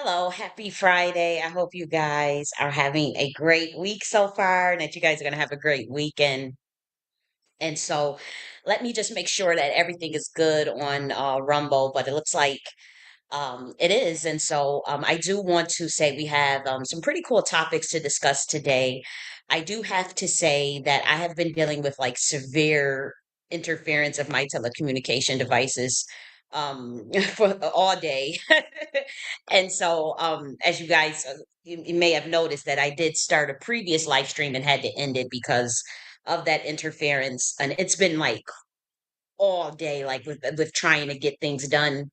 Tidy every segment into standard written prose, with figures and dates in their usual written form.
Hello, happy Friday. I hope you guys are having a great week so far and that you guys are going to have a great weekend. And so let me just make sure that everything is good on Rumble, but it looks like it is. And so I do want to say we have some pretty cool topics to discuss today. I do have to say that I have been dealing with like severe interference of my telecommunication devices for all day. And so as you guys you may have noticed that I did start a previous live stream and had to end it because of that interference. And it's been like all day, like with trying to get things done,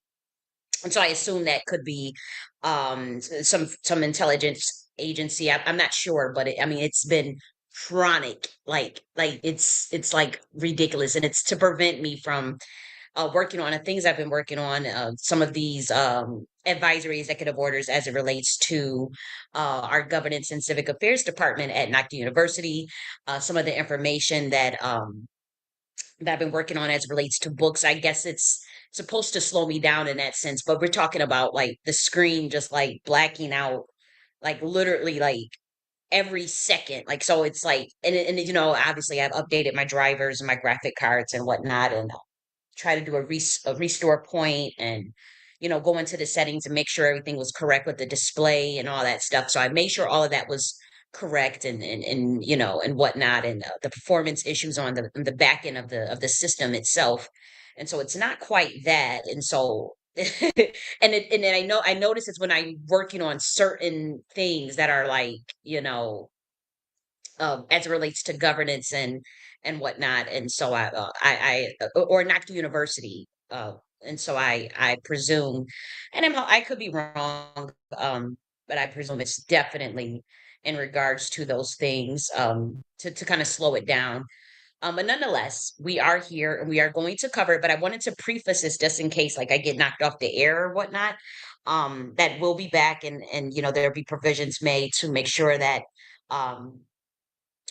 and so I assume that could be some intelligence agency. I'm not sure, but I mean it's been chronic, like it's like ridiculous, and it's to prevent me from working on the things I've been working on. Some of these advisory executive orders as it relates to our governance and civic affairs department at Nakhti University. Some of the information that I've been working on as it relates to books. I guess it's supposed to slow me down in that sense, but we're talking about like the screen just like blacking out, like literally like every second. Like, so it's like, obviously I've updated my drivers and my graphic cards and whatnot, and try to do a restore point and, go into the settings and make sure everything was correct with the display and all that stuff. So I made sure all of that was correct and whatnot, and the performance issues on the back end of the system itself. And so it's not quite that. And so and then I notice it's when I'm working on certain things that are like, as it relates to governance and whatnot. And so or Nakhti University. And so I presume, and I could be wrong, but I presume it's definitely in regards to those things, to kind of slow it down. But nonetheless, we are here and we are going to cover it. But I wanted to preface this just in case, like, I get knocked off the air or whatnot. That we'll be back, and there'll be provisions made to make sure that um,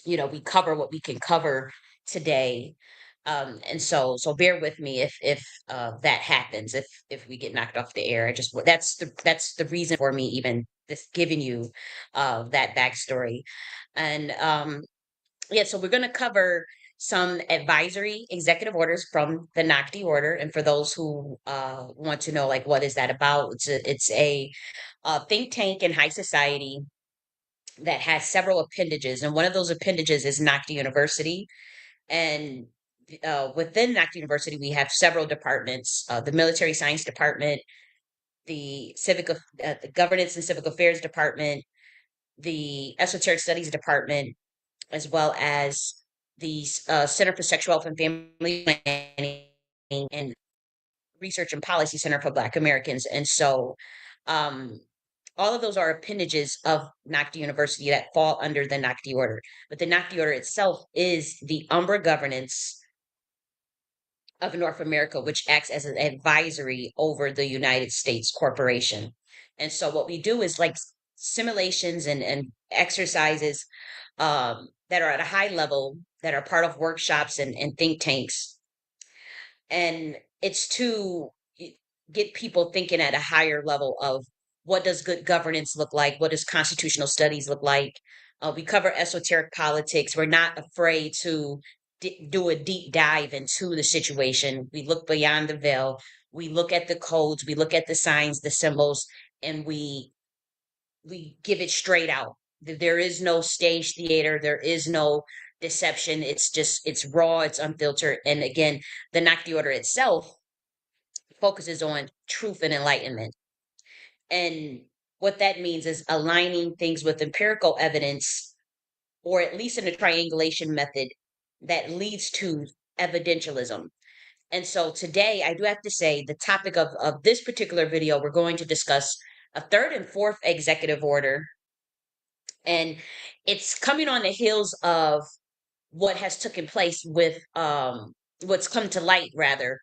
we cover what we can cover today. And so bear with me if that happens, if we get knocked off the air. That's the reason for me even this giving you that backstory. And yeah, so we're going to cover some advisory executive orders from the Nakhti order. And for those who want to know, like, what is that about, it's a think tank in high society that has several appendages, and one of those appendages is Nakhti University. And within Nakhti University, we have several departments: the Military Science Department, the Governance and Civic Affairs Department, the Esoteric Studies Department, as well as the Center for Sexual Health and Family Planning and Research and Policy Center for Black Americans. And so, um, all of those are appendages of Nakhti University that fall under the Nakhti Order. But the Nakhti Order itself is the Umbra governance of North America, which acts as an advisory over the United States corporation. And so what we do is like simulations and exercises that are at a high level, that are part of workshops and think tanks. And it's to get people thinking at a higher level of what does good governance look like? What does constitutional studies look like? We cover esoteric politics. We're not afraid to do a deep dive into the situation. We look beyond the veil. We look at the codes. We look at the signs, the symbols, and we give it straight out. There is no stage theater. There is no deception. It's raw. It's unfiltered. And again, the Nakhti order itself focuses on truth and enlightenment. And what that means is aligning things with empirical evidence, or at least in a triangulation method that leads to evidentialism. And so today, I do have to say the topic of this particular video, we're going to discuss a third and fourth executive order. And it's coming on the heels of what has taken place with what's come to light rather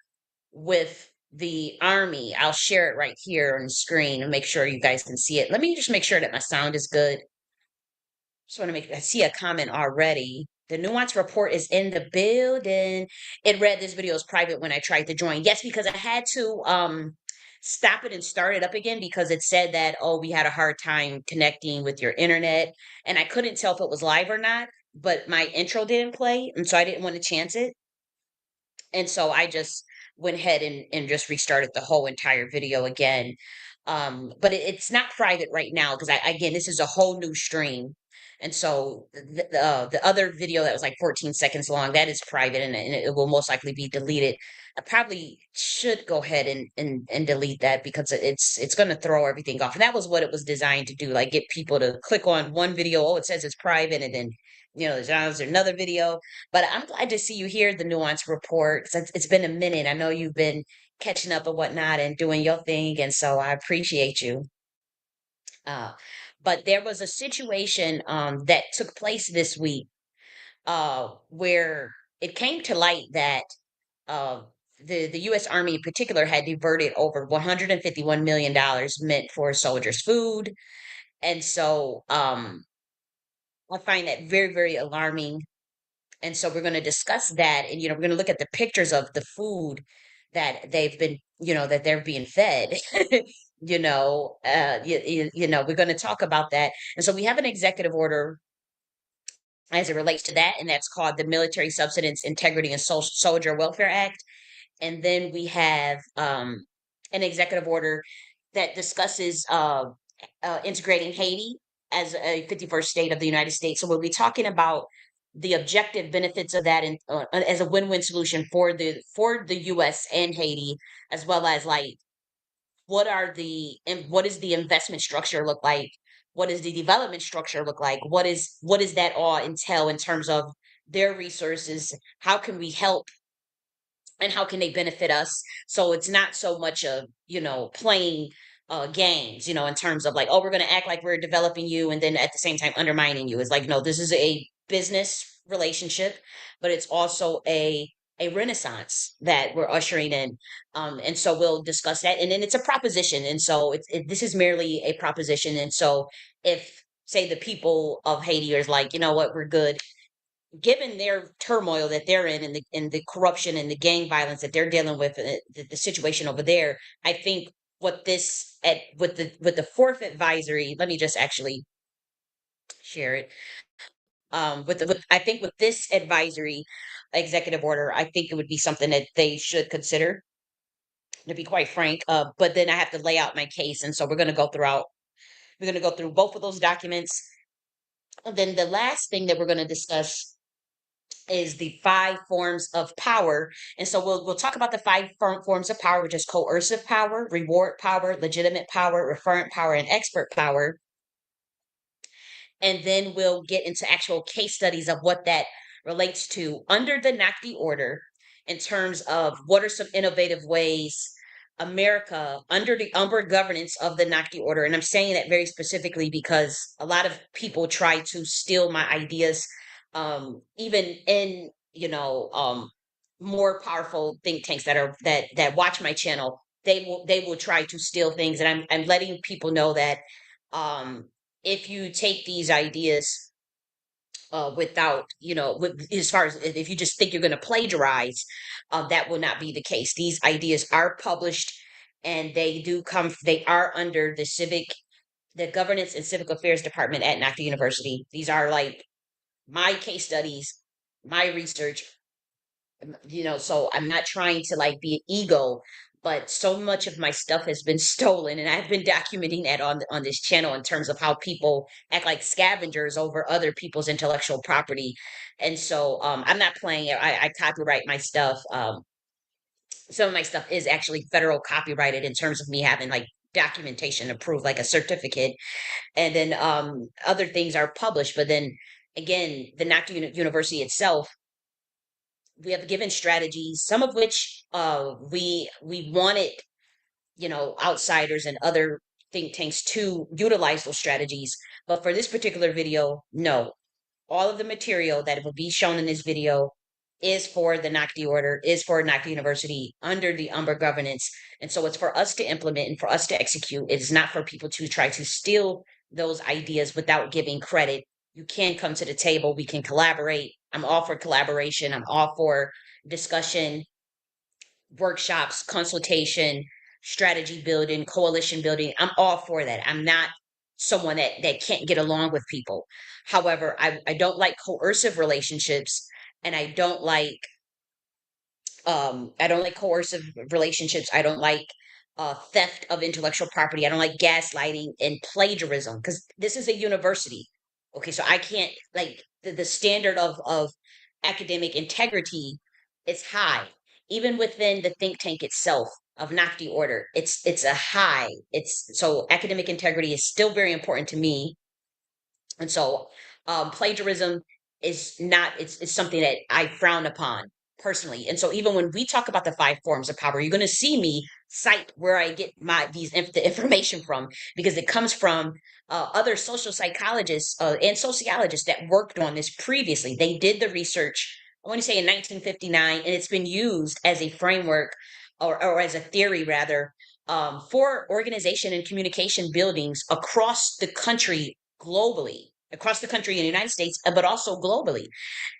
with the army. I'll share it right here on the screen and make sure you guys can see it. Let me just make sure that my sound is good. Just want to I see a comment already. The nuance report is in the building. It read this video is private when I tried to join. Yes, because I had to stop it and start it up again because it said that, oh, we had a hard time connecting with your internet. And I couldn't tell if it was live or not, but my intro didn't play. And so I didn't want to chance it. And so I just went ahead and just restarted the whole entire video again. But it's not private right now because again, this is a whole new stream. And so the other video that was like 14 seconds long, that is private and it will most likely be deleted. I probably should go ahead and delete that because it's going to throw everything off. And that was what it was designed to do, like get people to click on one video. Oh, it says it's private, and then there's another video. But I'm glad to see you here, the nuance report. It's been a minute. I know you've been catching up and whatnot and doing your thing, and so I appreciate you. Uh, but there was a situation that took place this week where it came to light that uh, the U.S. Army in particular had diverted over $151 million meant for soldiers' food, and so I find that very, very alarming. And so we're going to discuss that. And, we're going to look at the pictures of the food that they've been, that they're being fed. We're going to talk about that. And so we have an executive order as it relates to that, and that's called the Military Subsistence Integrity and Soldier Welfare Act. And then we have an executive order that discusses integrating Haiti as a 51st state of the United States. So we'll be talking about the objective benefits of that and as a win-win solution for the U.S. and Haiti, as well as like what is the investment structure look like? What does the development structure look like? What is that all entail in terms of their resources? How can we help and how can they benefit us? So it's not so much of, playing games, in terms of like, oh, we're going to act like we're developing you and then at the same time undermining you. It's like, no, this is a business relationship, but it's also a renaissance that we're ushering in. And so we'll discuss that. And then it's a proposition. And so this is merely a proposition. And so if, say, the people of Haiti are like, you know what, we're good, given their turmoil that they're in and the corruption and the gang violence that they're dealing with, the situation over there, I think what this at with the fourth advisory, let me just actually share it. I think with this advisory executive order, I think it would be something that they should consider, to be quite frank. But then I have to lay out my case, and so we're going to go through both of those documents. And then the last thing that we're going to discuss is the five forms of power. And so we'll talk about the five forms of power, which is coercive power, reward power, legitimate power, referent power, and expert power. And then we'll get into actual case studies of what that relates to under the Nakhti order in terms of what are some innovative ways America, under the umbrella governance of the Nakhti order, and I'm saying that very specifically because a lot of people try to steal my ideas, even in more powerful think tanks that watch my channel. They will try to steal things, and I'm letting people know that um, if you take these ideas without, as far as if you just think you're going to plagiarize, that will not be the case. These ideas are published and they are under the Governance and Civic Affairs Department at Nakhti University. These are like my case studies, my research, so I'm not trying to like be an ego, but so much of my stuff has been stolen, and I've been documenting that on this channel in terms of how people act like scavengers over other people's intellectual property. And so I'm not playing it. I copyright my stuff. Some of my stuff is actually federal copyrighted in terms of me having like documentation approved, like a certificate. And then other things are published, but then again, the Nakhti University itself, we have given strategies, some of which we wanted, outsiders and other think tanks to utilize those strategies. But for this particular video, no. All of the material that will be shown in this video is for the Nakhti order, is for Nakhti University under the umbrella governance. And so it's for us to implement and for us to execute. It is not for people to try to steal those ideas without giving credit. You can come to the table. We can collaborate. I'm all for collaboration. I'm all for discussion, workshops, consultation, strategy building, coalition building. I'm all for that. I'm not someone that can't get along with people. However, I don't like coercive relationships, and I don't like coercive relationships. I don't like theft of intellectual property. I don't like gaslighting and plagiarism, because this is a university. Okay, so I can't, like, the standard of academic integrity is high, even within the think tank itself of Nakhti Order. It's a high. It's so academic integrity is still very important to me, and so plagiarism is not, it's something that I frown upon personally. And so even when we talk about the five forms of power, you're going to see me cite where I get the information from, because it comes from other social psychologists and sociologists that worked on this previously. They did the research, I want to say in 1959, and it's been used as a framework, or as a theory rather, for organization and communication buildings across the country, globally, across the country in the United States, but also globally.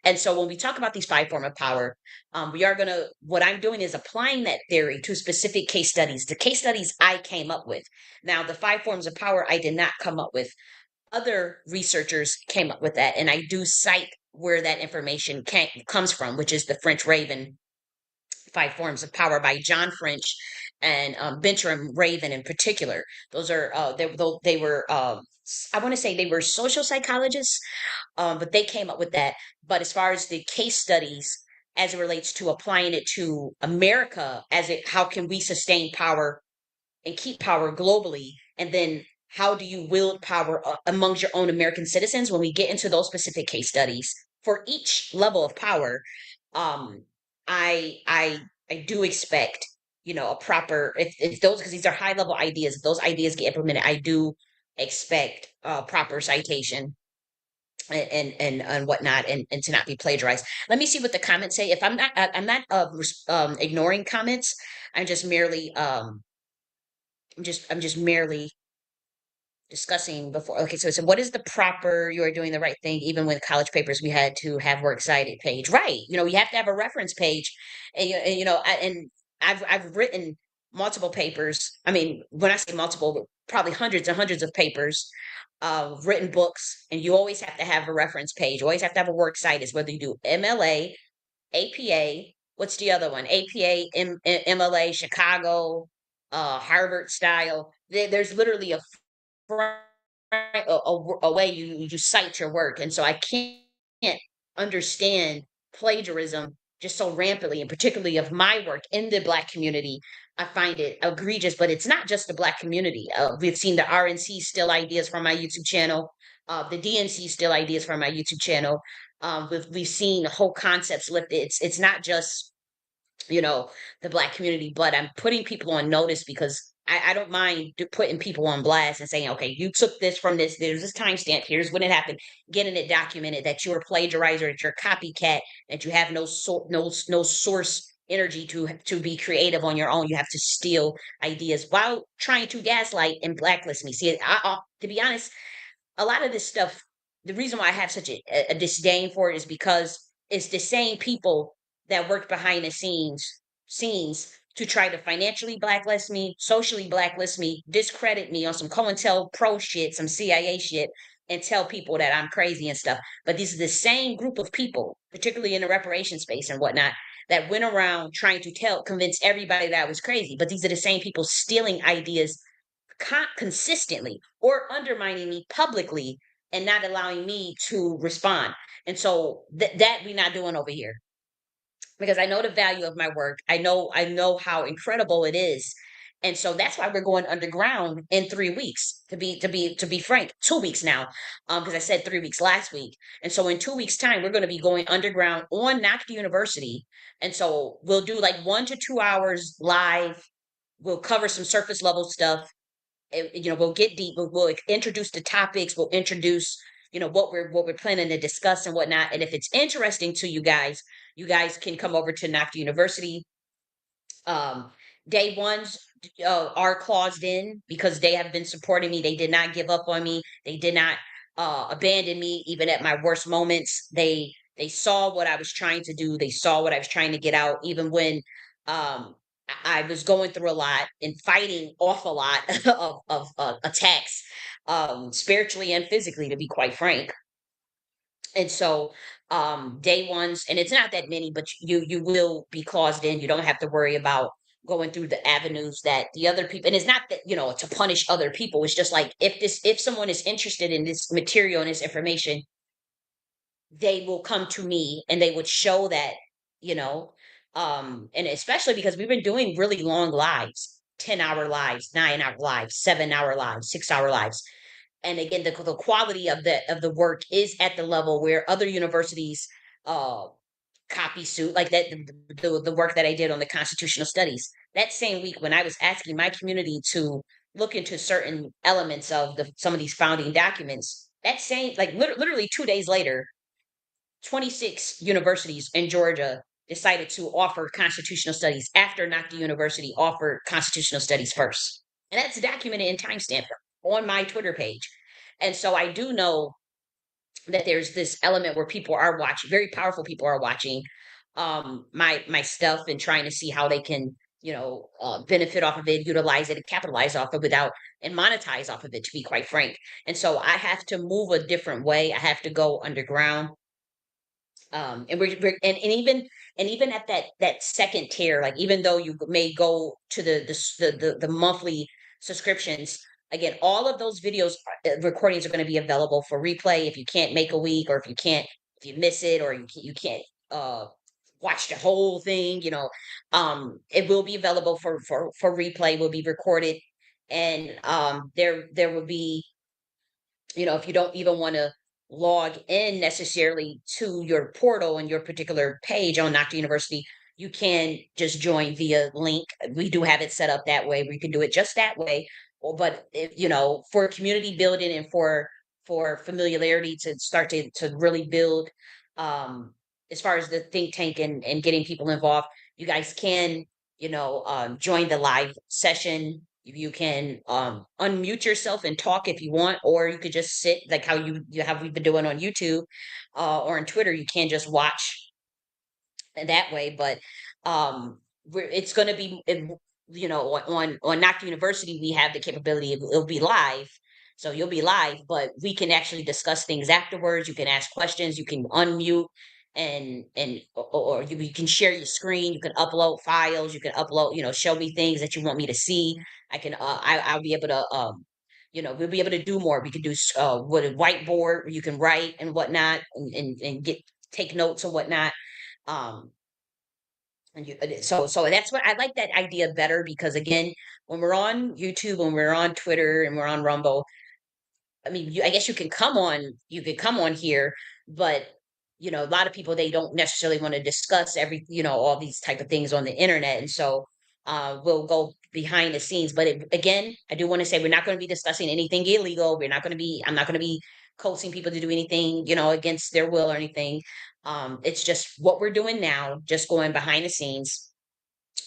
And so when we talk about these five forms of power, what I'm doing is applying that theory to specific case studies, the case studies I came up with. Now, the five forms of power, I did not come up with. Other researchers came up with that. And I do cite where that information comes from, which is the French Raven Five Forms of Power by John French and Bertram Raven in particular. Those are they were I want to say they were social psychologists, but they came up with that. But as far as the case studies, as it relates to applying it to America, how can we sustain power and keep power globally, and then how do you wield power amongst your own American citizens? When we get into those specific case studies for each level of power, um, I do expect, a proper, if those, because these are high level ideas, if those ideas get implemented, I do expect proper citation and whatnot, and to not be plagiarized. Let me see what the comments say. If I'm not ignoring comments. I'm just merely I'm just merely discussing before. Okay, so what is the proper, you are doing the right thing. Even with college papers, we had to have works cited page. Right. You have to have a reference page. And I've written multiple papers. I mean, when I say multiple, probably hundreds and hundreds of papers, written books, and you always have to have a reference page. You always have to have a works cited, whether you do MLA, APA, what's the other one? APA, MLA, Chicago, Harvard style. There's literally a way you cite your work. And so I can't understand plagiarism just so rampantly, and particularly of my work in the Black community. I find it egregious, but it's not just the Black community. We've seen the RNC steal ideas from my YouTube channel, the DNC steal ideas from my YouTube channel. We've seen whole concepts lifted. It's not just, you know, the Black community, but I'm putting people on notice, because I don't mind putting people on blast and saying, okay, you took this from this, there's this timestamp, here's when it happened, getting it documented, that you're a plagiarizer, that you're a copycat, that you have no source energy to be creative on your own. You have to steal ideas while trying to gaslight and blacklist me. See, to be honest, a lot of this stuff, the reason why I have such a disdain for it is because it's the same people that worked behind the scenes to try to financially blacklist me, socially blacklist me, discredit me on some COINTELPRO shit, some CIA shit, and tell people that I'm crazy and stuff. But these are the same group of people, particularly in the reparation space and whatnot, that went around trying to convince everybody that I was crazy. But these are the same people stealing ideas consistently, or undermining me publicly and not allowing me to respond. And so that we're not doing over here, because I know the value of my work. I know how incredible it is. And so that's why we're going underground in 3 weeks. To be frank, 2 weeks now, because I said 3 weeks last week. And so in 2 weeks' time, we're going to be going underground on Nakhti University. And so we'll do like 1 to 2 hours live. We'll cover some surface level stuff. We'll get deep. We'll introduce the topics. We'll introduce, what we're planning to discuss and whatnot. And if it's interesting to you guys can come over to Nakhti University. Um, Day ones are claused in, because they have been supporting me. They did not give up on me. They did not abandon me, even at my worst moments. They saw what I was trying to do. They saw what I was trying to get out, even when I was going through a lot and fighting off a lot of attacks, spiritually and physically, to be quite frank. And so, day ones, and it's not that many, but you will be closed in. You don't have to worry about going through the avenues that the other people. And it's not that to punish other people. It's just like if someone is interested in this material and this information, they will come to me and they would show that, you know, and especially because we've been doing really long lives, 10-hour lives, 9-hour lives, 7-hour lives, 6-hour lives. And again, the quality of the work is at the level where other universities uh copy suit, like that. The work that I did on the constitutional studies that same week, when I was asking my community to look into certain elements of some of these founding documents, that same, like, literally 2 days later, 26 universities in Georgia decided to offer constitutional studies after Nakhti University offered constitutional studies first. And that's documented and timestamped on my Twitter page. And so I do know that there's this element where people are watching, very powerful people are watching my stuff and trying to see how they can, benefit off of it, utilize it, and capitalize off of it without and monetize off of it, to be quite frank. And so I have to move a different way. I have to go underground, and we're and even at that second tier, like, even though you may go to the monthly subscriptions, again, all of those videos, recordings, are going to be available for replay if you can't make a week, or if you miss it, or you can't uh watch the whole thing. It will be available for replay, will be recorded. And there will be, if you don't even want to log in necessarily to your portal and your particular page on Nocta University, you can just join via link. We do have it set up that way. We can do it just that way. But if, for community building and for familiarity, to start to really build, um, as far as the think tank and getting people involved, you guys can, join the live session. You can unmute yourself and talk if you want, or you could just sit, like how you have we've been doing on YouTube, or on Twitter. You can just watch that way. But it's going to be, on Knox University, we have the capability. It'll be live, so you'll be live, but we can actually discuss things afterwards. You can ask questions. You can unmute, or you can share your screen. You can upload files. You can upload, show me things that you want me to see. I'll be able to, we'll be able to do more. We can do with a whiteboard where you can write and whatnot, and get take notes and whatnot. um so that's what I like, that idea better, because again, when we're on YouTube, when we're on Twitter, and we're on Rumble, I mean, I guess you could come on here, but a lot of people, they don't necessarily want to discuss all these type of things on the internet. And so we'll go behind the scenes. But again, I do want to say, we're not going to be discussing anything illegal. I'm not going to be coaxing people to do anything, against their will or anything. It's just what we're doing now, just going behind the scenes,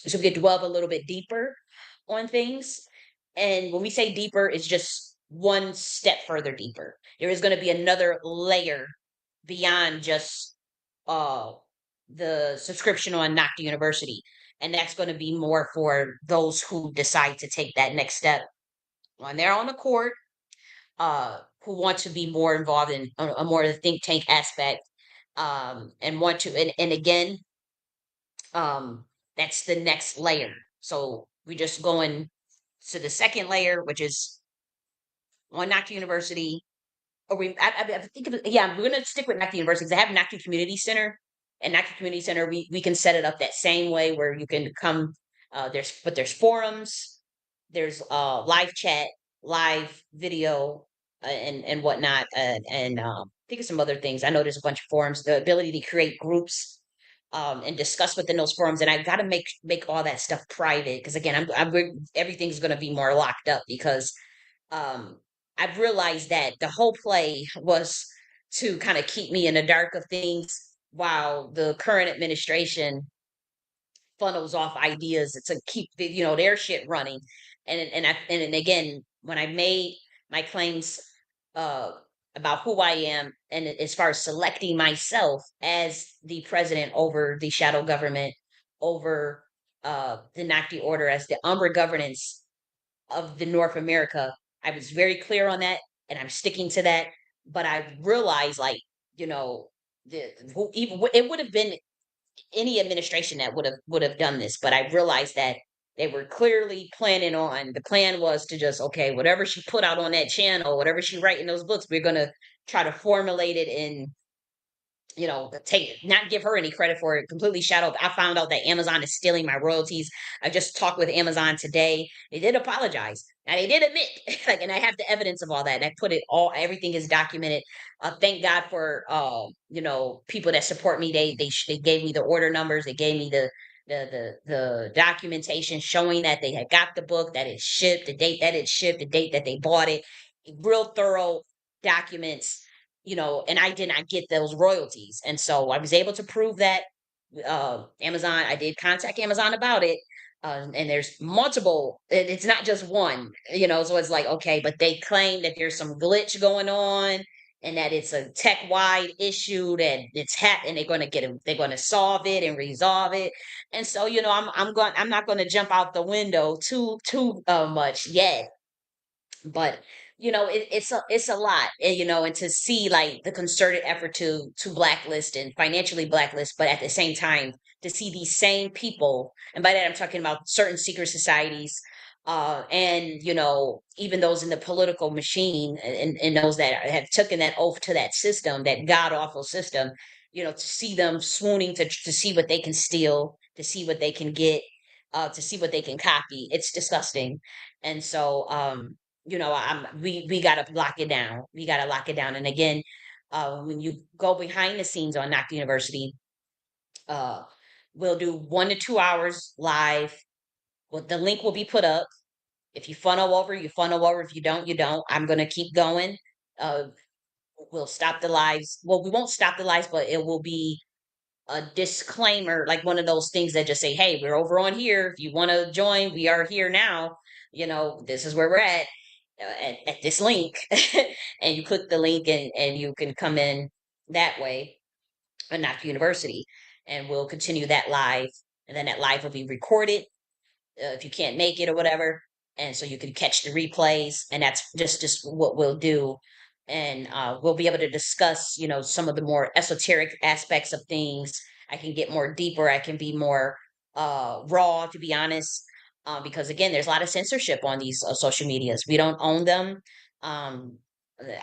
so we could delve a little bit deeper on things. And when we say deeper, it's just one step further deeper. There is going to be another layer beyond just uh the subscription on Nocta University. And that's going to be more for those who decide to take that next step when they're on the court, who want to be more involved in a more of the think tank aspect, and want to, and again, um that's the next layer. So we just going to the second layer, which is on Nocta University. Or I think yeah, we're gonna stick with Nocta University because I have Nocta Community Center. And Nocta Community Center, we can set it up that same way, where you can come. There's forums, there's live chat, live video, and whatnot, and think of some other things. I know there's a bunch of forums, the ability to create groups, and discuss within those forums. And I've got to make all that stuff private, because again, everything's going to be more locked up, because um, I've realized that the whole play was to kind of keep me in the dark of things, while the current administration funnels off ideas to keep their shit running. And again, when I made my claims uh about who I am, and as far as selecting myself as the president over the shadow government, over the Nakhti Order as the Umbra governance of the North America. I was very clear on that, and I'm sticking to that. But I realized, like, you know, even it would have been any administration that would have done this, but I realized that they were clearly planning on, the plan was to just, okay, whatever she put out on that channel, whatever she write in those books, we're gonna try to formulate it in, take not give her any credit for it. Completely shadow. I found out that Amazon is stealing my royalties. I just talked with Amazon today. They did apologize. Now they did admit, like, and I have the evidence of all that. And I put it all. Everything is documented. Thank God for people that support me. They gave me the order numbers. They gave me the documentation showing that they had got the book, that it shipped, the date that it shipped, the date that they bought it. Real thorough documents, and I did not get those royalties. And so I was able to prove that. Amazon, I did contact Amazon about it. And there's multiple, it's not just one, so it's like, okay, but they claim that there's some glitch going on and that it's a tech wide issue that and they're going to solve it and resolve it. And so, I'm not going to jump out the window too much yet, but it's a lot, and to see like the concerted effort to blacklist and financially blacklist, but at the same time to see these same people, and by that I'm talking about certain secret societies, and even those in the political machine, and those that have taken that oath to that system, that god awful system, to see them swooning to see what they can steal, to see what they can get, to see what they can copy. It's disgusting. And so we got to lock it down. We got to lock it down. And again, when you go behind the scenes on Knox University, uh, we'll do 1 to 2 hours live. Well, the link will be put up. If you funnel over, you funnel over. If you don't, you don't. I'm going to keep going. Uh, we'll stop the lives. Well, we won't stop the lives, but it will be a disclaimer, like one of those things that just say, hey, we're over on here. If you want to join, we are here now. This is where we're at this link. And you click the link, and you can come in that way, and not university. And we'll continue that live. And then that live will be recorded, if you can't make it or whatever, and so you can catch the replays. And that's just what we'll do. And we'll be able to discuss, some of the more esoteric aspects of things. I can get more deeper. I can be more raw, to be honest, because again, there's a lot of censorship on these social medias. We don't own them. um,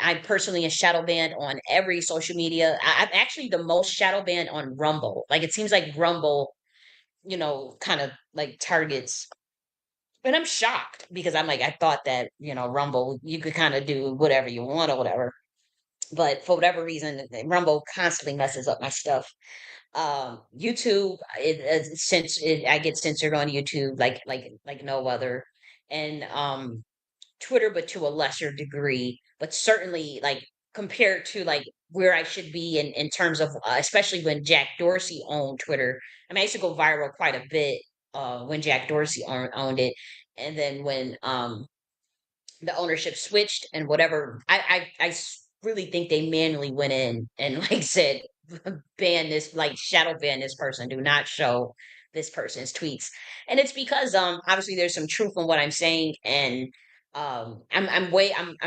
I personally am shadow banned on every social media. I'm actually the most shadow banned on Rumble. Like, it seems like Rumble, kind of like targets, and I'm shocked because I'm like, I thought that, Rumble, you could kind of do whatever you want or whatever. But for whatever reason, Rumble constantly messes up my stuff. YouTube, since I get censored on YouTube like no other. And Twitter, but to a lesser degree, but certainly like compared to like where I should be in terms of, especially when Jack Dorsey owned Twitter. I mean, I used to go viral quite a bit when Jack Dorsey owned it, and then when the ownership switched and whatever, really think they manually went in and like said, ban this, like shadow ban this person, do not show this person's tweets. And it's because obviously there's some truth in what I'm saying. And I'm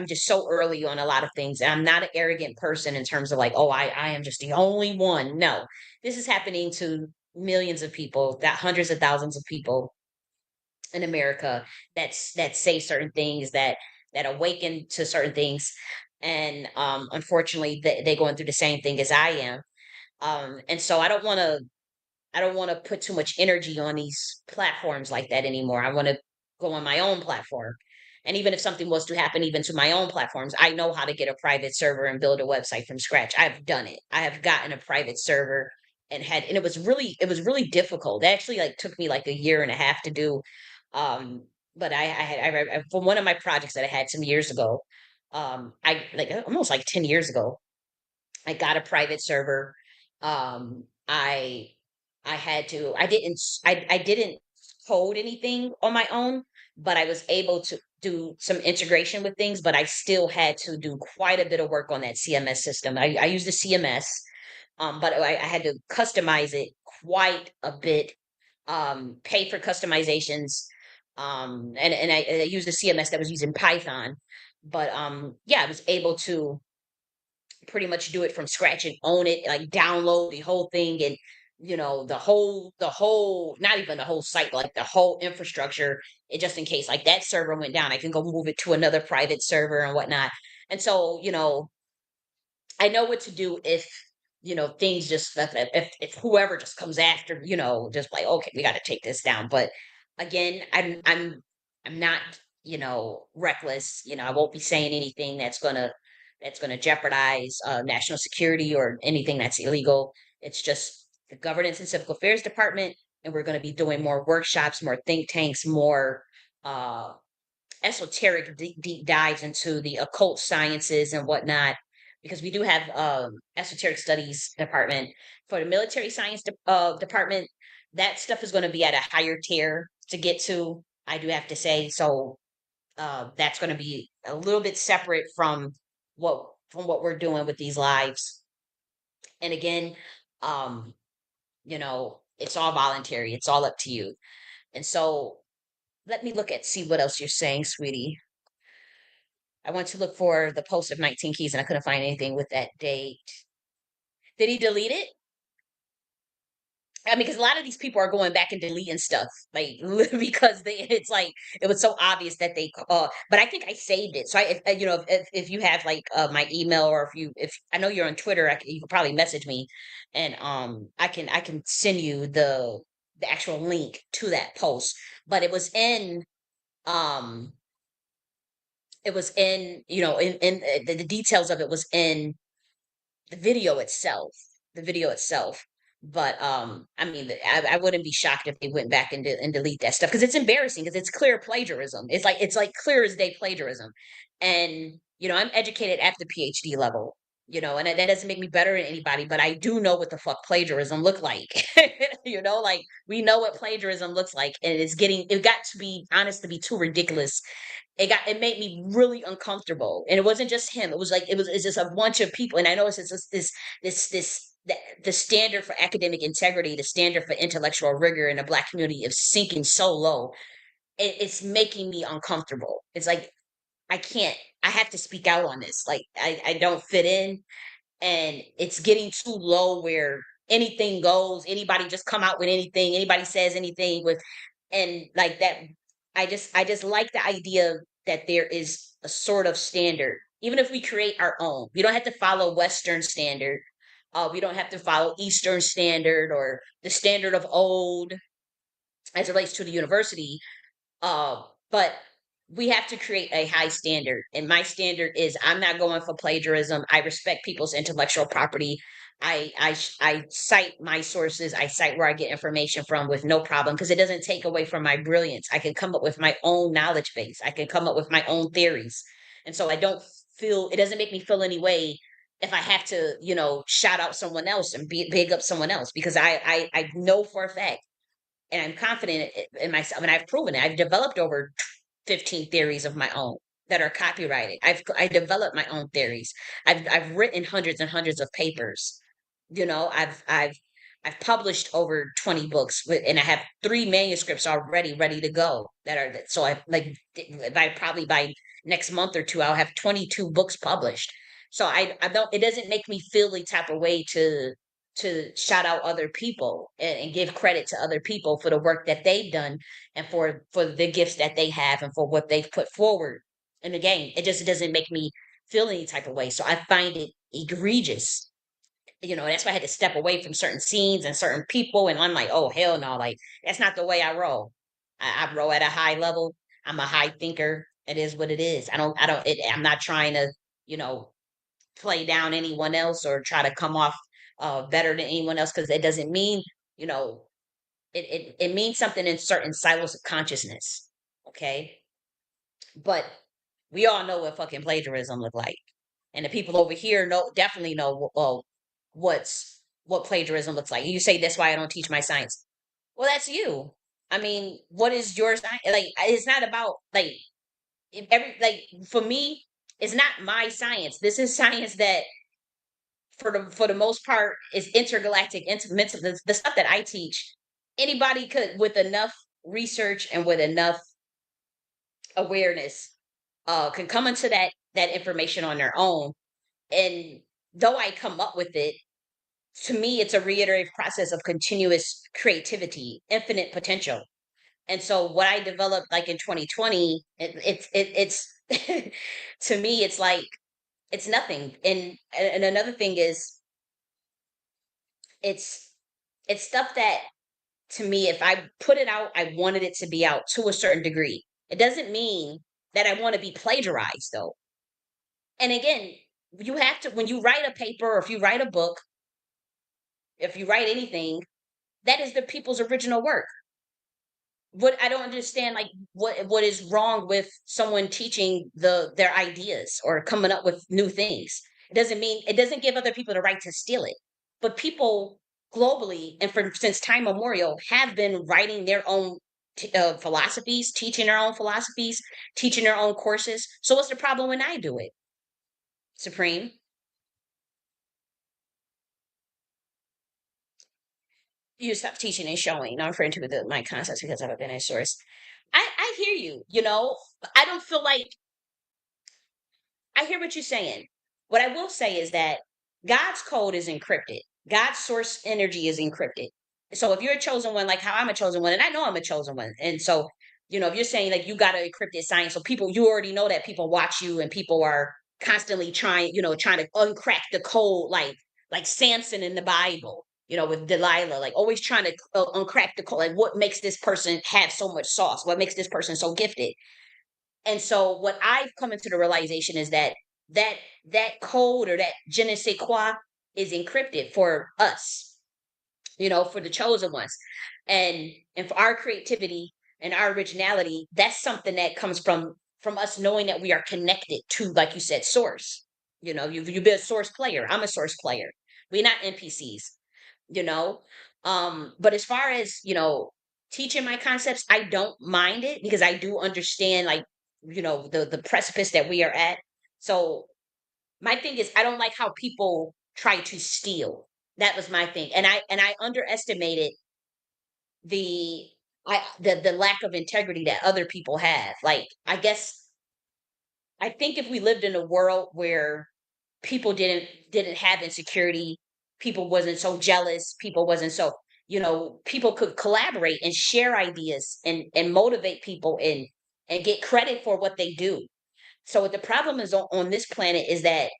just so early on a lot of things, and I'm not an arrogant person in terms of like, oh, I am just the only one. No, this is happening to millions of people, that hundreds of thousands of people in America, that say certain things, that awaken to certain things. And unfortunately, they going through the same thing as I am. And so I don't want to put too much energy on these platforms like that anymore. I want to go on my own platform. And even if something was to happen even to my own platforms, I know how to get a private server and build a website from scratch. I've done it. I have gotten a private server, and it was really difficult. It actually like took me like a year and a half to do. But for one of my projects that I had some years ago, I like almost like 10 years ago, I got a private server. Um, I I had to. I didn't code anything on my own, but I was able to do some integration with things. But I still had to do quite a bit of work on that CMS system. I used the CMS, but I had to customize it quite a bit, pay for customizations. And I used a CMS that was using Python, but yeah, I was able to pretty much do it from scratch and own it, like download the whole thing, and the whole not even the whole site, like the whole infrastructure. It just in case like that server went down, I can go move it to another private server and whatnot. And so, I know what to do if things just if whoever just comes after, just like, okay, we got to take this down. But again, I'm not reckless. I won't be saying anything that's gonna jeopardize national security or anything that's illegal. It's just the Governance and Civic Affairs Department, and we're going to be doing more workshops, more think tanks, more uh, esoteric deep dives into the occult sciences and whatnot, because we do have esoteric studies department for the military science department. That stuff is going to be at a higher tier to get to, I do have to say. So that's going to be a little bit separate from what we're doing with these lives. And again, um it's all voluntary, it's all up to you. And so let me look at see what else you're saying, sweetie. I went to look for the post of 19 keys and I couldn't find anything with that date. Did he delete it? I mean, because a lot of these people are going back and deleting stuff, like because it's like it was so obvious that they. But I think I saved it, so if you have like my email, or if I know you're on Twitter, you could probably message me, and I can send you the actual link to that post. But um it was in the details of it was in the video itself, the video itself. But I mean, I wouldn't be shocked if they went back and delete that stuff, because it's embarrassing, because it's clear plagiarism. It's like clear as day plagiarism. And I'm educated at the PhD level, and that doesn't make me better than anybody, but I do know what the fuck plagiarism look like. Like, we know what plagiarism looks like, and it got to be honest to be too ridiculous. It made me really uncomfortable, and it wasn't just him. It's just a bunch of people. And I know it's just the standard for academic integrity, the standard for intellectual rigor in the Black community is sinking so low. It's making me uncomfortable. It's like, I have to speak out on this. Like, I don't fit in, and it's getting too low where anything goes. Anybody just come out with anything, anybody says anything with, and like that. I just like the idea that there is a sort of standard, even if we create our own. We don't have to follow Western standard. We don't have to follow Eastern standard or the standard of old as it relates to the university. But we have to create a high standard. And my standard is, I'm not going for plagiarism. I respect people's intellectual property. I cite my sources. I cite where I get information from with no problem, because it doesn't take away from my brilliance. I can come up with my own knowledge base. I can come up with my own theories. And so I don't feel, it doesn't make me feel any way if I have to, shout out someone else and big up someone else, because I know for a fact, and I'm confident in myself, and I've proven it. I've developed over 15 theories of my own that are copyrighted. I developed my own theories. I've written hundreds and hundreds of papers. I've published over 20 books, and I have 3 manuscripts already ready to go. So I like, by next month or two, I'll have 22 books published. So I don't. It doesn't make me feel the type of way to shout out other people, and give credit to other people for the work that they've done, and for the gifts that they have, and for what they've put forward. And again, it just doesn't make me feel any type of way. So I find it egregious. That's why I had to step away from certain scenes and certain people. And I'm like, oh, hell no, like, that's not the way I roll. I roll at a high level. I'm a high thinker. It is what it is. I'm not trying to, you know, play down anyone else or try to come off better than anyone else, because it doesn't mean, you know, it means something in certain silos of consciousness. Okay. But we all know what fucking plagiarism look like. And the people over here definitely know what plagiarism looks like. You say that's why I don't teach my science. Well, that's you. I mean, what is your science? Like, it's not about like, for me, it's not my science. This is science that for the most part is intergalactic, the stuff that I teach anybody could, with enough research and with enough awareness, can come into that information on their own. And though I come up with it, to me, it's a reiterative process of continuous creativity, infinite potential. And so what I developed like in 2020, it's to me, it's like it's nothing. And another thing is it's it's stuff that, to me, if I put it out, I wanted it to be out to a certain degree. It doesn't mean that I want to be plagiarized though. And again, you have to, when you write a paper or if you write a book, if you write anything, that is the people's original work. What I don't understand, like what is wrong with someone teaching their ideas or coming up with new things? It doesn't mean, it doesn't give other people the right to steal it. But people globally and for since time memorial have been writing their own philosophies, teaching their own philosophies, teaching their own courses. So what's the problem when I do it, Supreme? You stop teaching and showing. I'm referring to my concepts because I've been a source. I hear you. I don't feel like, I hear what you're saying. What I will say is that God's code is encrypted. God's source energy is encrypted. So if you're a chosen one, like how I'm a chosen one, and I know I'm a chosen one, and so if you're saying like you got to encrypted science, so people, you already know that people watch you and people are constantly trying to uncrack the code, like Samson in the Bible, with Delilah, like always trying to uncrack the code, like what makes this person have so much sauce, what makes this person so gifted. And so what I've come into the realization is that that code or that je ne sais quoi is encrypted for us, for the chosen ones. And for our creativity and our originality, that's something that comes from us knowing that we are connected to, like you said, source. You've been a source player. I'm a source player. We're not NPCs, you know. But as far as, teaching my concepts, I don't mind it because I do understand, like, the precipice that we are at. So my thing is, I don't like how people try to steal. That was my thing, and I underestimated the the lack of integrity that other people have. Like, I think if we lived in a world where people didn't have insecurity, people wasn't so jealous, people wasn't so, people could collaborate and share ideas and motivate people and get credit for what they do. So what the problem is on this planet is that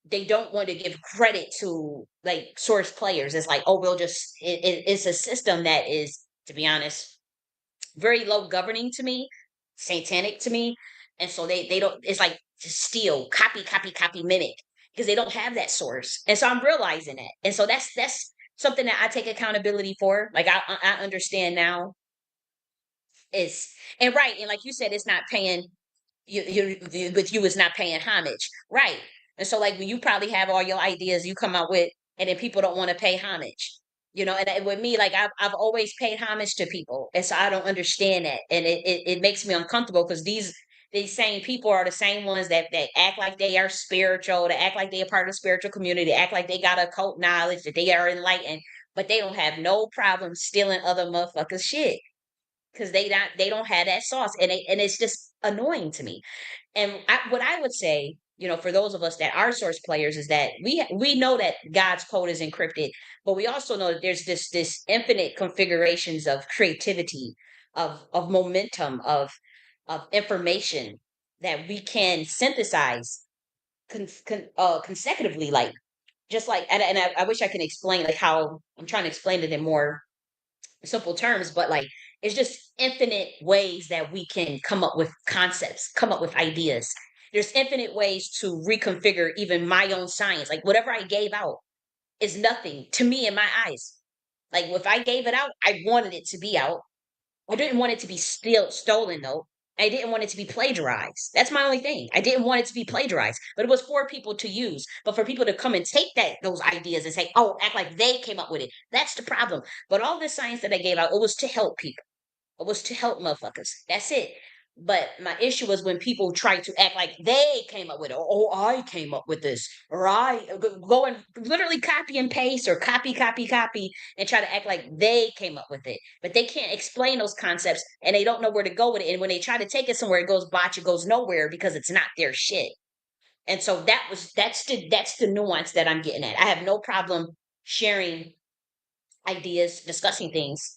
they don't want to give credit to like source players. It's like, oh, we'll just it's a system that is, to be honest, very low governing to me, satanic to me. And so they don't, it's like to steal, copy, mimic, because they don't have that source. And so I'm realizing that. And so that's something that I take accountability for. Like I understand now is, and right, and like you said, it's not paying with you is not paying homage, right? And so like when you probably have all your ideas you come out with, and then people don't want to pay homage, and with me, like I've always paid homage to people, and so I don't understand that, and it makes me uncomfortable because these same people are the same ones that act like they are spiritual, that act like they are part of the spiritual community, act like they got occult knowledge, that they are enlightened, but they don't have no problem stealing other motherfuckers shit because they don't have that sauce, and it's just annoying to me. And what I would say, for those of us that are source players, is that we know that God's code is encrypted, but we also know that there's this infinite configurations of creativity, of momentum, of information that we can synthesize consecutively, like just like, and I wish I can explain like how I'm trying to explain it in more simple terms, but like it's just infinite ways that we can come up with concepts, come up with ideas. There's infinite ways to reconfigure even my own science. Like whatever I gave out is nothing to me in my eyes. Like if I gave it out, I wanted it to be out. I didn't want it to be stolen though. I didn't want it to be plagiarized. That's my only thing. I didn't want it to be plagiarized, but it was for people to use. But for people to come and take those ideas and say, "Oh, act like they came up with it." That's the problem. But all this science that I gave out, it was to help people. It was to help motherfuckers. That's it. But my issue was when people try to act like they came up with it. Oh, I came up with this. Or go and literally copy and paste or copy, and try to act like they came up with it. But they can't explain those concepts and they don't know where to go with it. And when they try to take it somewhere, it goes botch, it goes nowhere because it's not their shit. And so that's the nuance that I'm getting at. I have no problem sharing ideas, discussing things,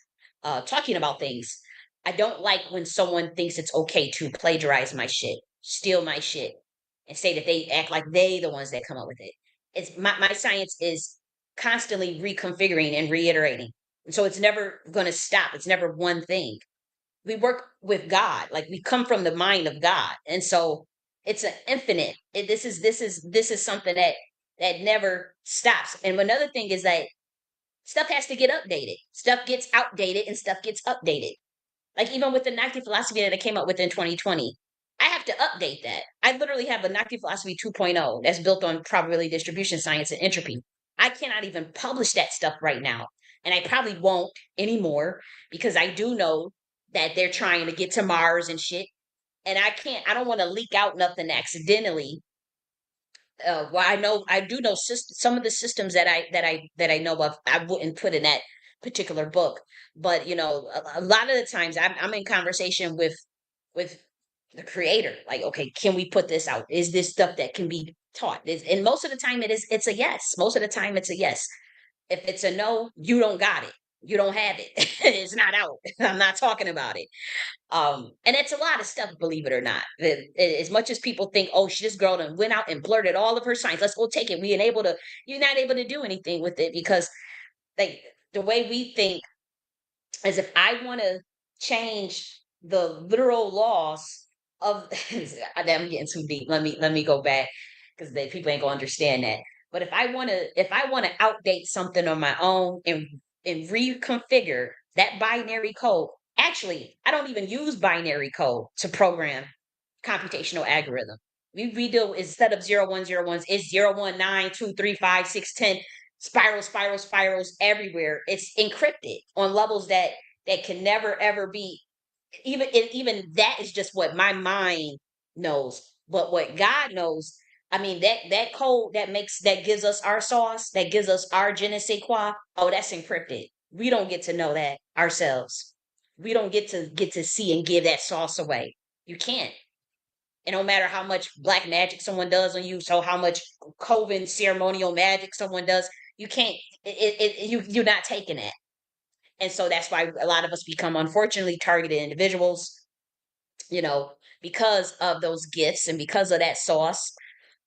talking about things. I don't like when someone thinks it's okay to plagiarize my shit, steal my shit, and say that they act like they the ones that come up with it. It's my science is constantly reconfiguring and reiterating. And so it's never gonna stop. It's never one thing. We work with God, like we come from the mind of God. And so it's an infinite. This is something that never stops. And another thing is that stuff has to get updated. Stuff gets outdated and stuff gets updated. Like even with the Nakhti philosophy that I came up with in 2020, I have to update that. I literally have a Nakhti philosophy 2.0 that's built on probability distribution science and entropy. I cannot even publish that stuff right now. And I probably won't anymore because I do know that they're trying to get to Mars and shit. And I don't want to leak out nothing accidentally. Well, I do know some of the systems that I know of. I wouldn't put in that particular book, but a lot of the times I'm in conversation with the creator. Like, okay, can we put this out? Is this stuff that can be taught? And most of the time it's a yes. Most of the time it's a yes. If it's a no, you don't got it. You don't have it. It's not out. I'm not talking about it. And it's a lot of stuff, believe it or not. As much as people think, oh, she just girl and went out and blurted all of her signs. Let's go take it. You're not able to do anything with it because like the way we think is if I want to change the literal laws of I'm getting too deep. Let me go back because the people ain't gonna understand that. But if I want to outdate something on my own and reconfigure that binary code, actually, I don't even use binary code to program computational algorithm. We do instead of 0 1 0 1s, it's 0 1 9 2 3 5 6 10 spirals everywhere. It's encrypted on levels that can never ever be even that is just what my mind knows. But what God knows, I mean that code that gives us our sauce, that gives us our je ne sais quoi, oh, that's encrypted. We don't get to know that ourselves. We don't get to see and give that sauce away. You can't. And no matter how much black magic someone does on you, so how much coven ceremonial magic someone does, you can't. You're not taking it. And so that's why a lot of us become unfortunately targeted individuals, you know, because of those gifts and because of that sauce.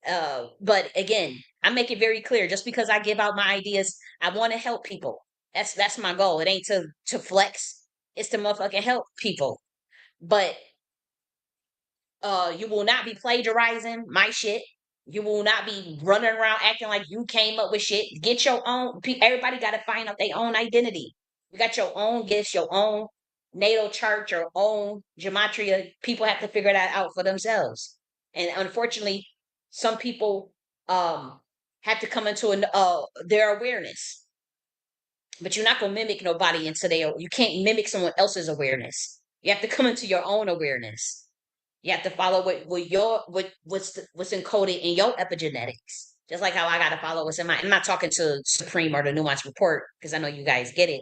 But again, I make it very clear: just because I give out my ideas, I want to help people. That's my goal. It ain't to flex. It's to motherfucking help people. But you will not be plagiarizing my shit. You will not be running around acting like you came up with shit. Get your own. Everybody got to find out their own identity. You got your own gifts, your own natal chart, your own gematria. People have to figure that out for themselves. And unfortunately, some people have to come into their awareness. But you're not gonna mimic nobody into you can't mimic someone else's awareness. You have to come into your own awareness. You have to follow what's encoded in your epigenetics. Just like how I gotta follow what's in mine. I'm not talking to Supreme or the Nuance Report because I know you guys get it.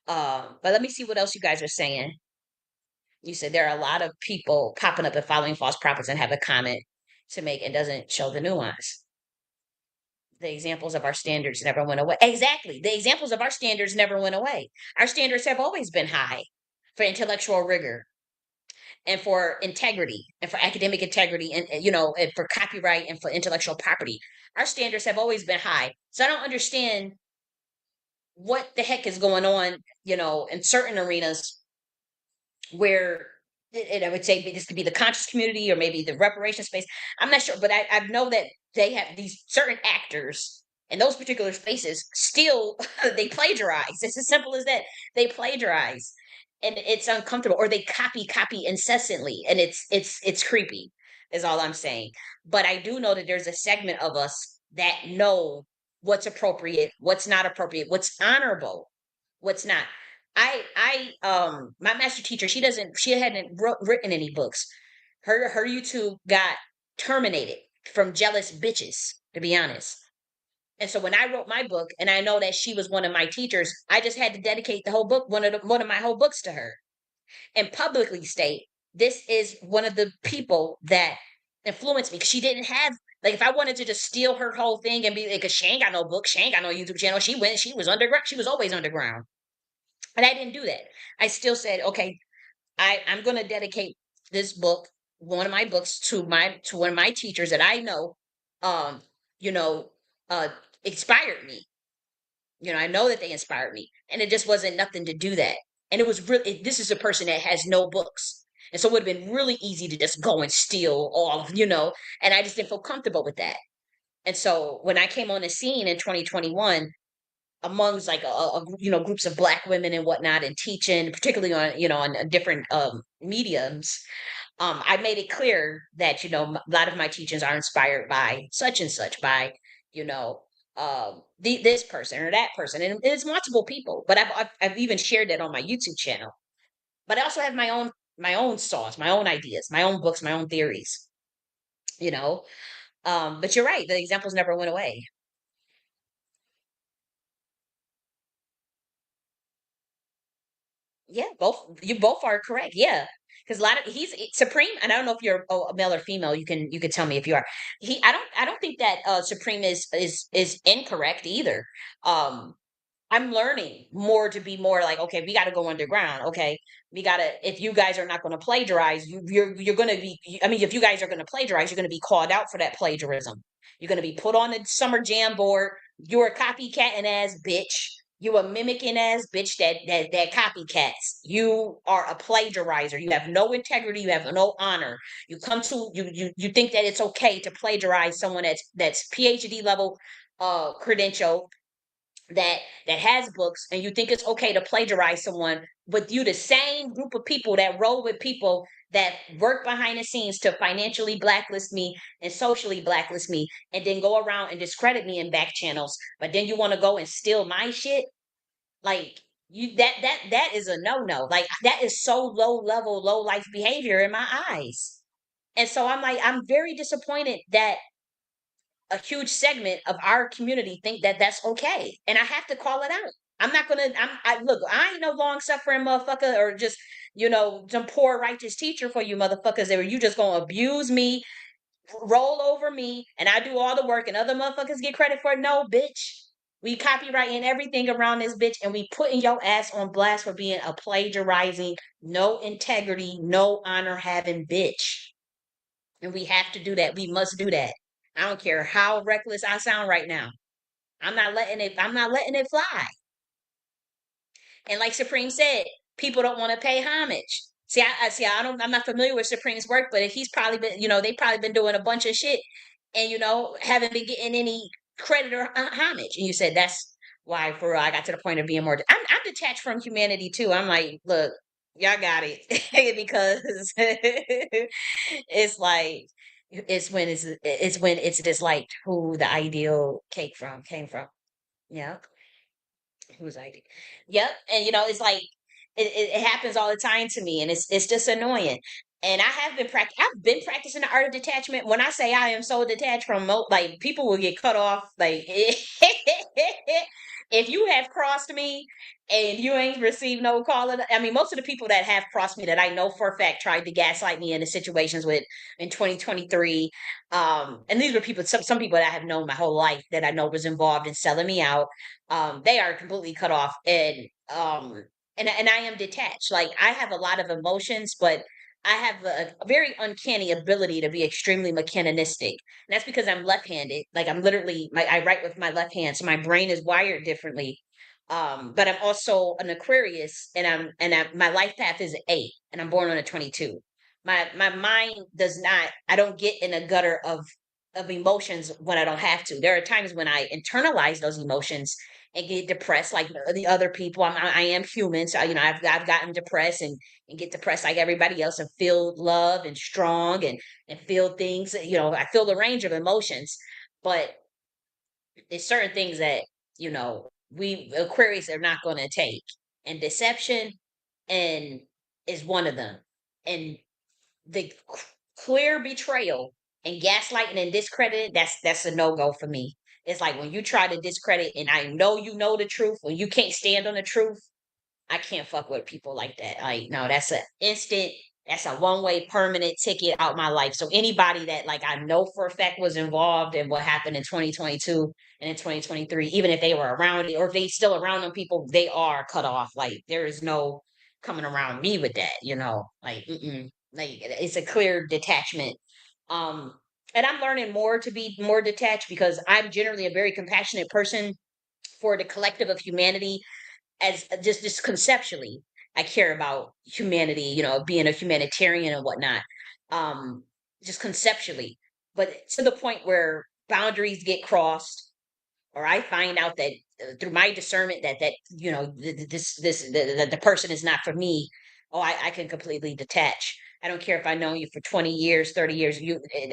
But let me see what else you guys are saying. You said there are a lot of people popping up and following false prophets and have a comment to make and doesn't show the nuance. The examples of our standards never went away. Exactly. The examples of our standards never went away. Our standards have always been high for intellectual rigor and for integrity and for academic integrity and for copyright and for intellectual property. Our standards have always been high. So I don't understand what the heck is going on, in certain arenas where and I would say this could be the conscious community or maybe the reparation space. I'm not sure, but I know that they have these certain actors in those particular spaces still they plagiarize. It's as simple as that. They plagiarize and it's uncomfortable or they copy incessantly and it's creepy is all I'm saying. But I do know that there's a segment of us that know what's appropriate, what's not appropriate, what's honorable, what's not. I my master teacher, she hadn't written any books. Her YouTube got terminated from jealous bitches, to be honest. And so when I wrote my book, and I know that she was one of my teachers, I just had to dedicate the whole book, one of my whole books, to her, and publicly state this is one of the people that influenced me. Because she didn't have, like, if I wanted to just steal her whole thing and be like, cause she ain't got no book, she ain't got no YouTube channel, she was underground, she was always underground, and I didn't do that. I still said, okay, I'm going to dedicate this book, one of my books, to one of my teachers that I know, um, you know, uh, inspired me. I know that they inspired me, and it just wasn't nothing to do that. And it was really, this is a person that has no books, and so it would have been really easy to just go and steal all, and I just didn't feel comfortable with that. And so when I came on the scene in 2021, amongst like groups of black women and whatnot, and teaching, particularly on on different mediums, I made it clear that a lot of my teachings are inspired by such and such, by you know this person or that person, and it's multiple people. But I've even shared that on my YouTube channel. But I also have my own sauce, my own ideas, my own books, my own theories. You know, but you're right. The examples never went away. Yeah, you both are correct. Yeah, because a lot of Supreme, and I don't know if you're a male or female. You can tell me if you are. I don't think that Supreme is incorrect either. Um, I'm learning more to be more like, okay, we got to go underground. Okay, we got to. If you guys are not going to plagiarize, you're going to be. I mean, if you guys are going to plagiarize, you're going to be called out for that plagiarism. You're going to be put on the summer jam board. You're a copycatting ass bitch. You a mimicking ass bitch that copycats. You are a plagiarizer. You have no integrity. You have no honor. You come to you think that it's okay to plagiarize someone that's PhD level credential, that has books, and you think it's okay to plagiarize someone, but you the same group of people that roll with people that work behind the scenes to financially blacklist me and socially blacklist me, and then go around and discredit me in back channels, but then you want to go and steal my shit. Like, you that is a no-no. Like, that is so low level, low life behavior in my eyes. And so I'm like, I'm very disappointed that a huge segment of our community think that that's okay, and I have to call it out. I'm not gonna. Look. I ain't no long suffering motherfucker, or just some poor righteous teacher for you motherfuckers. That you just gonna abuse me, roll over me, and I do all the work, and other motherfuckers get credit for it. No, bitch. We copywriting everything around this bitch, and we putting your ass on blast for being a plagiarizing, no integrity, no honor having bitch. And we have to do that. We must do that. I don't care how reckless I sound right now. I'm not letting it fly. And like Supreme said, people don't want to pay homage. See, I'm not familiar with Supreme's work, but he's probably been, they probably been doing a bunch of shit, and haven't been getting any credit or homage. And you said that's why, for real, I got to the point of being more. I'm detached from humanity too. I'm like, look, y'all got it, because it's like it's just like who the ideal came from. Yeah, who's ideal. Yep, and it's like it happens all the time to me, and it's just annoying. And I've been practicing the art of detachment. When I say I am so detached from like, people will get cut off. Like, if you have crossed me and you ain't received no call, I mean, most of the people that have crossed me that I know for a fact tried to gaslight me into situations with in 2023. And these were people, some people that I have known my whole life, that I know was involved in selling me out. They are completely cut off, and I am detached. Like, I have a lot of emotions, but I have a very uncanny ability to be extremely mechanistic. And that's because I'm left-handed. Like, I'm literally, I write with my left hand, so my brain is wired differently. But I'm also an Aquarius, my life path is 8, and I'm born on a 22. My mind does not. I don't get in a gutter of emotions when I don't have to. There are times when I internalize those emotions and get depressed like the other people. I am human, so I've gotten depressed, and get depressed like everybody else, and feel love and strong, and feel things. I feel the range of emotions, but there's certain things that we Aquarius are not going to take. And deception. and is one of them. And the clear betrayal and gaslighting and discrediting, that's a no-go for me. It's like when you try to discredit and I know you know the truth, when you can't stand on the truth, I can't fuck with people like that. Like, no, that's a one-way permanent ticket out my life. So anybody that like I know for a fact was involved in what happened in 2022 and in 2023, even if they were around it or if they still around them people, they are cut off. Like there is no coming around me with that, Like, like it's a clear detachment. Um, and I'm learning more to be more detached because I'm generally a very compassionate person for the collective of humanity as just conceptually I care about humanity, being a humanitarian and whatnot, um just conceptually, but to the point where boundaries get crossed or I find out that through my discernment that the person is not for me. Oh, I can completely detach. I don't care if I know you for 20 years, 30 years.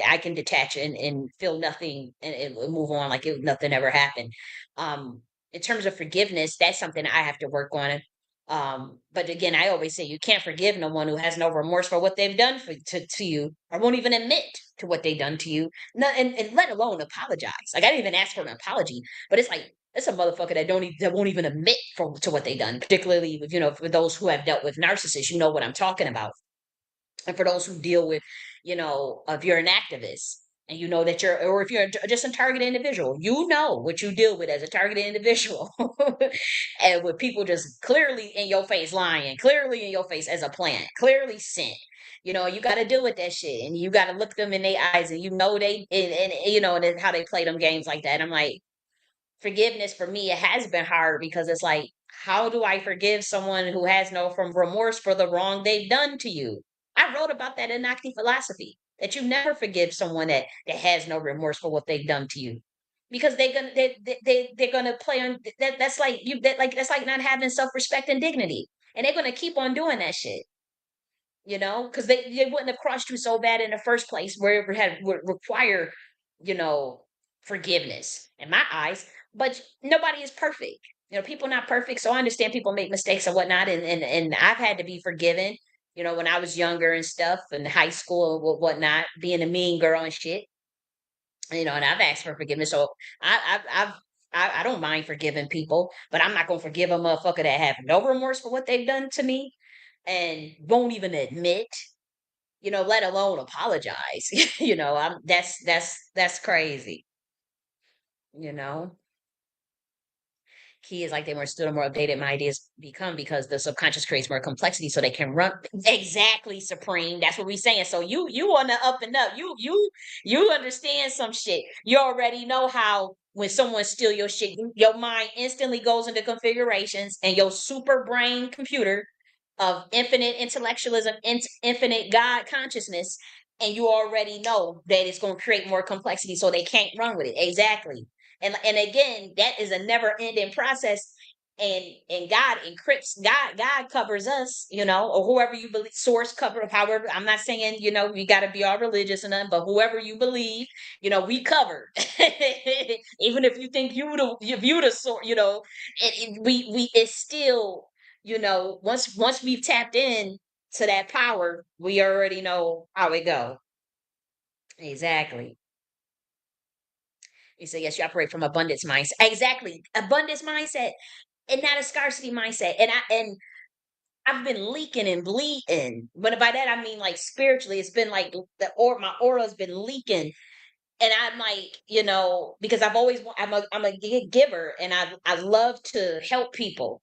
I can detach and feel nothing and move on like nothing ever happened. In terms of forgiveness, that's something I have to work on. But again, I always say you can't forgive no one who has no remorse for what they've done to you or won't even admit to what they've done to you. No, and let alone apologize. Like I didn't even ask for an apology, but it's like it's a motherfucker that won't even admit to what they done. Particularly with for those who have dealt with narcissists, you know what I'm talking about. And for those who deal with, if you're an activist and you know that or if you're just a targeted individual, you know what you deal with as a targeted individual, and with people just clearly in your face lying, clearly in your face as a plant, clearly sent. You got to deal with that shit, and you got to look them in their eyes, and they and and how they play them games like that. I'm like, forgiveness for me, it has been hard because it's like, how do I forgive someone who has no from remorse for the wrong they've done to you? I wrote about that in Nakhti philosophy that you never forgive someone that has no remorse for what they've done to you because they're gonna play on that. That's like that's like not having self respect and dignity, and they're gonna keep on doing that shit. Because they wouldn't have crushed you so bad in the first place where it would require, you know, forgiveness in my eyes. But nobody is perfect. People not perfect. So I understand people make mistakes and whatnot. And I've had to be forgiven, when I was younger and stuff in high school and whatnot, being a mean girl and shit, and I've asked for forgiveness. So I don't mind forgiving people, but I'm not going to forgive a motherfucker that have no remorse for what they've done to me and won't even admit, let alone apologize. That's crazy. You know, Key is like they more still more updated my ideas become because the subconscious creates more complexity so they can run exactly supreme. That's what we saying. So you on the up and up. You understand some shit. You already know how when someone steal your shit, your mind instantly goes into configurations and your super brain computer of infinite intellectualism, infinite God consciousness, and you already know that it's going to create more complexity, so they can't run with it. Exactly. And again, that is a never ending process. And God encrypts. God covers us, or whoever you believe. Source cover. However, I'm not saying you got to be all religious and nothing, but whoever you believe, we covered. Even if you think you the source, we it's still once we've tapped in to that power, we already know how it go. Exactly. You say yes, you operate from abundance mindset. Exactly. Abundance mindset and not a scarcity mindset. And I've been leaking and bleeding. But by that I mean like spiritually, it's been like my aura's been leaking. And I'm like, because I'm a giver and I love to help people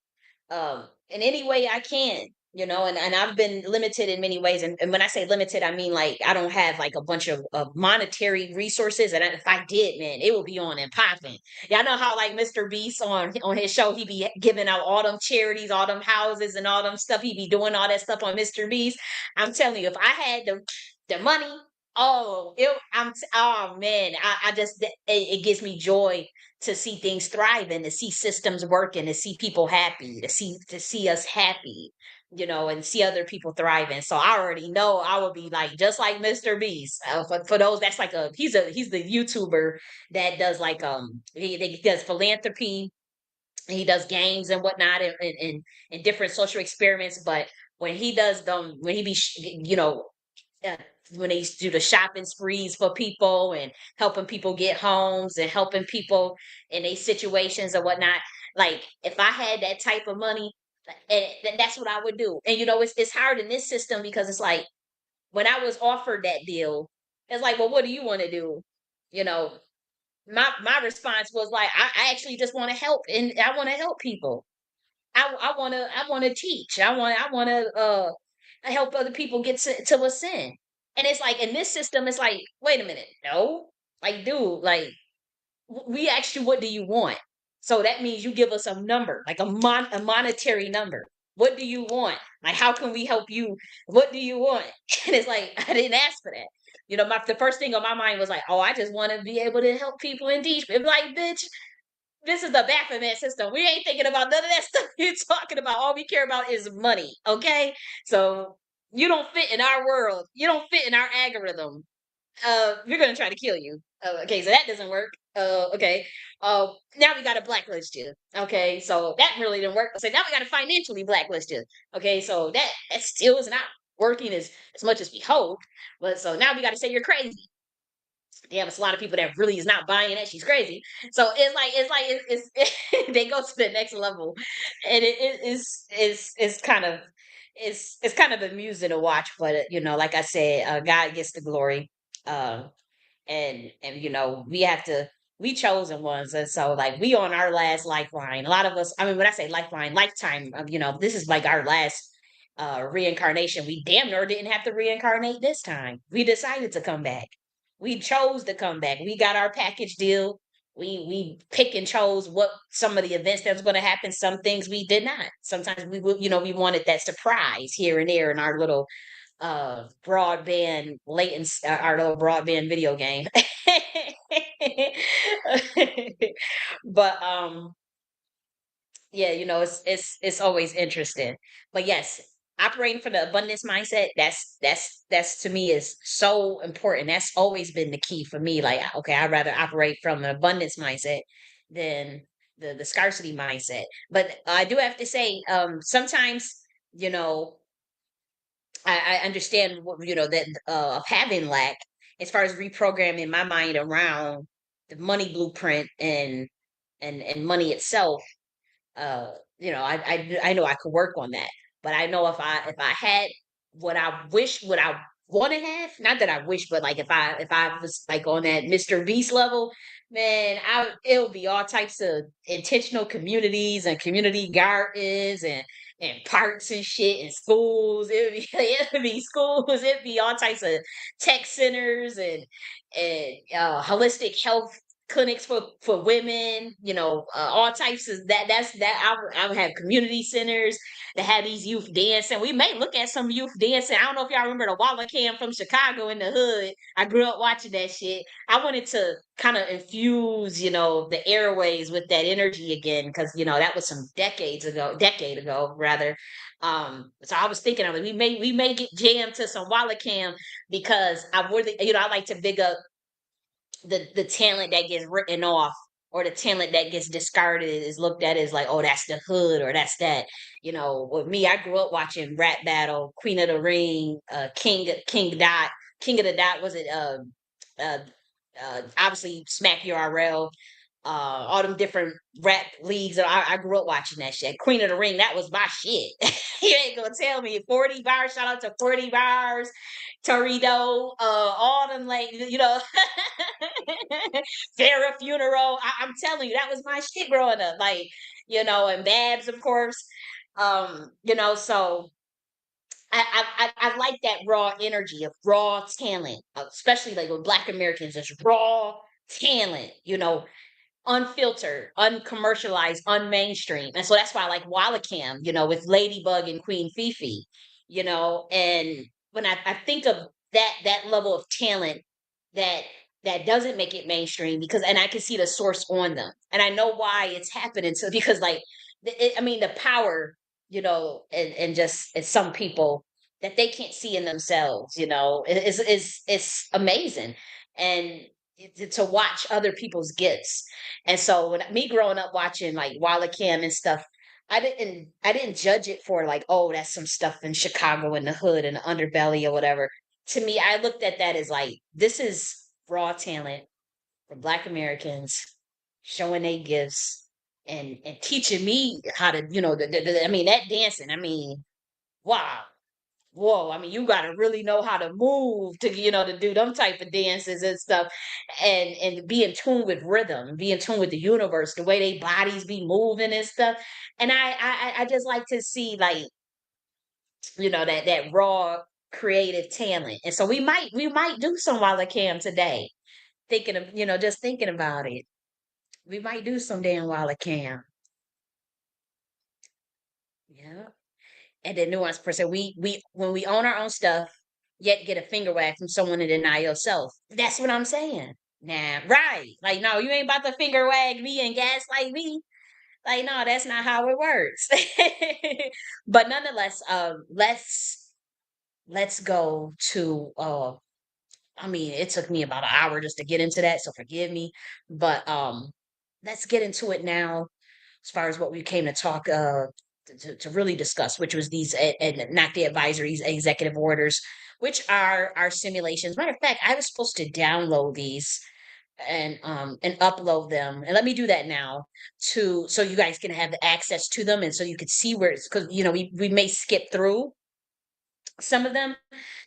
in any way I can, and I've been limited in many ways. And when I say limited, I mean like I don't have like a bunch of monetary resources. And if I did, man, it would be on and popping. Y'all know how like Mr. Beast on his show, he be giving out all them charities, all them houses and all them stuff. He be doing all that stuff on Mr. Beast. I'm telling you, if I had the money, oh man, I just it gives me joy to see things thriving, to see systems working, to see people happy, to see us happy, and see other people thriving. So I already know I will be like just like Mr. Beast. For those, that's like he's the YouTuber that does like he does philanthropy. He does games and whatnot and different social experiments, but when he does them, when he be, uh, when they do the shopping sprees for people and helping people get homes and helping people in these situations or whatnot. Like if I had that type of money, and then that's what I would do. And it's hard in this system because it's like when I was offered that deal, it's like, well, what do you want to do? You know, my response was like, I actually just want to help, and I want to help people. I want to teach. I want to help other people get to ascend. And it's like in this system, it's like, wait a minute, no, like, dude, like we asked you, what do you want? So that means you give us a number, like a monetary number. What do you want? Like, how can we help you? What do you want? And it's like, I didn't ask for that. The first thing on my mind was like, oh, I just want to be able to help people in these. It's like, bitch, this is the Baphomet system. We ain't thinking about none of that stuff you're talking about. All we care about is money. Okay. So you don't fit in our world. You don't fit in our algorithm. We're gonna try to kill you. Okay, so that doesn't work. Okay. Now we got to blacklist you. Okay, so that really didn't work. So now we got to financially blacklist you. Okay, so that still is not working as much as we hope. But so now we got to say you're crazy. Damn, it's a lot of people that really is not buying that she's crazy. So they go to the next level, and it's kind of it's kind of amusing to watch. But like I said, God gets the glory. Um, and we chosen ones, and so like we on our last lifeline. A lot of us, I mean, when I say lifeline, lifetime, this is like our last reincarnation. We damn near didn't have to reincarnate this time. We decided to come back. We chose to come back. We got our package deal. We pick and chose what some of the events that was going to happen. Some things we did not. Sometimes we wanted that surprise here and there in our little broadband latency, our little broadband video game. But yeah, it's always interesting. But yes, operating for the abundance mindset, that's to me is so important. That's always been the key for me. Like, okay, I'd rather operate from an abundance mindset than the scarcity mindset. But I do have to say, sometimes, you know, I understand that of having lack as far as reprogramming my mind around the money blueprint and money itself. I know I could work on that, but I know if I had what I want to have, not that I wish, but like if I was like on that Mr. Beast level, man, it'll be all types of intentional communities and community gardens and parks and shit and schools. It'd be schools. It'd be all types of tech centers and holistic health clinics for women, all types of that. I would have community centers that have these youth dancing. We may look at some youth dancing. I don't know if y'all remember the Walla Cam from Chicago in the hood. I grew up watching that shit. I wanted to kind of infuse, the airways with that energy again, because that was some decade ago rather. So I was thinking, we may get jammed to some Walla Cam because I really, I like to big up the talent that gets written off, or the talent that gets discarded is looked at as like, oh, that's the hood, or that's that. With me, I grew up watching Rap Battle, Queen of the Ring, King of the Dot, was it uh obviously Smack URL, all them different rap leagues. I grew up watching that shit. Queen of the Ring, that was my shit. You ain't gonna tell me 40 bars. Shout out to 40 bars, Torito, all them, like, Farrah Funeral. I'm telling you, that was my shit growing up. Like, and Babs, of course. So I like that raw energy of raw talent, especially like with Black Americans. It's raw talent, unfiltered, uncommercialized, unmainstream. And so that's why I like Wallacam, with Ladybug and Queen Fifi, and when I think of that level of talent that doesn't make it mainstream, because and I can see the source on them. And I know why it's happening. So because like I mean the power, and just it's some people that they can't see in themselves, is amazing. And to watch other people's gifts. And so when me growing up watching like Walla Cam and stuff, I didn't judge it for like, oh, that's some stuff in Chicago in the hood and the underbelly or whatever. To me, I looked at that as like, this is raw talent from Black Americans showing their gifts and teaching me how to, I mean, that dancing, I mean, wow. Whoa, I mean, you gotta really know how to move to, to do them type of dances and stuff, and be in tune with rhythm, be in tune with the universe, the way they bodies be moving and stuff. And I just like to see like, that raw creative talent. And so we might do some Walla Cam today. Thinking of, just thinking about it. We might do some damn Walla Cam. Yeah. And then nuance person, we when we own our own stuff, yet get a finger wag from someone and deny yourself. That's what I'm saying. Nah, right. Like, no, you ain't about to finger wag me and gaslight me. Like, no, that's not how it works. But nonetheless, let's go to I mean, it took me about an hour just to get into that, so forgive me. But let's get into it now as far as what we came to talk to really discuss, which was these and not the advisories, executive orders, which are our simulations. Matter of fact, I was supposed to download these and upload them, and let me do that now to so you guys can have the access to them, and so you could see where it's because we may skip through some of them,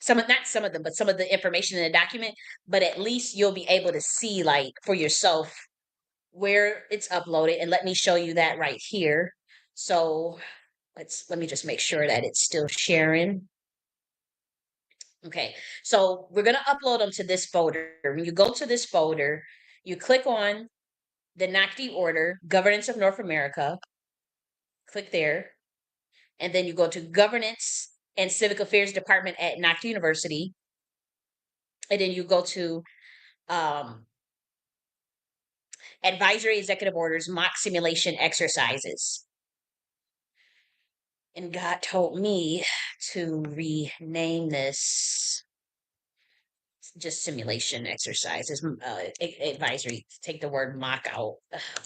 not some of them, but some of the information in the document. But at least you'll be able to see like for yourself where it's uploaded, and let me show you that right here. So let me just make sure that it's still sharing. Okay, so we're gonna upload them to this folder. When you go to this folder, you click on the Nakhti Order, Governance of North America, click there, and then you go to Governance and Civic Affairs Department at Nakhti University, and then you go to um, Advisory Executive Orders, Mock Simulation Exercises. And God told me to rename this just simulation exercises, advisory. Take the word mock out.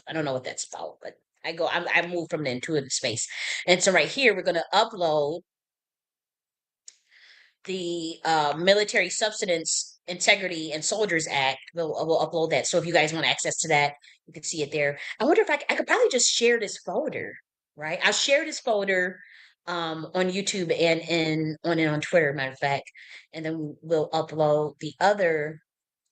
I don't know what that's about, but I move from the intuitive space. And so right here, we're going to upload the Military Subsistence Integrity and Soldiers Act. We'll upload that. So if you guys want access to that, you can see it there. I wonder if I could probably just share this folder, right? I'll share this folder on YouTube and on Twitter, matter of fact, and then we'll upload the other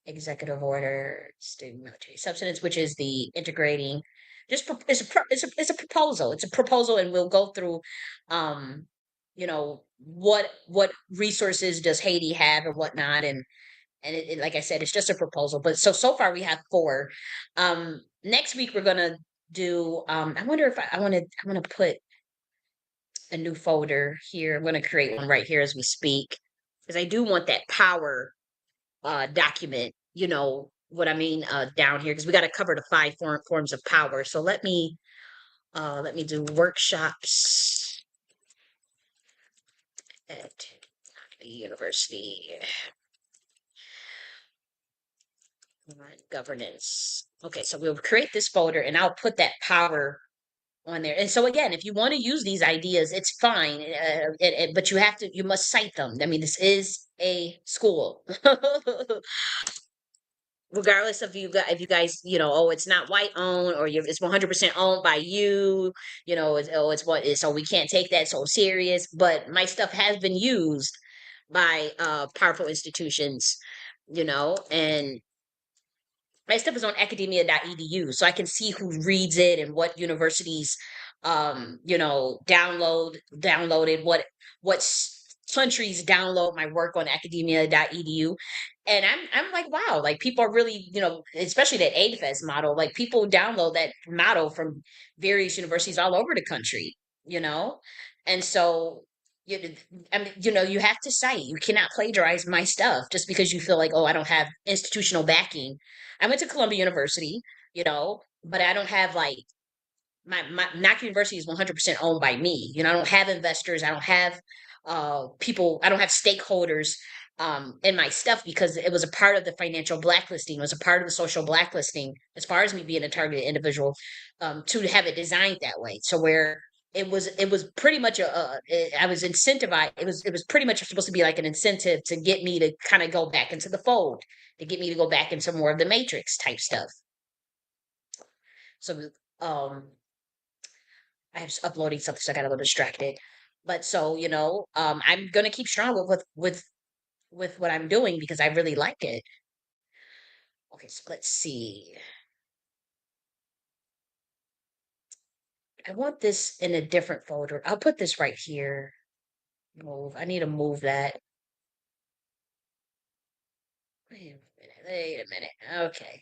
executive order, state military substance, which is the integrating. It's a proposal. It's a proposal, and we'll go through, what resources does Haiti have and whatnot, and like I said, it's just a proposal. But so far we have four. Next week we're gonna do. I wonder if I want to put a new folder here. I'm gonna create one right here as we speak because I do want that power document, what I mean, down here, because we got to cover the five forms of power. So let me do workshops at the university on governance. Okay, so we'll create this folder and I'll put that power on there. And so again, if you want to use these ideas, it's fine, but you must cite them. I mean, this is a school. Regardless of if you guys, oh, it's not white owned or it's 100% owned by you, it's what is, so we can't take that so serious. But my stuff has been used by powerful institutions, and my stuff is on academia.edu, so I can see who reads it and what universities downloaded, what countries download my work on academia.edu. And I'm like, wow, like people are really, especially that AidFest model, like people download that model from various universities all over the country, you know? And so you, I mean, you have to cite. You cannot plagiarize my stuff just because you feel like, oh, I don't have institutional backing. I went to Columbia University, but I don't have like my Knox University is 100% owned by me. I don't have investors. I don't have people. I don't have stakeholders in my stuff because it was a part of the financial blacklisting. It was a part of the social blacklisting as far as me being a targeted individual to have it designed that way. So where it was pretty much I was incentivized. It was pretty much supposed to be like an incentive to get me to kind of go back into the fold, to get me to go back into more of the matrix type stuff. So I was uploading something, so I got a little distracted. But so, I'm gonna keep strong with what I'm doing because I really like it. Okay, so let's see. I want this in a different folder. I'll put this right here. Move. I need to move that. Wait a minute. Wait a minute. Okay.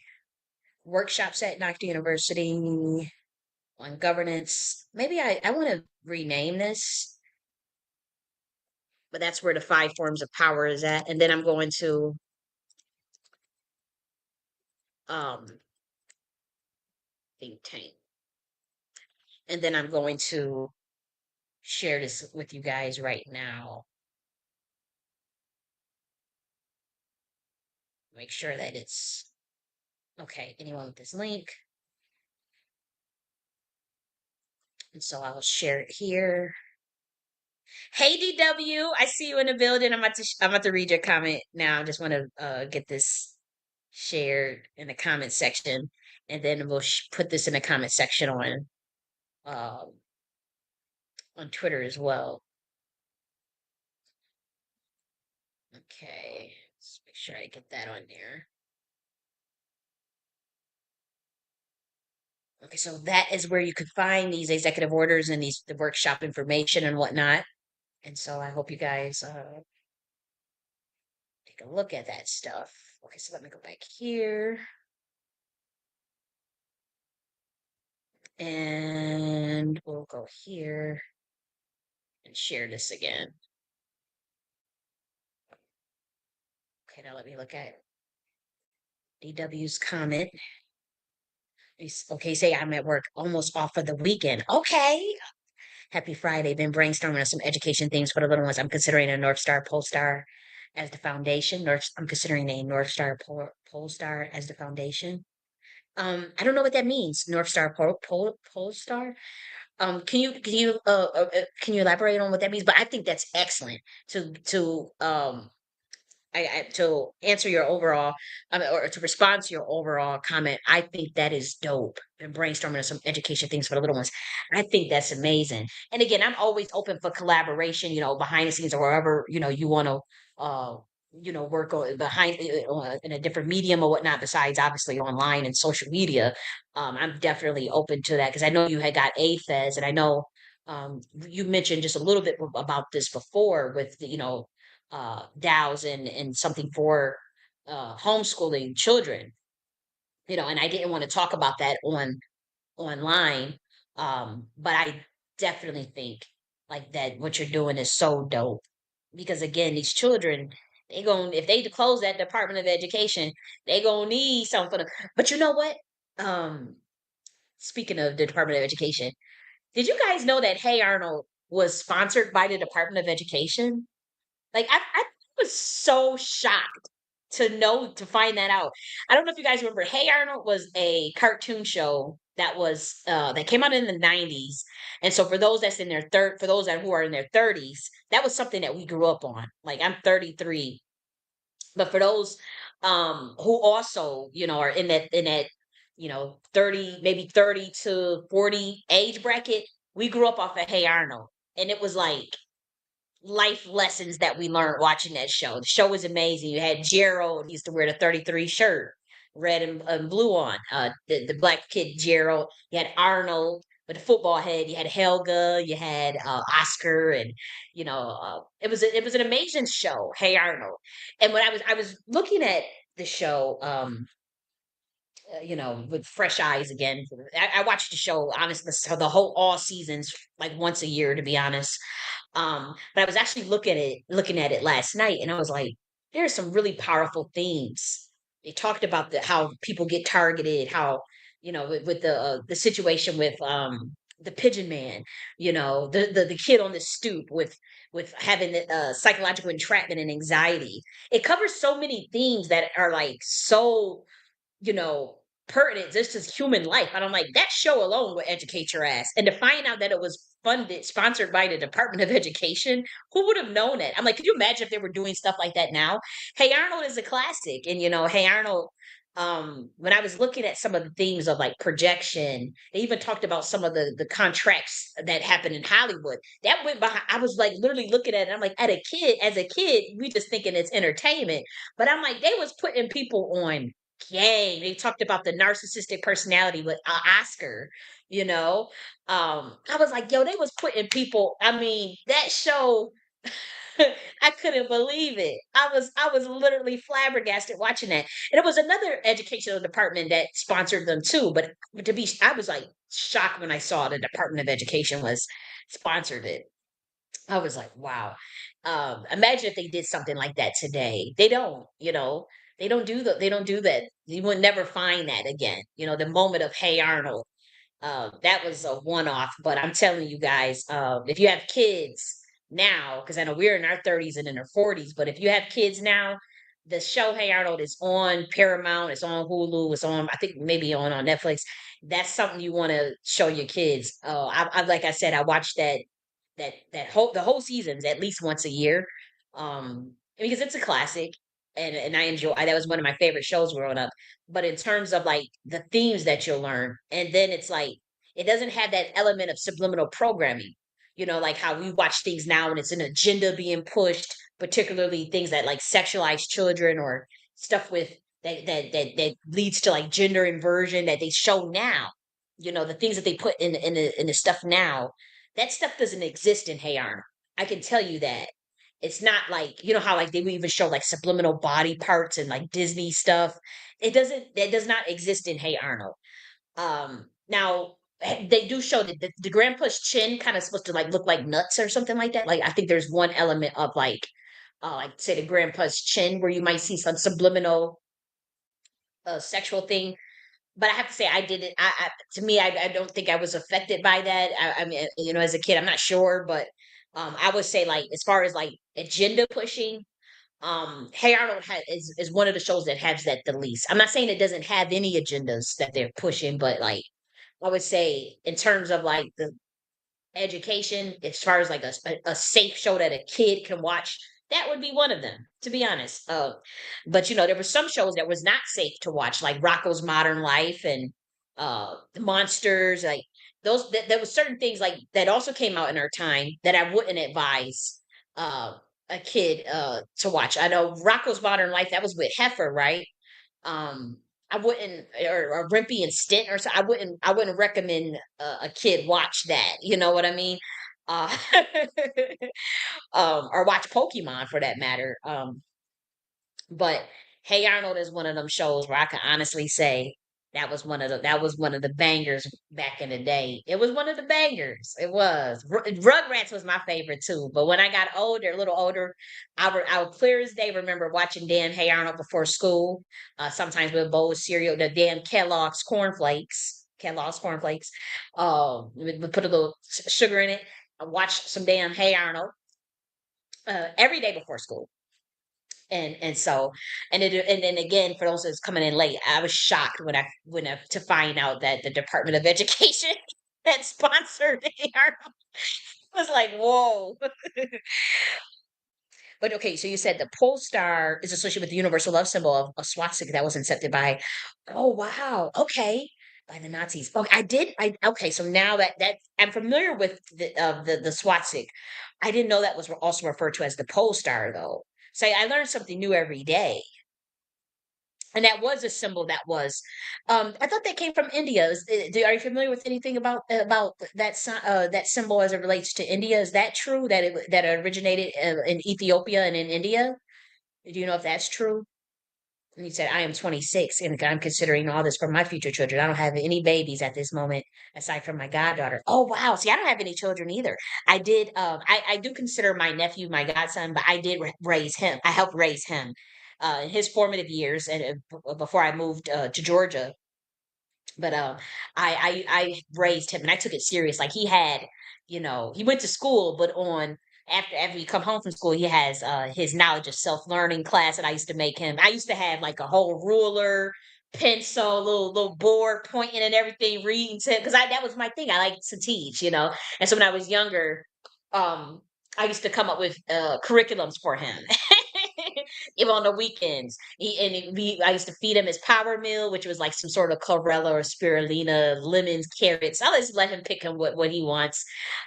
Workshops at Nakhti University on governance. Maybe I want to rename this, but that's where the five forms of power is at. And then I'm going to um think tank. And then I'm going to share this with you guys right now. Make sure that it's okay. Anyone with this link. And so I'll share it here. Hey DW, I see you in the building. I'm about to read your comment now. I just want to get this shared in the comment section, and then we'll put this in the comment section um, on Twitter as well. Okay, let's make sure I get that on there. Okay, so that is where you could find these executive orders and the workshop information and whatnot. And so I hope you guys take a look at that stuff. Okay, so let me go back here. And we'll go here and share this again. Okay, now let me look at DW's comment. Okay, say I'm at work almost off for the weekend. Okay. Happy Friday. Been brainstorming on some education themes for the little ones. I'm considering a North Star Pole Star as the foundation. I'm considering a North Star Pole Star as the foundation. I don't know what that means. North Star Pole Star. Can you elaborate on what that means? But I think that's excellent to answer your overall, or to respond to your overall comment. I think that is dope. And brainstorming on some education things for the little ones. I think that's amazing. And again, I'm always open for collaboration. Behind the scenes or wherever you want to, work on behind in a different medium or whatnot. Besides, obviously, online and social media. I'm definitely open to that because I know you had got AFES, and I know you mentioned just a little bit about this before with DAOs and something for homeschooling children, and I didn't want to talk about that online. But I definitely think like that what you're doing is so dope because again, these children, if they close that Department of Education, they gonna need something for them. But you know what? Um, Speaking of the Department of Education, did you guys know that Hey Arnold was sponsored by the Department of Education? Like I was so shocked to find that out. I don't know if you guys remember. Hey Arnold was a cartoon show that came out in the 90s. And so for those who are in their 30s, that was something that we grew up on. Like I'm 33, but for those who also, are in that 30, maybe 30 to 40 age bracket, we grew up off of Hey Arnold. And it was like life lessons that we learned watching that show. The show was amazing. You had Gerald, he used to wear the 33 shirt, red and blue on. The black kid Gerald. You had Arnold with the football head. You had Helga. You had Oscar, and it was an amazing show. Hey Arnold. And when I was looking at the show, with fresh eyes again. I watched the show honestly, so the whole all seasons like once a year, to be honest. But I was actually looking at it last night, and I was like, there's some really powerful themes. They talked about how people get targeted, how with the situation with the pigeon man, the kid on the stoop with having the psychological entrapment and anxiety. It covers so many themes that are like so you know, pertinent just as human life. And I'm like, that show alone will educate your ass. And to find out that it was sponsored by the Department of Education. Who would have known it? I'm like, could you imagine if they were doing stuff like that now? Hey Arnold is a classic. And Hey Arnold, when I was looking at some of the themes of like projection, they even talked about some of the contracts that happened in Hollywood. That went behind, I was like literally looking at it. I'm like, as a kid, we just thinking it's entertainment. But I'm like, they was putting people on game. They talked about the narcissistic personality with Oscar, you know. I was like, yo, they was putting people, I mean, that show I couldn't believe it. I was literally flabbergasted watching that. And it was another educational department that sponsored them too. But I was like shocked when I saw the Department of Education was sponsored it. I was like, wow. Imagine if they did something like that today. They don't, they don't do that. You will never find that again. The moment of Hey Arnold, that was a one-off, but I'm telling you guys, if you have kids now, because I know we're in our 30s and in our 40s, but if you have kids now, the show Hey Arnold is on Paramount, it's on Hulu, it's on, I think maybe on Netflix. That's something you want to show your kids. Like I said, I watched the whole seasons at least once a year, because it's a classic, and I enjoy. That was one of my favorite shows growing up. But in terms of like the themes that you'll learn, and then it's like it doesn't have that element of subliminal programming. Like how we watch things now and it's an agenda being pushed, particularly things that like sexualize children or stuff with that leads to like gender inversion that they show now. The things that they put in the stuff now, that stuff doesn't exist in Hey Arnold. I can tell you that. It's not like, how like they would even show like subliminal body parts and like Disney stuff. That does not exist in Hey Arnold. Now they do show that the grandpa's chin kind of supposed to like look like nuts or something like that. Like I think there's one element of like say the grandpa's chin where you might see some subliminal sexual thing. But I have to say, I didn't. To me, I don't think I was affected by that. I mean, as a kid, I'm not sure, but I would say, like, as far as like agenda pushing, Hey Arnold is one of the shows that has that the least. I'm not saying it doesn't have any agendas that they're pushing, but like, I would say, in terms of like the education, as far as like a safe show that a kid can watch, that would be one of them, to be honest. But there were some shows that was not safe to watch, like Rocco's Modern Life and the Monsters, like those. There was certain things like that also came out in our time that I wouldn't advise uh, a kid to watch. I know Rocco's Modern Life, that was with Heifer, right? I wouldn't, or Rimpy and Stint, or so. I wouldn't recommend a kid watch that. You know what I mean? Uh, or watch Pokemon for that matter. But Hey Arnold is one of them shows where I can honestly say that was one of the bangers back in the day. It was one of the bangers. It was. Rugrats was my favorite too. But when I got older, a little older, I would clear as day remember watching damn Hey Arnold before school. Sometimes with a bowl of cereal, the damn Kellogg's cornflakes. Kellogg's cornflakes. We put a little sugar in it. I watched some damn Hey Arnold every day before school. And then again for those that's coming in late, I was shocked when I to find out that the Department of Education had sponsored AR. I was like, whoa. But okay, so you said the pole star is associated with the universal love symbol of a swastika that was incepted by, oh wow, okay, by the Nazis. Okay, okay, so now that I'm familiar with the swastika. I didn't know that was also referred to as the pole star though. So I learned something new every day. And that was a symbol that was, I thought that came from India. Are you familiar with anything about that symbol as it relates to India? Is that true that it originated in Ethiopia and in India? Do you know if that's true? And he said, I am 26 and I'm considering all this for my future children. I don't have any babies at this moment aside from my goddaughter. Oh, wow. See, I don't have any children either. I do consider my nephew my godson, but I did raise him. I helped raise him in his formative years and before I moved to Georgia. But I raised him and I took it serious. Like he had, he went to school, but on after he come home from school, he has his knowledge of self learning class that I used to make him. I used to have like a whole ruler, pencil, little board pointing and everything, reading to because I that was my thing. I like to teach, And so when I was younger, um, I used to come up with curriculums for him. Even on the weekends. I used to feed him his power meal, which was like some sort of chlorella or spirulina, lemons, carrots. I just let him pick him what he wants.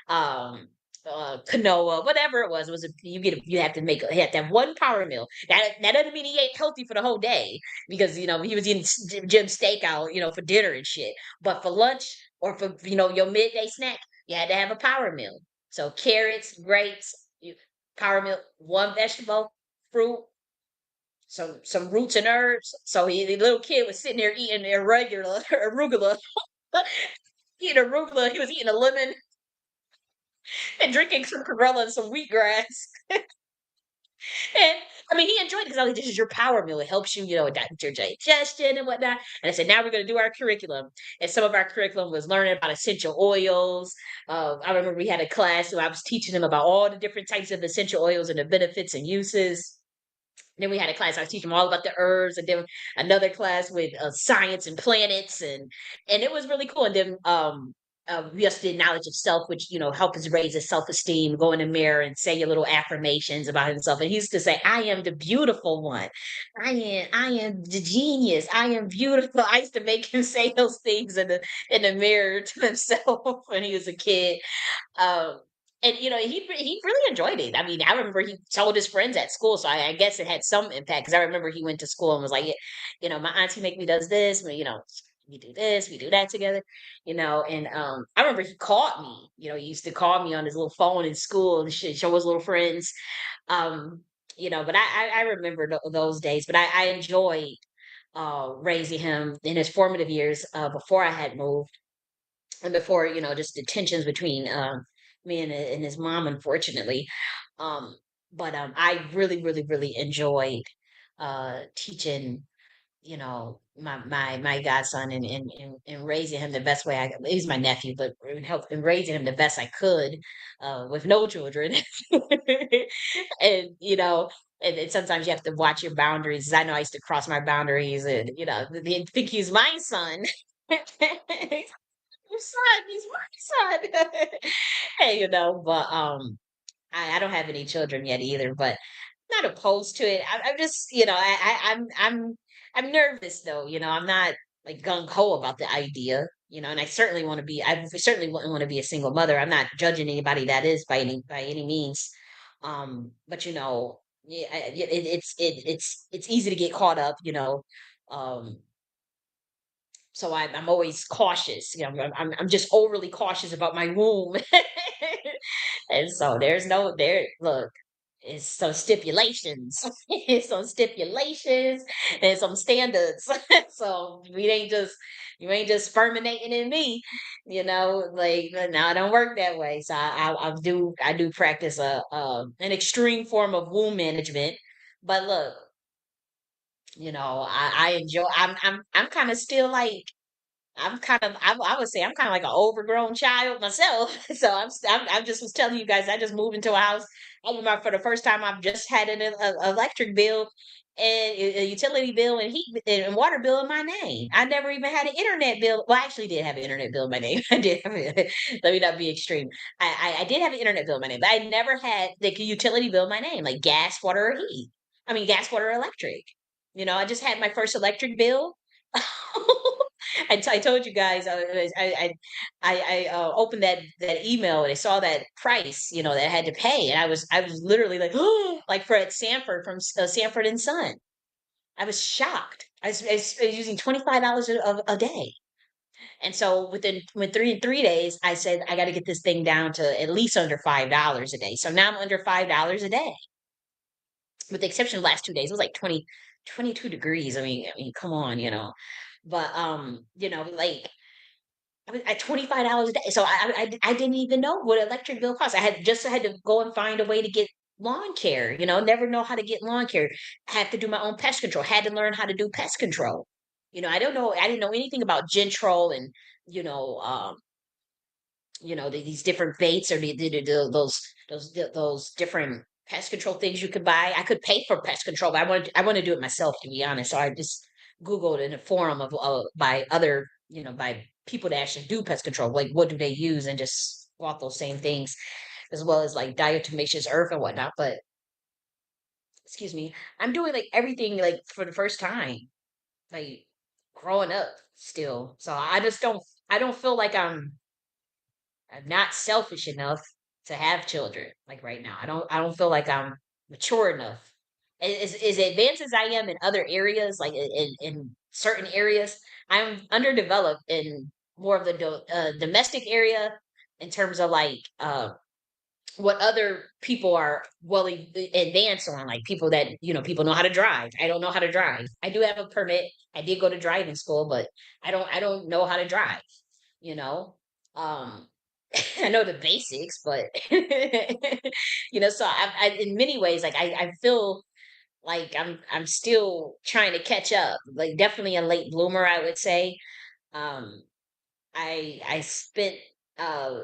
Um, quinoa, whatever it was. You have to you have to have one power meal. That doesn't mean he ate healthy for the whole day because he was eating gym steak out, for dinner and shit. But for lunch or for your midday snack, you had to have a power meal. So carrots, grapes, power meal, one vegetable, fruit, some roots and herbs. So the little kid was sitting there eating irregular arugula, eating arugula. He was eating a lemon and drinking some Corella and some wheatgrass. And I mean, he enjoyed it because I was like, this is your power meal. It helps you, with your digestion and whatnot. And I said, now we're going to do our curriculum. And some of our curriculum was learning about essential oils. I remember we had a class where I was teaching them about all the different types of essential oils and the benefits and uses. Then we had a class I was teaching them all about the herbs, and then another class with science and planets, and it was really cool. And then we also did knowledge of self, which help us raise his self esteem. Go in the mirror and say your little affirmations about himself. And he used to say, "I am the beautiful one. I am the genius. I am beautiful." I used to make him say those things in the mirror to himself when he was a kid. Um, and he really enjoyed it. I mean, I remember he told his friends at school, so I guess it had some impact. Because I remember he went to school and was like, my auntie make me does this, but we do this, we do that together, And I remember he called me. He used to call me on his little phone in school and show his little friends. Um, but I remember those days. But I enjoyed raising him in his formative years before I had moved and before just the tensions between me and his mom, unfortunately. um but I really really really enjoyed teaching my godson and raising him the best way I could. He's my nephew, but in raising him the best I could with no children. And and sometimes you have to watch your boundaries. I know I used to cross my boundaries, and they think he's my son. Your son, he's my son. Hey, but I don't have any children yet either, but I'm not opposed to it. I'm just, I'm nervous though. I'm not like gung ho about the idea. And I certainly wouldn't want to be a single mother. I'm not judging anybody that is by any means. But yeah, it's easy to get caught up. Um, so I'm always cautious. I'm just overly cautious about my womb. And so there's no there. Look, it's some stipulations. It's some stipulations and some standards. So you ain't just ferminating in me. Like no, I don't work that way. So I do practice an extreme form of womb management. But look, I enjoy. I'm kind of still like I would say I'm kind of like an overgrown child myself. So I just was telling you guys, I just moved into a house. I remember for the first time I've just had an electric bill and a utility bill and heat and water bill in my name. I never even had an internet bill. Well, I actually did have an internet bill in my name. I did have it. Let me not be extreme. I did have an internet bill in my name, but I never had the utility bill in my name, like gas, water, or heat. I mean, gas, water, or electric. I just had my first electric bill. I told you guys I opened that email and I saw that price that I had to pay, and I was literally like, like Fred Sanford from Sanford and Son. I was shocked. I was using $25 a day, and so within 3 days, I said I got to get this thing down to at least under $5 a day. So now I'm under $5 a day, with the exception of the last 2 days. It was like 22 degrees. I mean, come on. But like I was at $25 a day. So I didn't even know what electric bill cost. I had to go and find a way to get lawn care. Never know how to get lawn care. I had to do my own pest control. Had to learn how to do pest control. I didn't know anything about Gentrol and you know um these different baits or those different pest control things you could buy. I could pay for pest control, but I want to do it myself, to be honest. So I just Googled in a forum of by other, by people that actually do pest control, like what do they use, and just bought those same things, as well as like diatomaceous earth and whatnot. But excuse me, I'm doing like everything like for the first time, like growing up still. So I don't feel like I'm not selfish enough to have children like right now. I don't feel like I'm mature enough. As advanced as I am in other areas, like in certain areas, I'm underdeveloped in more of the domestic area in terms of like what other people are well advanced on, like people that people know how to drive. I don't know how to drive. I do have a permit. I did go to driving school, but I don't know how to drive, you know. um I know the basics, but so in many ways, like I feel like I'm still trying to catch up, like definitely a late bloomer, I would say. um I spent uh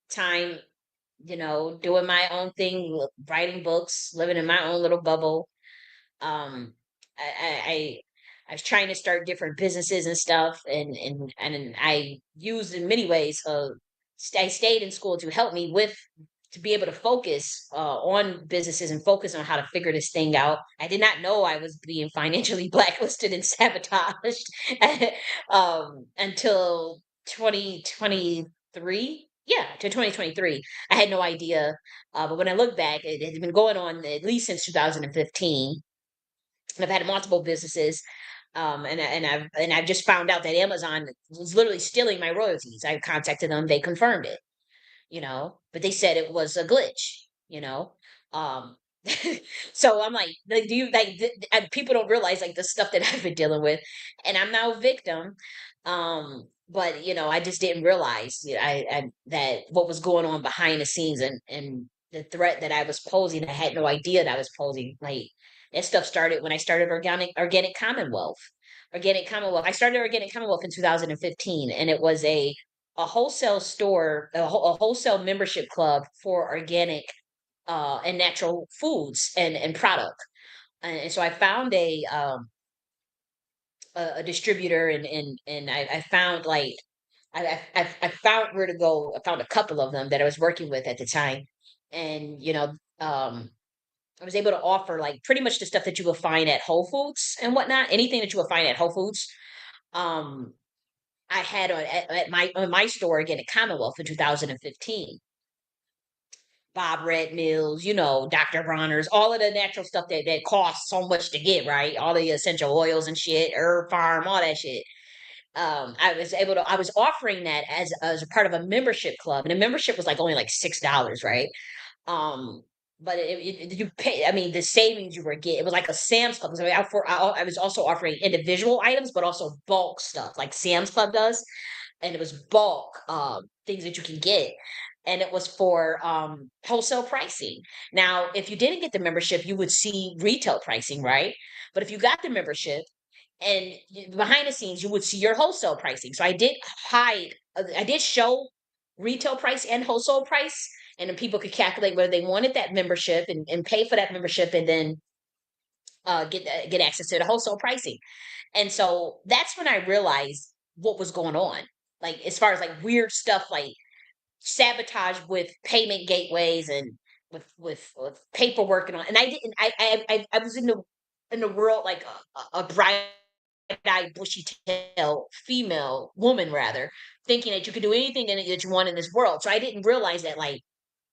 time, doing my own thing, writing books, living in my own little bubble. Um, I was trying to start different businesses and stuff, and I used in many ways. I stayed in school to help me with to be able to focus on businesses and focus on how to figure this thing out. I did not know I was being financially blacklisted and sabotaged until 2023. Yeah, to 2023. I had no idea. But when I look back, it had been going on at least since 2015. And I've had multiple businesses. And I've just found out that Amazon was literally stealing my royalties. I contacted them, they confirmed it, but they said it was a glitch, you know. Um so I'm like do you like and people don't realize like the stuff that I've been dealing with, and I'm now a victim. But I just didn't realize, I that what was going on behind the scenes, and the threat that I was posing. I had no idea that I was posing. Like that stuff started when I started Organic Commonwealth. I started Organic Commonwealth in 2015, and it was a wholesale store, a wholesale membership club for organic and natural foods and product. And so I found a distributor, and I found like I found where to go. I found a couple of them that I was working with at the time, and um I was able to offer like pretty much the stuff that you will find at Whole Foods and whatnot. Anything that you will find at Whole Foods. Um, I had at my store again at Commonwealth in 2015. Bob Red Mills, Dr. Bronner's, all of the natural stuff that costs so much to get, right? All the essential oils and shit, herb farm, all that shit. I was offering that as a part of a membership club, and a membership was like only like $6, right? Um, but you pay. I mean, the savings you were getting, it was like a Sam's Club. So I was also offering individual items, but also bulk stuff like Sam's Club does, and it was bulk things that you can get, and it was for wholesale pricing. Now, if you didn't get the membership, you would see retail pricing, right? But if you got the membership, and behind the scenes, you would see your wholesale pricing. So I did show retail price and wholesale price, and then people could calculate whether they wanted that membership and pay for that membership, and then get access to the wholesale pricing. And so that's when I realized what was going on. Like as far as like weird stuff, like sabotage with payment gateways and with paperwork and all. And I didn't. I was in the world like a bright-eyed, bushy-tailed female woman, rather, thinking that you could do anything that you want in this world. So I didn't realize that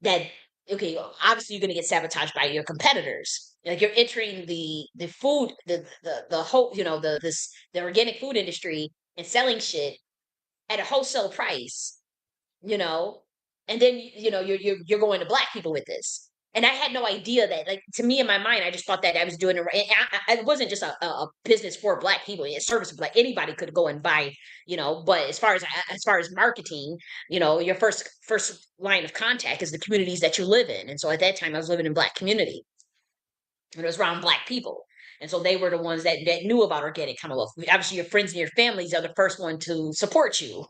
that. Okay, obviously you're going to get sabotaged by your competitors. Like you're entering the food, the whole, the organic food industry and selling shit at a wholesale price, you know, and then you're going to black people with this. And I had no idea that, like, to me in my mind, I just thought that I was doing it right. It wasn't just a business for black people. It's service for black. Anybody could go and buy, But as far as marketing, your first line of contact is the communities that you live in. And so at that time, I was living in black community, and it was around black people. And so they were the ones that knew about organic commonwealth. Obviously, your friends and your families are the first one to support you,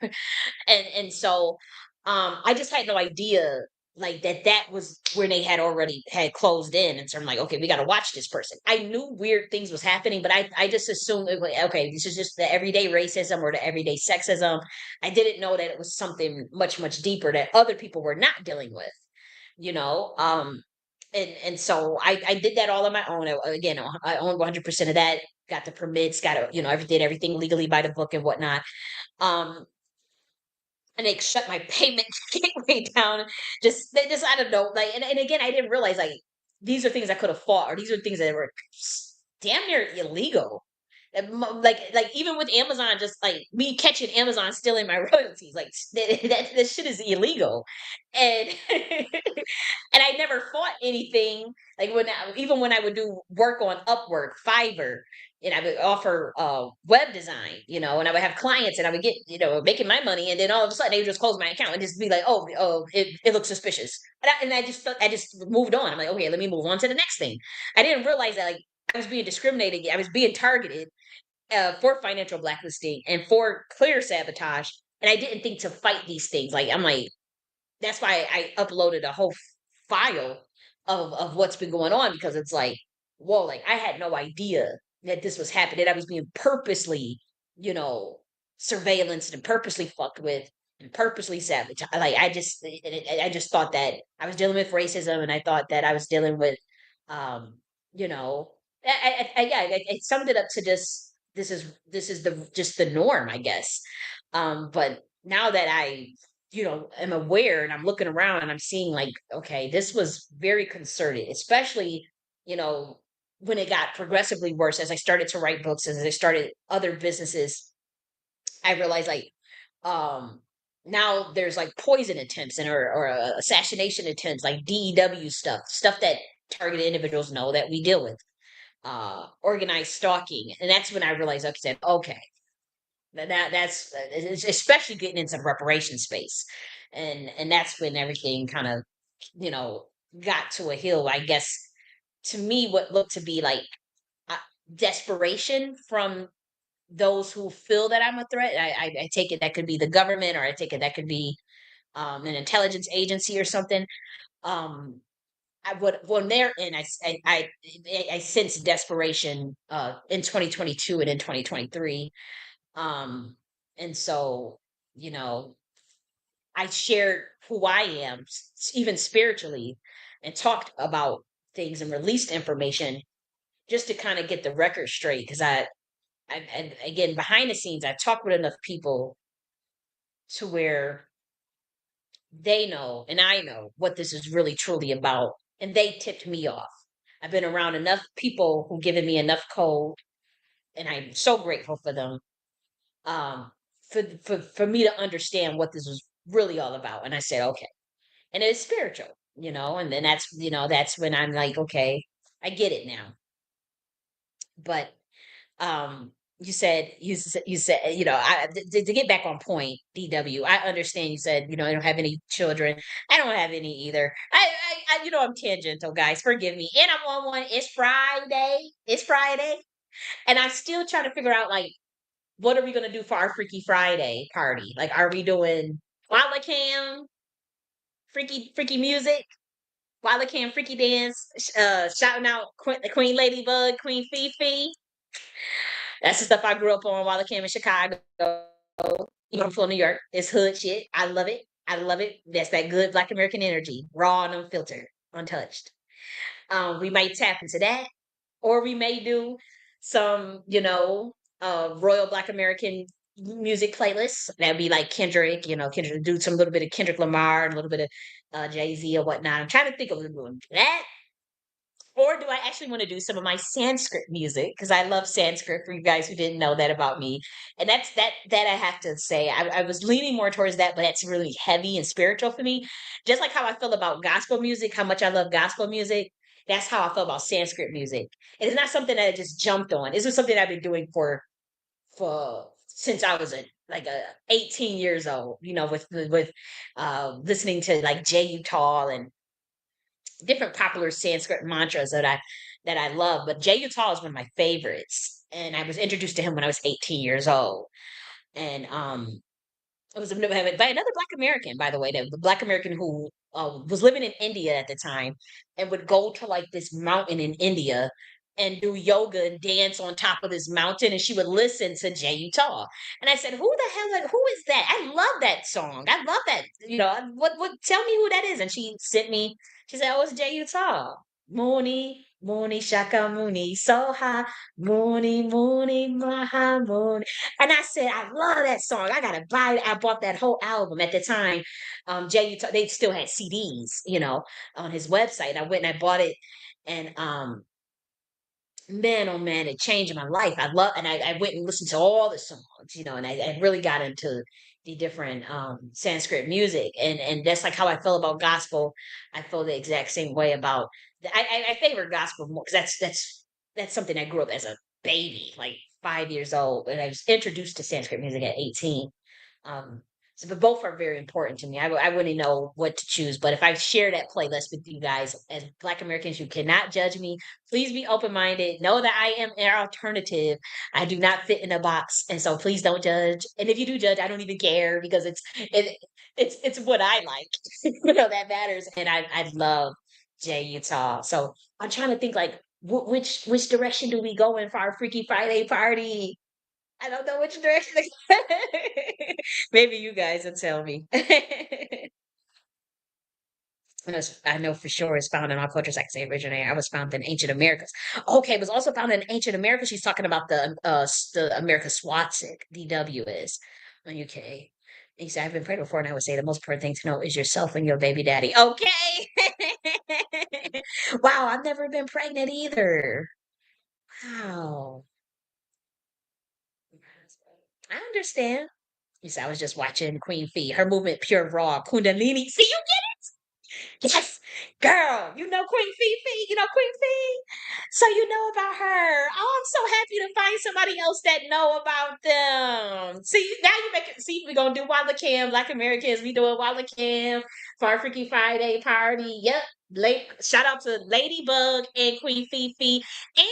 and so I just had no idea like that was where they had already had closed in, and so I'm like, okay, we got to watch this person. I knew weird things was happening, but I just assumed it was, okay, this is just the everyday racism or the everyday sexism. I didn't know that it was something much deeper that other people were not dealing with, you know. And so I did that all on my own. Again, I owned 100% of that. Got the permits, got to, did everything legally by the book and whatnot. Um, and they shut my payment gateway down. They just I don't know, like, and again, I didn't realize, like, these are things I could have fought, or these are things that were damn near illegal. And like even with Amazon, just like me catching Amazon stealing my royalties, like that shit is illegal, and and I never fought anything. Like even when I would do work on Upwork, Fiverr, and I would offer web design, and I would have clients, and I would get, making my money, and then all of a sudden they would just close my account and just be like, oh, it looks suspicious, I just moved on. I'm like, okay, let me move on to the next thing. I didn't realize that, like, I was being discriminated, I was being targeted for financial blacklisting and for clear sabotage, and I didn't think to fight these things. Like, I'm like, that's why I uploaded a whole file of what's been going on, because it's like, whoa, like, I had no idea that this was happening. I was being purposely, you know, surveillanced and purposely fucked with and purposely sabotaged. Like, I just thought that I was dealing with racism, and I thought that I was dealing with, um, you know, I summed it up to just, this is the just the norm, I guess. But now that I, am aware, and I'm looking around, and I'm seeing, like, okay, this was very concerted, especially, you know, when it got progressively worse as I started to write books, as I started other businesses. I realized, like, um now there's like poison attempts, or assassination attempts, like DEW stuff that targeted individuals know that we deal with, organized stalking. And that's when I realized, okay, said, okay, that's especially getting into reparation space, and that's when everything kind of, you know got to a hill, I guess. To me, what looked to be like, uh, desperation from those who feel that I'm a threat. I take it that could be the government, or I take it that could be, an intelligence agency or something. um I would, when they're in, I sense desperation in 2022 and in 2023. um and so, you know I shared who I am, even spiritually, and talked about things and released information, just to kind of get the record straight. Because and again, behind the scenes, I talk with enough people to where they know and I know what this is really truly about, and they tipped me off. I've been around enough people who given me enough code, and I'm so grateful for them. Um, for me to understand what this was really all about, and I said, okay, and it's spiritual, and then that's when I'm like, okay, I get it now. But, you said, to get back on point, DW, I understand. You said, I don't have any children. I don't have any either. I'm tangential, guys, forgive me. And I'm on one. It's Friday, and I'm still trying to figure out, like, what are we gonna do for our Freaky Friday party? Like, are we doing Walla Cam, freaky music, Walla Cam, freaky dance, shouting out Queen Ladybug, Queen Fifi? That's the stuff I grew up on while I came in Chicago. Even from New York. It's hood shit. I love it. I love it. That's that good Black American energy, raw and unfiltered, untouched. We might tap into that, or we may do some, Royal Black American music playlists. That'd be like Kendrick, Kendrick, do some little bit of Kendrick Lamar, a little bit of Jay Z or whatnot. I'm trying to think of doing that, or do I actually want to do some of my Sanskrit music? Because I love Sanskrit, for you guys who didn't know that about me. And that I have to say, I was leaning more towards that, but that's really heavy and spiritual for me. Just like how I feel about gospel music, how much I love gospel music. That's how I feel about Sanskrit music. And it's not something that I just jumped on. This is something I've been doing for since I was like a 18 years old, with listening to like Jay Utah and different popular Sanskrit mantras that I love. But Jay Utah is one of my favorites, and I was introduced to him when I was 18 years old. And It was by another Black American, by the way, the Black American who was living in India at the time and would go to like this mountain in India and do yoga and dance on top of this mountain. And she would listen to Jay Utah. And I said, "Who the hell? Like, who is that? I love that song. I love that. What? Tell me who that is." And she sent me. She said, "Oh, it's Jay Utah. Mooney, Mooney, Shaka Mooney, Soha, Mooney, Mooney, Maha, Mooney." And I said, I love that song. I gotta buy it. I bought that whole album at the time. Jay Utah, they still had CDs, on his website. I went and I bought it, and man, oh man, it changed my life. I went and listened to all the songs, and I really got into the different Sanskrit music, and that's like how I feel about gospel. I feel the exact same way about. I favor gospel more because that's something I grew up as a baby, like 5 years old, and I was introduced to Sanskrit music at 18. Um, so, but both are very important to me. I wouldn't know what to choose, but if I share that playlist with you guys as Black Americans, you cannot judge me. Please be open minded. Know that I am an alternative. I do not fit in a box, and so please don't judge. And if you do judge, I don't even care because it's what I like, that matters. And I love Jay Utah. So I'm trying to think like which direction do we go in for our Freaky Friday party? I don't know which direction to go. Maybe you guys will tell me. I know for sure it's found in all cultures. I can say originator. I was found in ancient Americas. Okay, it was also found in ancient America. She's talking about the America Swatsik. DW is UK. He said, I've been pregnant before, and I would say the most important thing to know is yourself and your baby daddy. Okay. Wow, I've never been pregnant either. Wow. I understand. He said, I was just watching Queen Fee. Her movement, pure raw. Kundalini. See, you yes, girl, Queen Fifi, Queen Fee. So you know about her. Oh, I'm so happy to find somebody else that know about them. See, now you make it. See, we're gonna do Walla Cam, Black Americans. We doing Walla Cam for our Freaky Friday party. Yep. Shout out to Ladybug and Queen Fifi. And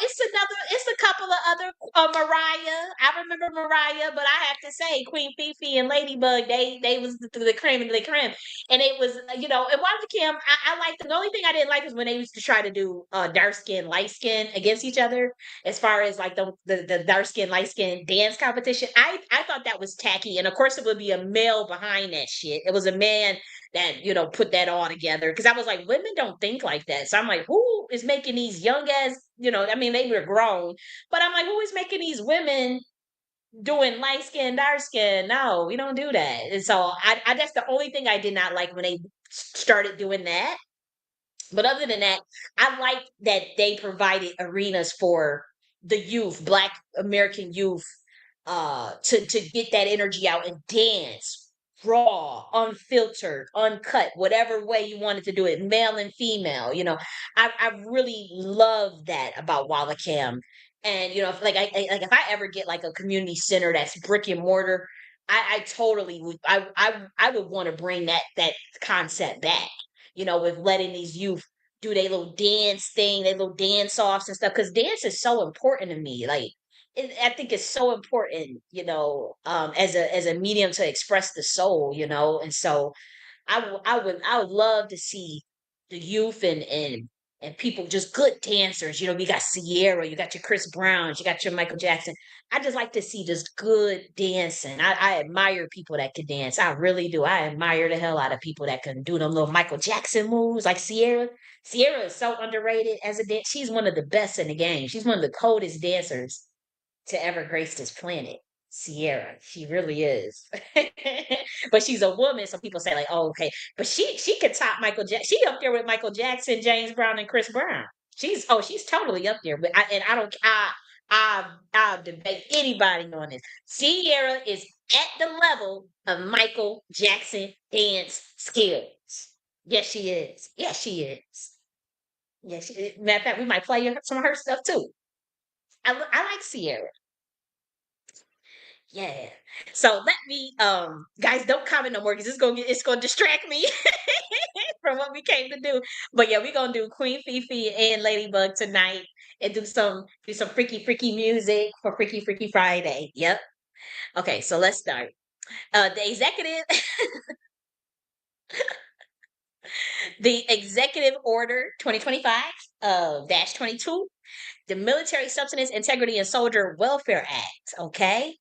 it's a couple of other Mariah. I remember Mariah, but I have to say Queen Fifi and Ladybug, they was the cream of the creme. And it was, and Wanda Kim, I liked the only thing I didn't like was when they used to try to do dark skin, light skin against each other, as far as like the dark skin, light skin dance competition. I thought that was tacky. And of course it would be a male behind that shit. It was a man that, put that all together. Cause I was like, women don't think like that. So I'm like, who is making these young ass, I mean, they were grown, but I'm like, who is making these women doing light skin, dark skin? No, we don't do that. And so I that's the only thing I did not like when they started doing that. But other than that, I like that they provided arenas for the youth, Black American youth, to get that energy out and dance raw, unfiltered, uncut, whatever way you wanted to do it, male and female. I really love that about Walla Cam. And if, like if I ever get like a community center that's brick and mortar, I totally would. I would want to bring that concept back, with letting these youth do their little dance thing, their little dance offs and stuff. Because dance is so important to me. Like, I think it's so important, as a medium to express the soul, And so I would love to see the youth and people just good dancers. You got Sierra, you got your Chris Browns, you got your Michael Jackson. I just like to see just good dancing. I admire people that can dance. I really do. I admire the hell out of people that can do them little Michael Jackson moves like Sierra. Sierra is so underrated as a dance. She's one of the best in the game. She's one of the coldest dancers to ever grace this planet. Sierra, she really is. But she's a woman, so people say like, "Oh, okay." But she could top Michael Jackson. She up there with Michael Jackson, James Brown, and Chris Brown. She's totally up there. But I don't I'll debate anybody on this. Sierra is at the level of Michael Jackson dance skills. Yes, she is. Yes, she is. Yes, she is. Matter of fact, we might play some of her stuff too. I like Sierra. Yeah. So let me guys, don't comment no more because it's gonna distract me from what we came to do. But yeah, we're gonna do Queen Fifi and Ladybug tonight and do some freaky freaky music for Freaky Freaky Friday. Yep. Okay, so let's start. The executive, the Executive Order 2025 dash 22, the Military Subsistence Integrity and Soldier Welfare Act. Okay.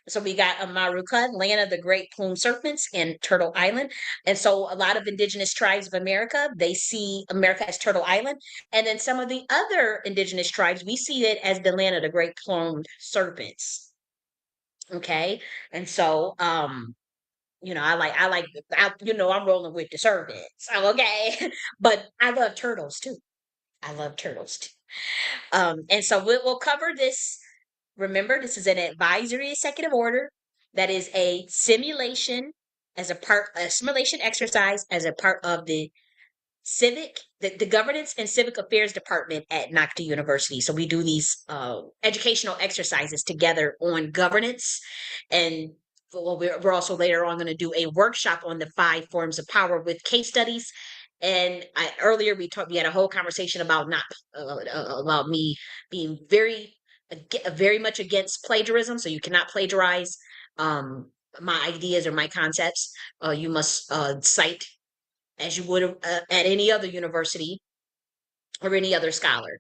So we got Amaruka, land of the great plumed serpents in Turtle Island. And so a lot of indigenous tribes of America, they see America as Turtle Island. And then some of the other indigenous tribes, we see it as the land of the great plumed serpents. Okay. And so I'm rolling with the serpents. Okay. But I love turtles too. I love turtles too. And so we'll cover this. Remember, this is an advisory executive order that is a simulation exercise as a part of the governance and civic affairs department at Nakhti University. So we do these educational exercises together on governance, and well, we're also later on going to do a workshop on the 5 forms of power with case studies. And earlier we had a whole conversation about not about me being very much against plagiarism. So you cannot plagiarize my ideas or my concepts. You must cite as you would at any other university or any other scholar.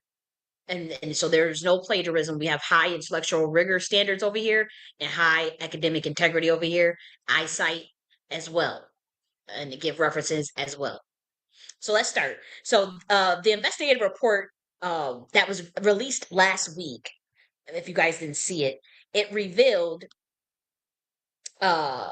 And so there's no plagiarism. We have high intellectual rigor standards over here and high academic integrity over here. I cite as well and to give references as well. So let's start. So the investigative report that was released last week, if you guys didn't see it, it revealed uh,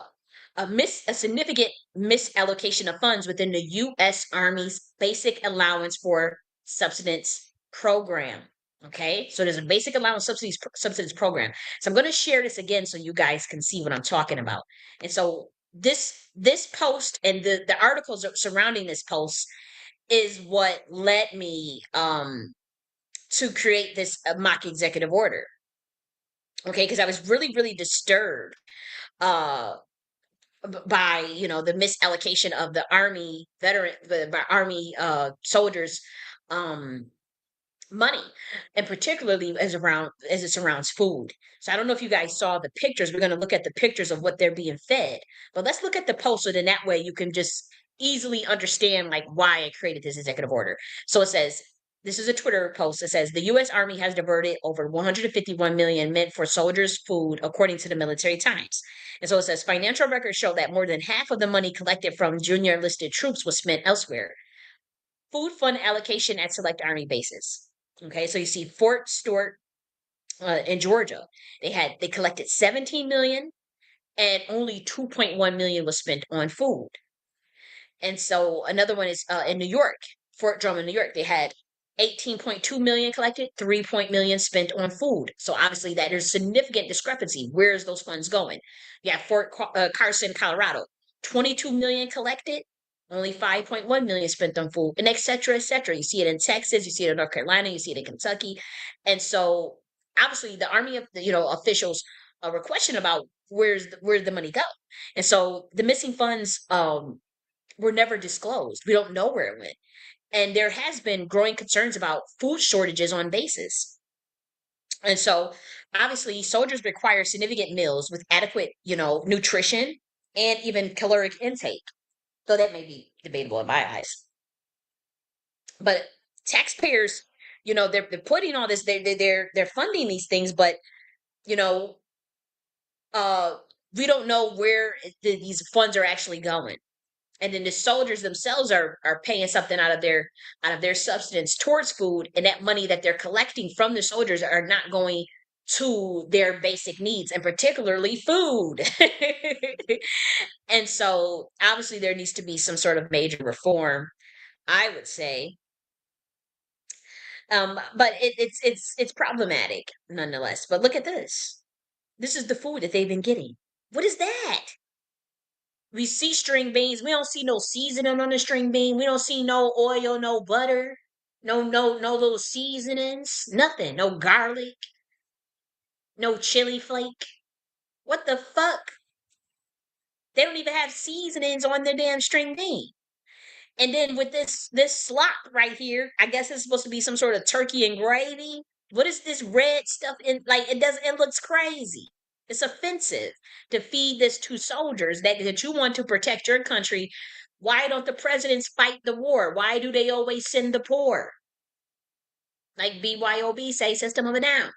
a significant misallocation of funds within the U.S. Army's Basic Allowance for Subsistence Program. Okay, so there's a Basic Allowance Subsistence Program. So I'm going to share this again so you guys can see what I'm talking about. And so this post and the articles surrounding this post is what led me to create this mock executive order. Okay, because I was really disturbed uh by the misallocation of the army soldiers um money, and particularly as it surrounds food. So I don't know if you guys saw the pictures. We're going to look at the pictures of what they're being fed, but let's look at the post so then that way you can just easily understand like why I created this executive order. So it says, this is a Twitter post. It says the U.S. Army has diverted over 151 million meant for soldiers' food, according to the Military Times. And so it says financial records show that more than half of the money collected from junior enlisted troops was spent elsewhere. Food fund allocation at select Army bases. Okay, so you see Fort Stewart in Georgia, they collected 17 million and only 2.1 million was spent on food. And so another one is in New York, Fort Drum in New York. They had 18.2 million collected, 3 million spent on food. So obviously that there's significant discrepancy. Where is those funds going? You have Fort Carson, Colorado, 22 million collected, only 5.1 million spent on food, and et cetera, et cetera. You see it in Texas, you see it in North Carolina, you see it in Kentucky. And so obviously the Army of officials were questioning about where's the money go. And so the missing funds were never disclosed. We don't know where it went. And there has been growing concerns about food shortages on bases. And so obviously soldiers require significant meals with adequate, nutrition and even caloric intake. So that may be debatable in my eyes. But taxpayers, they're putting all this, they're funding these things, but you know, uh we don't know where these funds are actually going. And then the soldiers themselves are paying something out of their substance towards food, and that money that they're collecting from the soldiers are not going to their basic needs, and particularly food. And so obviously there needs to be some sort of major reform, I would say. But it's problematic nonetheless. But look at this. This is the food that they've been getting. What is that? We see string beans. We don't see no seasoning on the string bean. We don't see no oil, no butter, no little seasonings, nothing. No garlic, no chili flake. What the fuck? They don't even have seasonings on their damn string bean. And then with this slop right here, I guess it's supposed to be some sort of turkey and gravy. What is this red stuff in? Like it looks crazy. It's offensive to feed this to soldiers that you want to protect your country. Why don't the presidents fight the war? Why do they always send the poor? Like BYOB say, system of a down.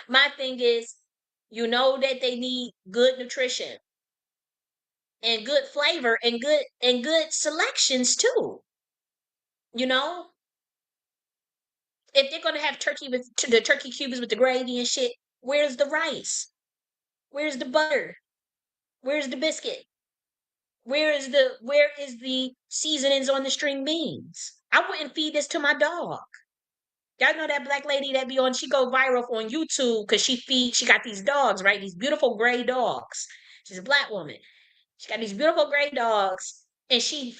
My thing is, you know that they need good nutrition and good flavor and good selections too. You know, if they're gonna have turkey with the turkey cubes with the gravy and shit, where's the rice? Where's the butter? Where's the biscuit? Where is the seasonings on the string beans? I wouldn't feed this to my dog. Y'all know that black lady that be on, she go viral on YouTube because she got these dogs, right? These beautiful gray dogs. She's a black woman. She got these beautiful gray dogs. And she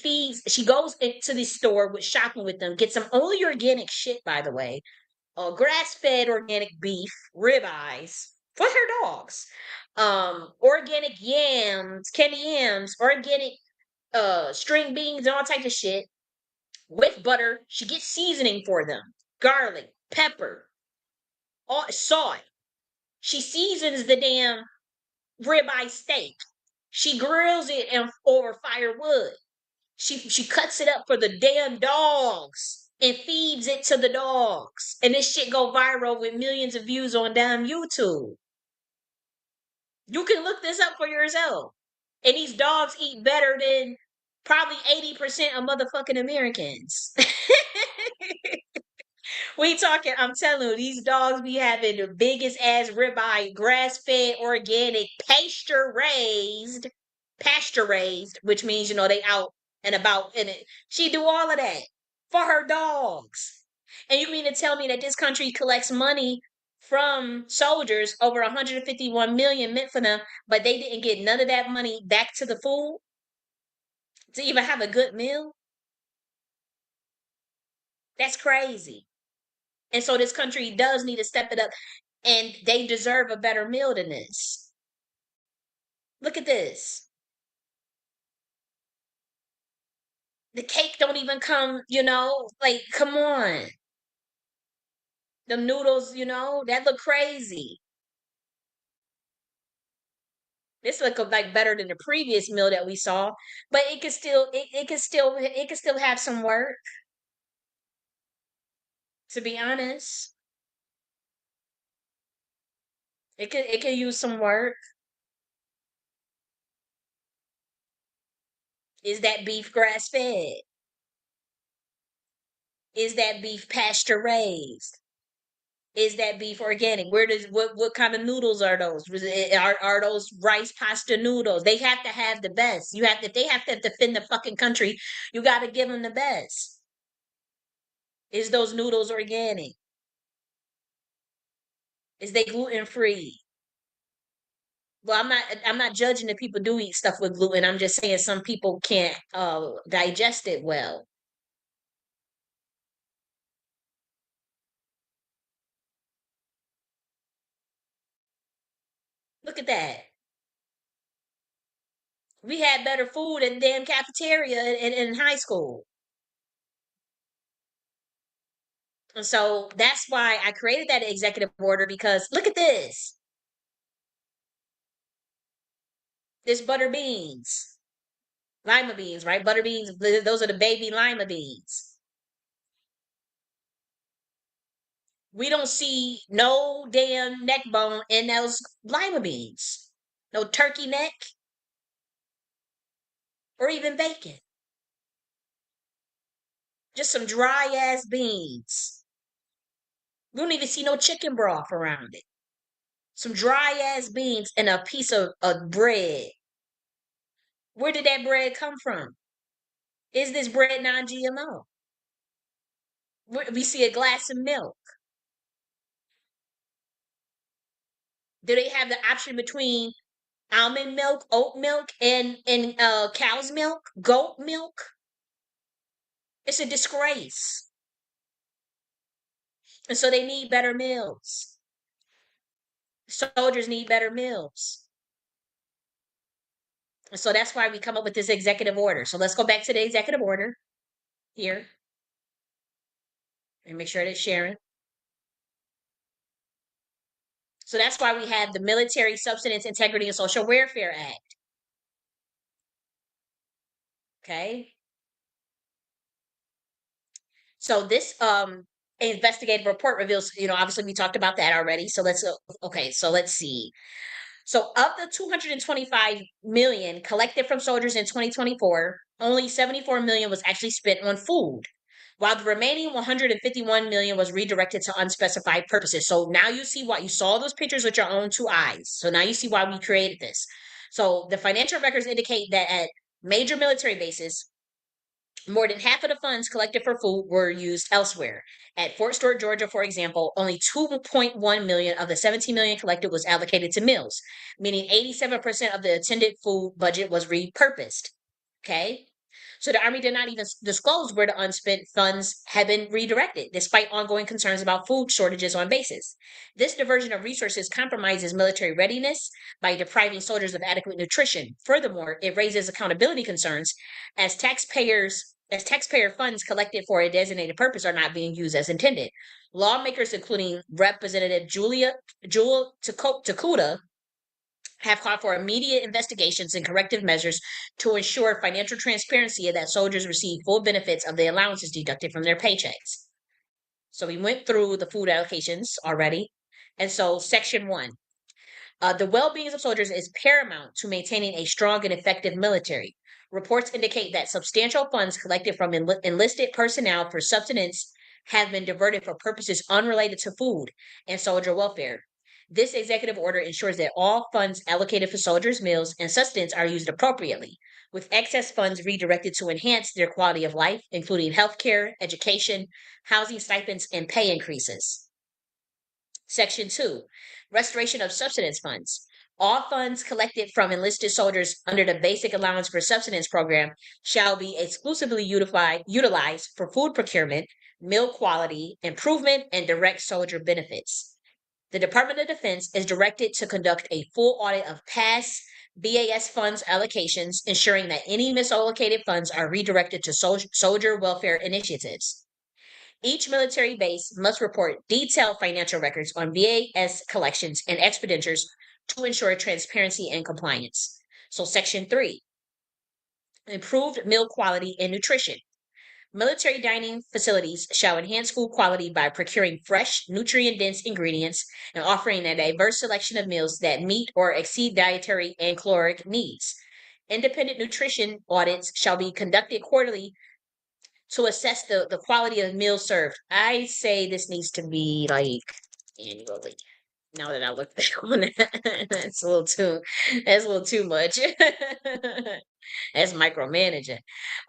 goes into the store with shopping with them, gets some only organic shit, by the way. Grass-fed organic beef, ribeyes for her dogs. Organic yams, candy yams, organic string beans and all types of shit with butter. She gets seasoning for them, garlic, pepper, salt. She seasons the damn ribeye steak. She grills it over firewood. She cuts it up for the damn dogs and feeds it to the dogs. And this shit go viral with millions of views on damn YouTube. You can look this up for yourself. And these dogs eat better than probably 80% of motherfucking Americans. We talking, I'm telling you, these dogs be having the biggest ass ribeye, grass-fed, organic, pasture raised, which means, they out and about in it. She do all of that for her dogs. And you mean to tell me that this country collects money from soldiers, over 151 million meant for them, but they didn't get none of that money back to the food to even have a good meal? That's crazy. And so this country does need to step it up, and they deserve a better meal than this. Look at this. The cake don't even come, like, come on. The noodles, that look crazy. This look like better than the previous meal that we saw, but it could still have some work, to be honest. It could use some work. Is that beef grass fed? Is that beef pasture raised? Is that beef organic? What kind of noodles are those? Are those rice pasta noodles? They have to have the best. If they have to defend the fucking country, you got to give them the best. Is those noodles organic? Is they gluten free? Well, I'm not judging that people do eat stuff with gluten. I'm just saying some people can't digest it well. Look at that. We had better food in damn cafeteria in high school. And so that's why I created that executive order, because look at this. This butter beans, lima beans, right? Butter beans, those are the baby lima beans. We don't see no damn neck bone in those lima beans. No turkey neck or even bacon. Just some dry ass beans. We don't even see no chicken broth around it. Some dry ass beans and a piece of bread. Where did that bread come from? Is this bread non-GMO? We see a glass of milk. Do they have the option between almond milk, oat milk, and cow's milk, goat milk? It's a disgrace. And so they need better meals. Soldiers need better meals. And so that's why we come up with this executive order. So let's go back to the executive order here and make sure that it's sharing. So that's why we have the Military Subsistence Integrity and Social Welfare Act. Okay. So this investigative report reveals, obviously we talked about that already. So let's see. So of the 225 million collected from soldiers in 2024, only 74 million was actually spent on food, while the remaining 151 million was redirected to unspecified purposes. So now you see why you saw those pictures with your own two eyes. So now you see why we created this. So the financial records indicate that at major military bases, more than half of the funds collected for food were used elsewhere. At Fort Stewart, Georgia, for example, only 2.1 million of the 17 million collected was allocated to meals, meaning 87% of the attended food budget was repurposed. Okay. So the Army did not even disclose where the unspent funds had been redirected, despite ongoing concerns about food shortages on bases. This diversion of resources compromises military readiness by depriving soldiers of adequate nutrition. Furthermore, it raises accountability concerns as taxpayer funds collected for a designated purpose are not being used as intended. Lawmakers, including Representative Jewel Takuda, have called for immediate investigations and corrective measures to ensure financial transparency and that soldiers receive full benefits of the allowances deducted from their paychecks. So we went through the food allocations already. And so Section 1. The well-being of soldiers is paramount to maintaining a strong and effective military. Reports indicate that substantial funds collected from enlisted personnel for subsistence have been diverted for purposes unrelated to food and soldier welfare. This executive order ensures that all funds allocated for soldiers' meals and sustenance are used appropriately, with excess funds redirected to enhance their quality of life, including healthcare, education, housing stipends, and pay increases. Section 2, restoration of subsistence funds. All funds collected from enlisted soldiers under the Basic Allowance for Subsistence program shall be exclusively utilized for food procurement, meal quality improvement, and direct soldier benefits. The Department of Defense is directed to conduct a full audit of past BAS funds allocations, ensuring that any misallocated funds are redirected to soldier welfare initiatives. Each military base must report detailed financial records on BAS collections and expenditures to ensure transparency and compliance. So, Section 3, improved meal quality and nutrition. Military dining facilities shall enhance food quality by procuring fresh, nutrient dense ingredients and offering a diverse selection of meals that meet or exceed dietary and caloric needs. Independent nutrition audits shall be conducted quarterly to assess the quality of meals served. I say this needs to be like annually. Now that I look back on that, that's a little too much. That's micromanaging.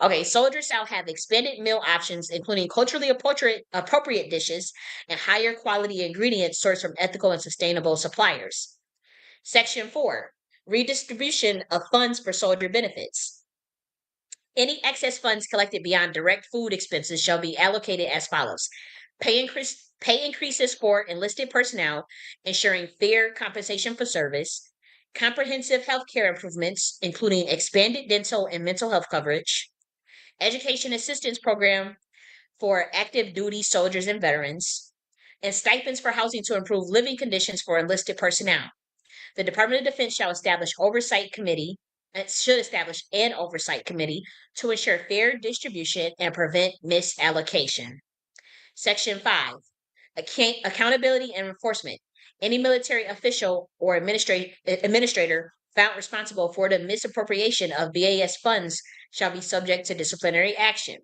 Okay, soldiers shall have expanded meal options, including culturally appropriate dishes and higher quality ingredients sourced from ethical and sustainable suppliers. Section 4, redistribution of funds for soldier benefits. Any excess funds collected beyond direct food expenses shall be allocated as follows. Pay increases for enlisted personnel, ensuring fair compensation for service, comprehensive health care improvements, including expanded dental and mental health coverage, education assistance program for active duty soldiers and veterans, and stipends for housing to improve living conditions for enlisted personnel. The Department of Defense should establish an oversight committee to ensure fair distribution and prevent misallocation. Section 5, accountability and enforcement. Any military official or administrator found responsible for the misappropriation of BAS funds shall be subject to disciplinary action.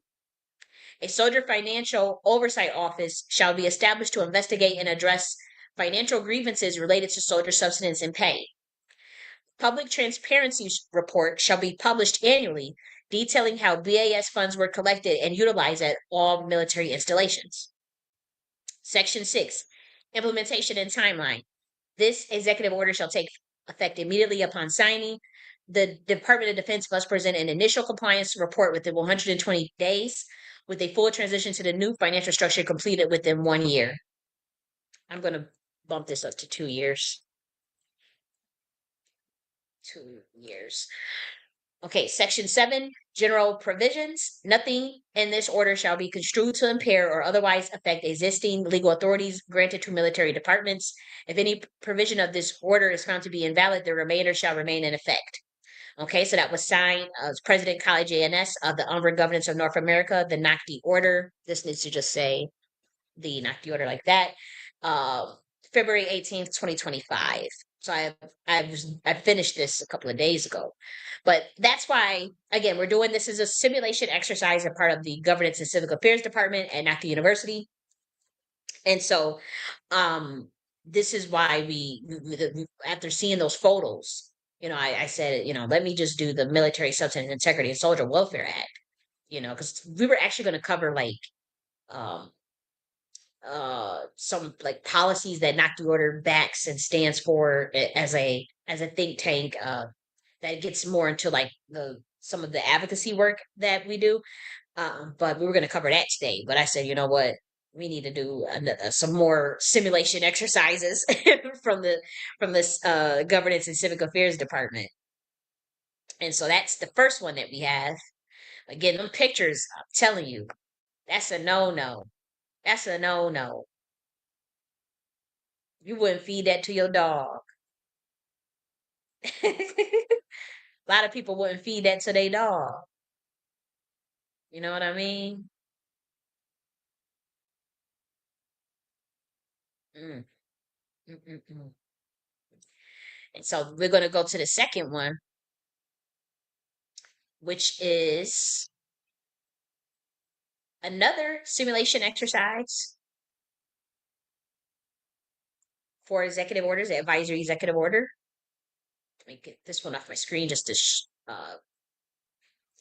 A soldier financial oversight office shall be established to investigate and address financial grievances related to soldier subsistence and pay. Public transparency report shall be published annually, detailing how BAS funds were collected and utilized at all military installations. Section 6, implementation and timeline. This executive order shall take effect immediately upon signing. The Department of Defense must present an initial compliance report within 120 days, with a full transition to the new financial structure completed within 1 year. I'm going to bump this up to 2 years. 2 years. Okay, Section 7, General Provisions. Nothing in this order shall be construed to impair or otherwise affect existing legal authorities granted to military departments. If any provision of this order is found to be invalid, the remainder shall remain in effect. Okay, so that was signed as President Kali J.N.S. of the Umber Governance of North America, the Nakhti Order. This needs to just say the Nakhti Order like that. Uh, February 18th, 2025. So I finished this a couple of days ago. But that's why, again, we're doing this as a simulation exercise, a part of the Governance and Civic Affairs Department at Nakhti University. And so this is why after seeing those photos, I said, let me just do the Military Substance Integrity and Soldier Welfare Act, because we were actually going to cover like um some like policies that Knock the Order backs and stands for as a think tank that gets more into like the some of the advocacy work that we do. But we were going to cover that today. But I said, you know what? We need to do some more simulation exercises from the from this Governance and Civic Affairs Department. And so that's the first one that we have. Again, them pictures, I'm telling you, that's a no no. That's a no no. You wouldn't feed that to your dog. A lot of people wouldn't feed that to their dog. You know what I mean? Mm, mm, mm, mm. And so we're going to go to the second one, which is another simulation exercise for executive orders, the advisory executive order. Let me get this one off my screen just to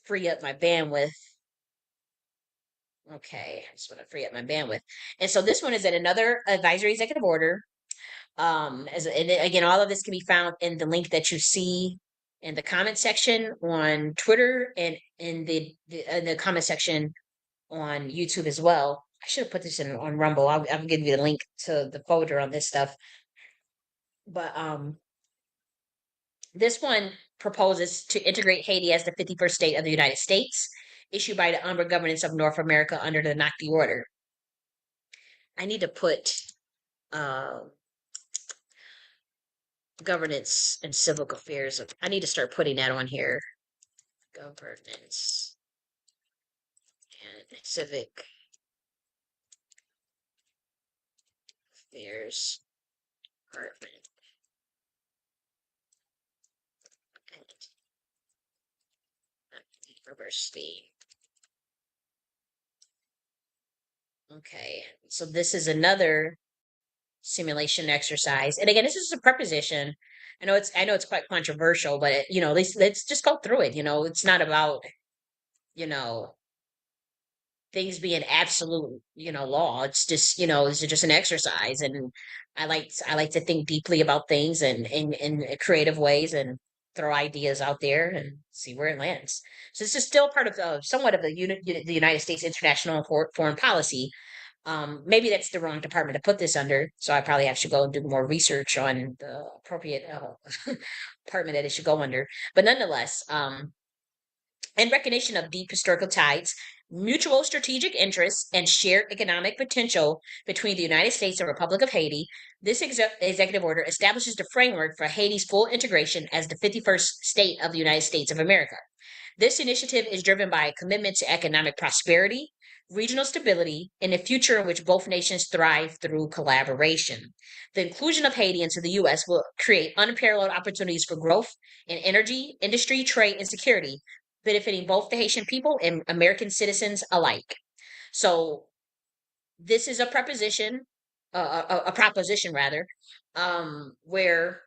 free up my bandwidth. Okay, I just want to free up my bandwidth. And so this one is at another advisory executive order. And again, all of this can be found in the link that you see in the comment section on Twitter and in the comment section on YouTube as well. I should have put this in on Rumble. I'll give you the link to the folder on this stuff. But this one proposes to integrate Haiti as the 51st state of the United States, issued by the Umber Governance of North America under the Nakhti Order. I need to put uh, governance and civic affairs. I need to start putting that on here. Governance and civic affairs department at university. Okay, so this is another simulation exercise, and again, this is a preposition. I know it's quite controversial, but let's just go through it. It's not about you know things being absolute, law. It's just, it's just an exercise. And I like to think deeply about things and in creative ways and throw ideas out there and see where it lands. So this is still part of somewhat of the United States international and foreign policy. Maybe that's the wrong department to put this under. So I probably have to go and do more research on the appropriate department that it should go under. But nonetheless, in recognition of deep historical ties, mutual strategic interests, and shared economic potential between the United States and Republic of Haiti, this executive order establishes the framework for Haiti's full integration as the 51st state of the United States of America. This initiative is driven by a commitment to economic prosperity, regional stability, and a future in which both nations thrive through collaboration. The inclusion of Haiti into the U.S. will create unparalleled opportunities for growth in energy, industry, trade, and security, benefiting both the Haitian people and American citizens alike. So this is a preposition, a proposition rather, where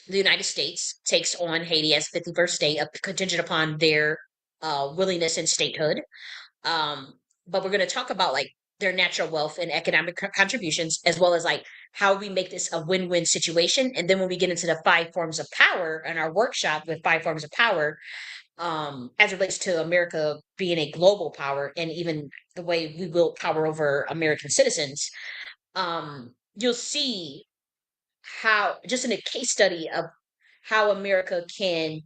the United States takes on Haiti as 51st state, contingent upon their willingness and statehood. Um, but we're going to talk about like their natural wealth and economic contributions, as well as like how we make this a win-win situation. And then when we get into the five forms of power in our workshop with five forms of power, as it relates to America being a global power and even the way we wield power over American citizens, you'll see how, just in a case study of how America can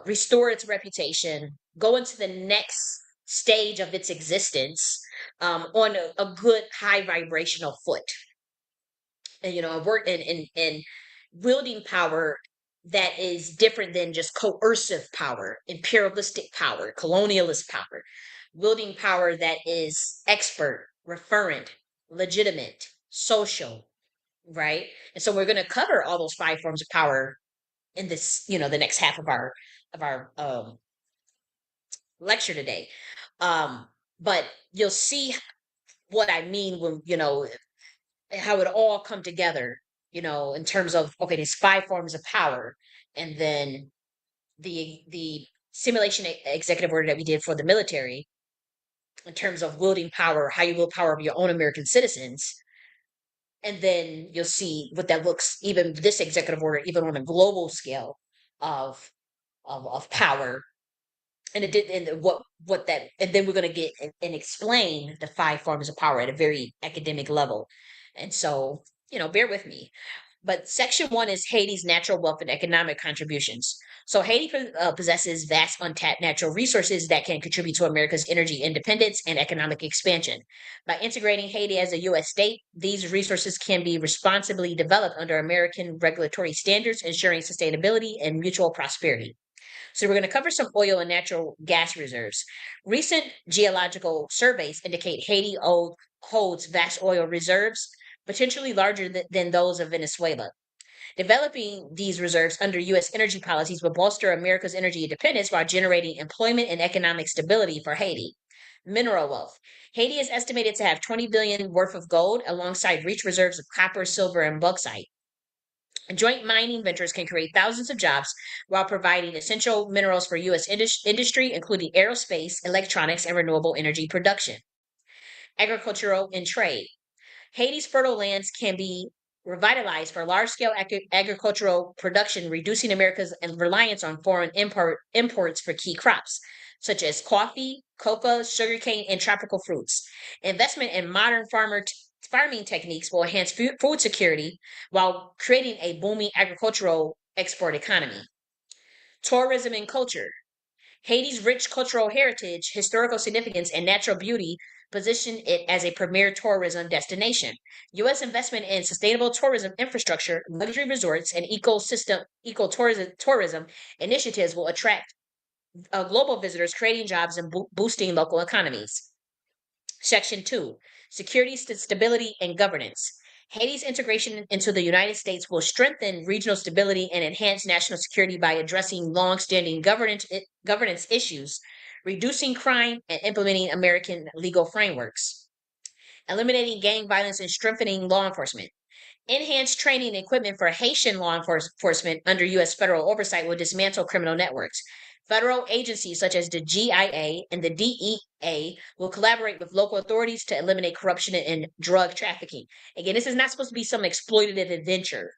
restore its reputation, go into the next stage of its existence on a good high vibrational foot. And work and wielding power that is different than just coercive power, imperialistic power, colonialist power, wielding power that is expert, referent, legitimate, social, right? And so we're going to cover all those five forms of power in this, the next half of our lecture today. Um, but you'll see what I mean when, how it all come together, in terms of, okay, there's five forms of power. And then the simulation executive order that we did for the military in terms of wielding power, how you wield power over your own American citizens. And then you'll see what that looks, even this executive order, even on a global scale of of power. And it did, and what that, and then we're going to get and explain the five forms of power at a very academic level. And so, bear with me. But section one is Haiti's natural wealth and economic contributions. So Haiti possesses vast untapped natural resources that can contribute to America's energy independence and economic expansion. By integrating Haiti as a U.S. state, these resources can be responsibly developed under American regulatory standards, ensuring sustainability and mutual prosperity. So we're going to cover some oil and natural gas reserves. Recent geological surveys indicate Haiti holds vast oil reserves, potentially larger than those of Venezuela. Developing these reserves under U.S. energy policies will bolster America's energy independence while generating employment and economic stability for Haiti. Mineral wealth. Haiti is estimated to have 20 billion worth of gold alongside rich reserves of copper, silver, and bauxite. Joint mining ventures can create thousands of jobs while providing essential minerals for U.S. industry, including aerospace, electronics, and renewable energy production. Agricultural and trade. Haiti's fertile lands can be revitalized for large-scale agricultural production, reducing America's reliance on foreign imports for key crops, such as coffee, cocoa, sugarcane, and tropical fruits. Investment in modern farming techniques will enhance food security while creating a booming agricultural export economy. Tourism and culture. Haiti's rich cultural heritage, historical significance, and natural beauty position it as a premier tourism destination. U.S. investment in sustainable tourism infrastructure, luxury resorts, and ecotourism initiatives will attract global visitors, creating jobs and boosting local economies. Section 2, Security, Stability, and Governance. Haiti's integration into the United States will strengthen regional stability and enhance national security by addressing long-standing governance issues, reducing crime, and implementing American legal frameworks. Eliminating gang violence and strengthening law enforcement. Enhanced training and equipment for Haitian law enforcement under U.S. federal oversight will dismantle criminal networks. Federal agencies such as the GIA and the DEA will collaborate with local authorities to eliminate corruption and drug trafficking. Again, this is not supposed to be some exploitative adventure.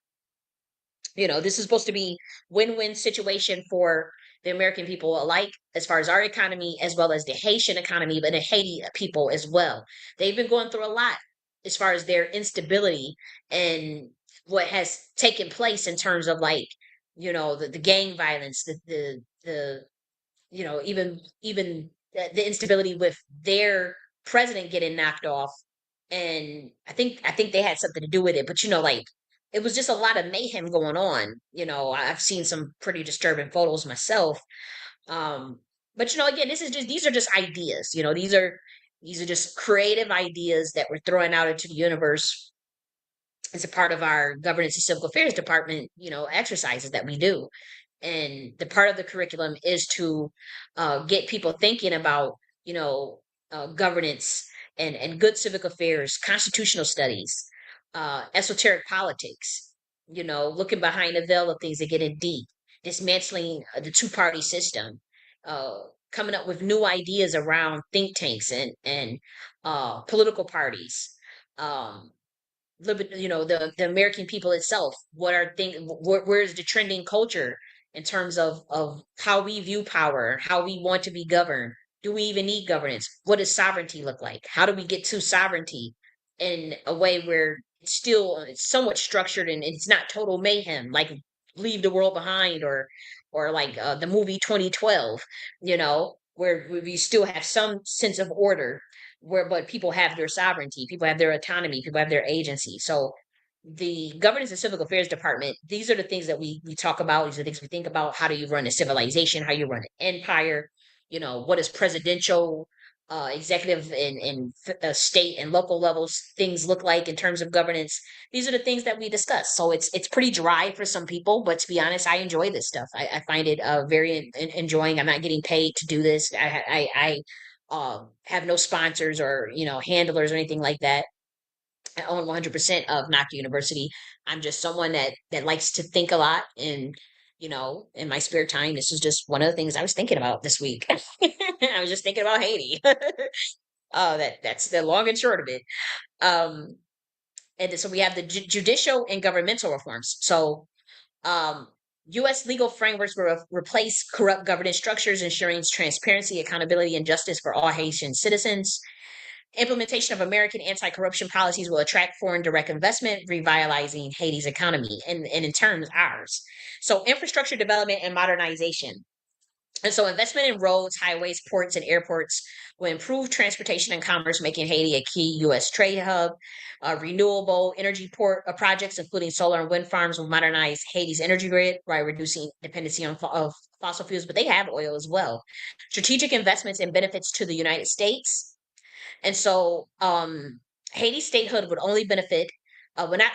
This is supposed to be win-win situation for the American people alike, as far as our economy, as well as the Haitian economy, but the Haiti people as well. They've been going through a lot as far as their instability and what has taken place in terms of the gang violence, the even the instability with their president getting knocked off. And I think they had something to do with it, but it was just a lot of mayhem going on. I've seen some pretty disturbing photos myself. But again, these are just ideas. These are just creative ideas that we're throwing out into the universe as a part of our governance and civil affairs department, exercises that we do. And the part of the curriculum is to get people thinking about, governance and good civic affairs, constitutional studies, esoteric politics, looking behind the veil of things and getting deep, dismantling the two-party system, uh, coming up with new ideas around think tanks and political parties. Um, the American people itself. What are things? Where's the trending culture in terms of how we view power, how we want to be governed? Do we even need governance? What does sovereignty look like? How do we get to sovereignty in a way where it's somewhat structured and it's not total mayhem, like leave the world behind or or like the movie 2012, where we still have some sense of order, where but people have their sovereignty, people have their autonomy, people have their agency. So the governance and civic affairs department, these are the things that we talk about. These are the things we think about. How do you run a civilization? How you run an empire? What is presidential, executive, and state and local levels things look like in terms of governance? These are the things that we discuss. So it's pretty dry for some people, but to be honest, I enjoy this stuff. I find it very enjoying. I'm not getting paid to do this. I have no sponsors or handlers or anything like that. I own 100% of Nakhti University. I'm just someone that likes to think a lot, and in my spare time, this is just one of the things I was thinking about this week. I was just thinking about Haiti. That's the long and short of it. Um, and so we have the judicial and governmental reforms. So, um, U.S. legal frameworks will replace corrupt governance structures, ensuring transparency, accountability, and justice for all Haitian citizens. Implementation of American anti-corruption policies will attract foreign direct investment, revitalizing Haiti's economy and in terms ours. So infrastructure development and modernization. And so investment in roads, highways, ports, and airports will improve transportation and commerce, making Haiti a key U.S. trade hub. Renewable energy port projects, including solar and wind farms, will modernize Haiti's energy grid by reducing dependency of fossil fuels, but they have oil as well. Strategic investments and benefits to the United States. And so Haiti's statehood would not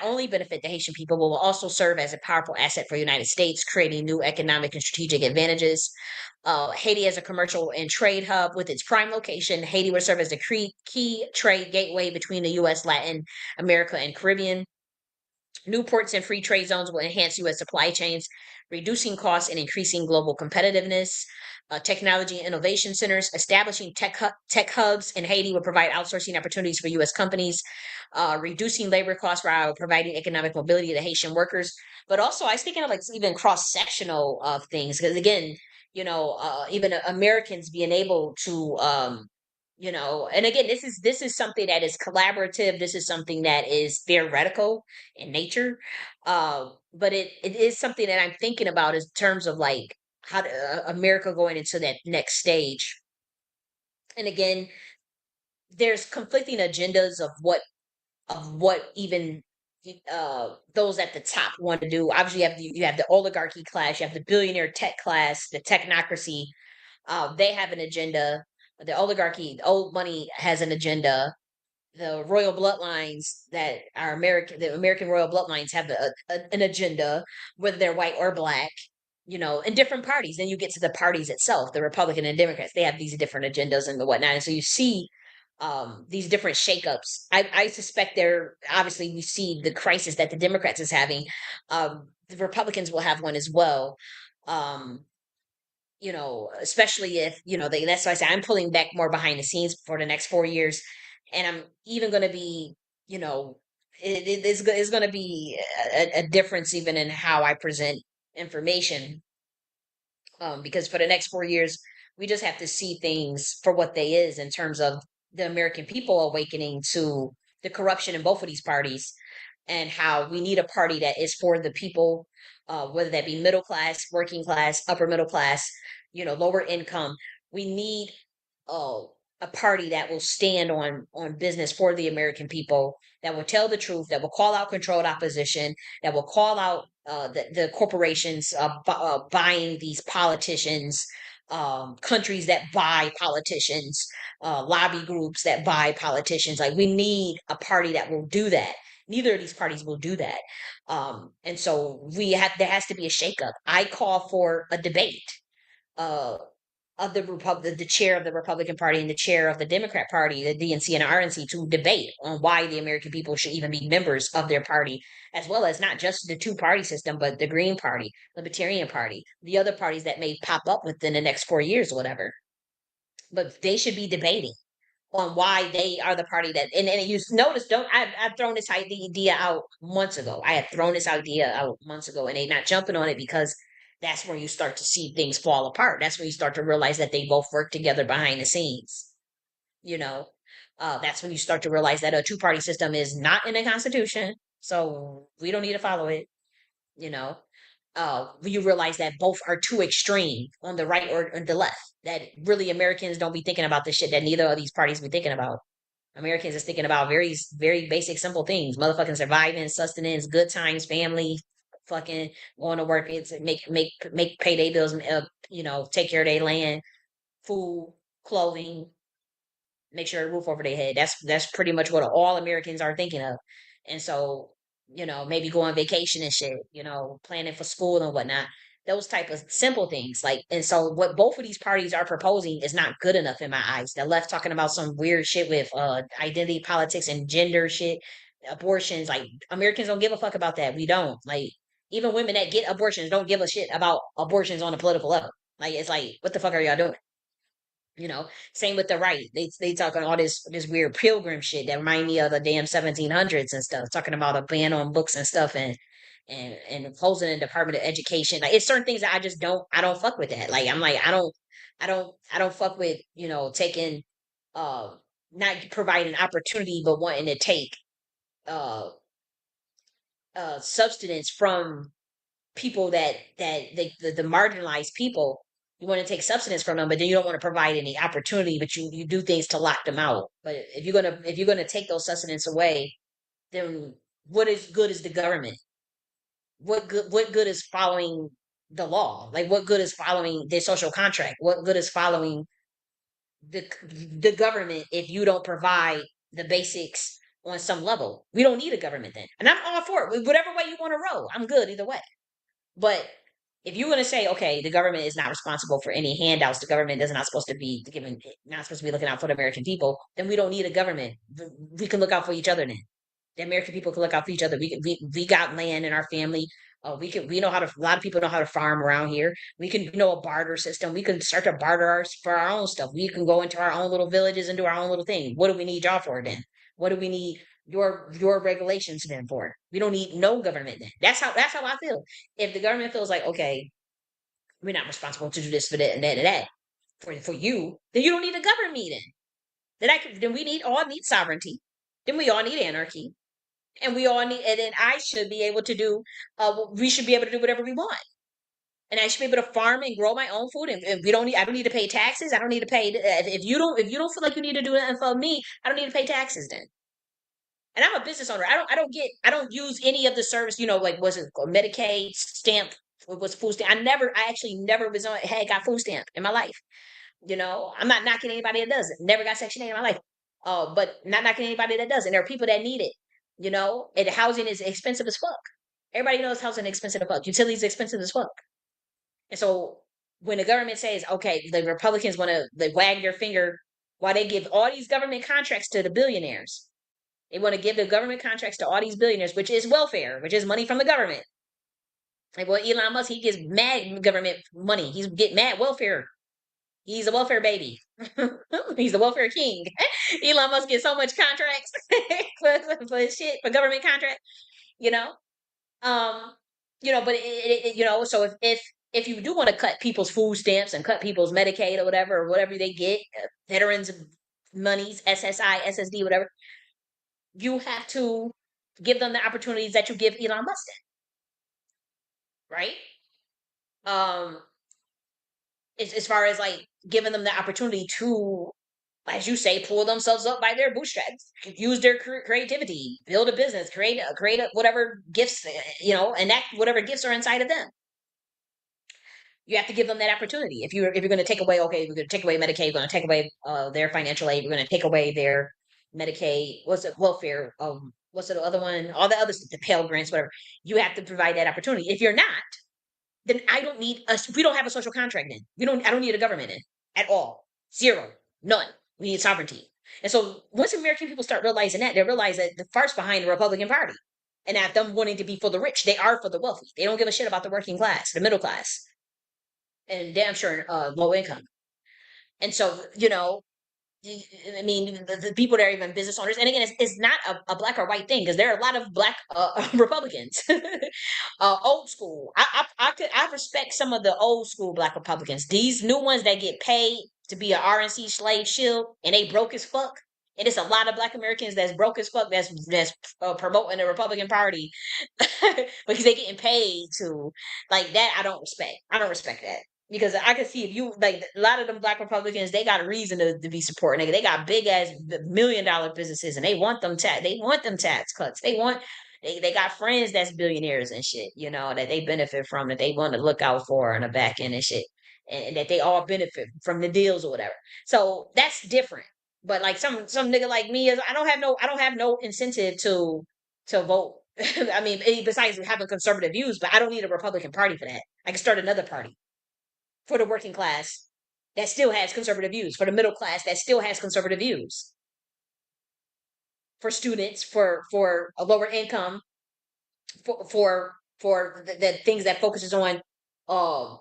only benefit the Haitian people, but will also serve as a powerful asset for the United States, creating new economic and strategic advantages. Haiti as a commercial and trade hub with its prime location, Haiti will serve as a key trade gateway between the U.S., Latin America, and Caribbean. New ports and free trade zones will enhance U.S. supply chains, reducing costs and increasing global competitiveness. Technology and innovation centers, establishing tech hubs in Haiti will provide outsourcing opportunities for U.S. companies, reducing labor costs while providing economic mobility to Haitian workers. But also, I was thinking of like even cross sectional of things because again, even Americans being able to and again, this is something that is collaborative. This is something that is theoretical in nature, but it is something that I'm thinking about in terms of like how America going into that next stage. And again, there's conflicting agendas of what even those at the top want to do. Obviously, you have the oligarchy class, you have the billionaire tech class, the technocracy. They have an agenda. The oligarchy, the old money has an agenda. The royal bloodlines that are the American royal bloodlines have an agenda, whether they're white or black, in different parties. Then you get to the parties itself, the Republican and Democrats, they have these different agendas and the whatnot. And so you see these different shakeups. I suspect they're obviously we see the crisis that the Democrats is having. The Republicans will have one as well. Um, especially if, that's why I say I'm pulling back more behind the scenes for the next 4 years. And I'm even going to be, it's going to be a difference even in how I present information. Because for the next 4 years, we just have to see things for what they is in terms of the American people awakening to the corruption in both of these parties and how we need a party that is for the people, whether that be middle class, working class, upper middle class, lower income. We need uh, a party that will stand on business for the American people, that will tell the truth, that will call out controlled opposition, that will call out the corporations buying these politicians, countries that buy politicians, lobby groups that buy politicians. Like we need a party that will do that. Neither of these parties will do that. And so there has to be a shakeup. I call for a debate uh, of the chair of the Republican Party and the chair of the Democrat Party, the DNC and the RNC, to debate on why the American people should even be members of their party, as well as not just the two-party system, but the Green Party, Libertarian Party, the other parties that may pop up within the next 4 years or whatever. But they should be debating on why they are the party that and you notice don't I've thrown this idea out months ago. I had thrown this idea out months ago and they not jumping on it because that's where you start to see things fall apart. That's when you start to realize that they both work together behind the scenes. You know, that's when you start to realize that a two-party system is not in the Constitution, so we don't need to follow it. You know, you realize that both are too extreme on the right or on the left. That really Americans don't be thinking about the shit that neither of these parties be thinking about. Americans is thinking about very, very basic, simple things: motherfucking surviving, sustenance, good times, family, fucking going to work, it's make pay their bills, take care of their land, food, clothing, make sure a roof over their head. That's pretty much what all Americans are thinking of. And so, maybe go on vacation and shit, planning for school and whatnot. Those type of simple things. Like, and so what both of these parties are proposing is not good enough in my eyes. The left talking about some weird shit with identity politics and gender shit, abortions. Like, Americans don't give a fuck about that. We don't. Like, even women that get abortions don't give a shit about abortions on a political level. Like, it's like, what the fuck are y'all doing? Same with the right. They talking all this weird pilgrim shit that remind me of the damn 1700s and stuff. Talking about a ban on books and stuff, and closing the Department of Education. Like, it's certain things that I don't fuck with that. Like, I'm like, I don't fuck with taking uh not providing opportunity but wanting to take uh substance from people the marginalized people. You want to take substance from them, but then you don't want to provide any opportunity, but you do things to lock them out. But if you're gonna take those sustenance away, then what is good is the government? What good is following the law? Like, what good is following the social contract? What good is following the the government if you don't provide the basics on some level? We don't need a government then. And I'm all for it. Whatever way you want to roll, I'm good either way. But if you're going to say, okay, the government is not responsible for any handouts, the government is not supposed to be giving, not supposed to be looking out for the American people, then we don't need a government. We can look out for each other then. The American people can look out for each other. We got land in our family. We know how to. A lot of people know how to farm around here. We can a barter system. We can start to barter for our own stuff. We can go into our own little villages and do our own little thing. What do we need y'all for then? What do we need your regulations then for? We don't need no government then. That's how I feel. If the government feels like, okay, we're not responsible to do this for that and that and that for you, then you don't need a government then. Then we all need sovereignty. Then we all need anarchy. And then I should be able to do, we should be able to do whatever we want. And I should be able to farm and grow my own food. And I don't need to pay taxes. I don't need to pay, if you don't feel like you need to do that for me, I don't need to pay taxes then. And I'm a business owner. I don't use any of the service, like, was it Medicaid, stamp, was food stamp. I actually never got food stamp in my life. I'm not knocking anybody that does it. Never got Section 8 in my life. But not knocking anybody that does. And there are people that need it, and housing is expensive as fuck. Everybody knows housing is expensive as fuck. Utilities expensive as fuck. And so when the government says, okay, the Republicans want to wag their finger while they give all these government contracts to the billionaires. They want to give the government contracts to all these billionaires, which is welfare, which is money from the government. Like, well, Elon Musk, he gets mad government money. He's get mad welfare. He's a welfare baby. He's the welfare king. Elon Musk gets so much contracts for shit, for government contract, you know. Um, but so if you do want to cut people's food stamps and cut people's Medicaid or whatever they get, veterans monies, SSI, SSD, whatever, you have to give them the opportunities that you give Elon Musk, right? Um, as far as like giving them the opportunity to, as you say, pull themselves up by their bootstraps, use their creativity, build a business, create whatever gifts, and that whatever gifts are inside of them. You have to give them that opportunity. If you're going to take away, okay, we're going to take away Medicaid, we're going to take away their financial aid, we're going to take away their Medicaid, what's it, welfare, what's the other one, all the other stuff, the Pell Grants, whatever. You have to provide that opportunity. If you're not, then I don't need us. We don't have a social contract then. I don't need a government then at all. Zero. None. We need sovereignty. And so once American people start realizing that, they realize that the farce behind the Republican Party and that them wanting to be for the rich, they are for the wealthy. They don't give a shit about the working class, the middle class, and damn sure low income. And so, I mean, the people that are even business owners, and again, it's not a black or white thing because there are a lot of black Republicans, old school. I respect some of the old school black Republicans. These new ones that get paid to be an RNC slave shield and they broke as fuck. And it's a lot of Black Americans that's broke as fuck that's promoting the Republican Party because they getting paid to like that. I don't respect. I don't respect that because I can see if you like a lot of them Black Republicans, they got a reason to be supporting. They got big ass $1 million businesses, and they want them they want them tax cuts. They got friends that's billionaires and shit, you know, that they benefit from, that they want to look out for on the back end and shit, and that they all benefit from the deals or whatever. So that's different. But like some nigga like me is I don't have no incentive to vote. I mean, besides having conservative views, but I don't need a Republican Party for that. I can start another party for the working class that still has conservative views, for the middle class that still has conservative views, for students, for a lower income, for the things that focuses on um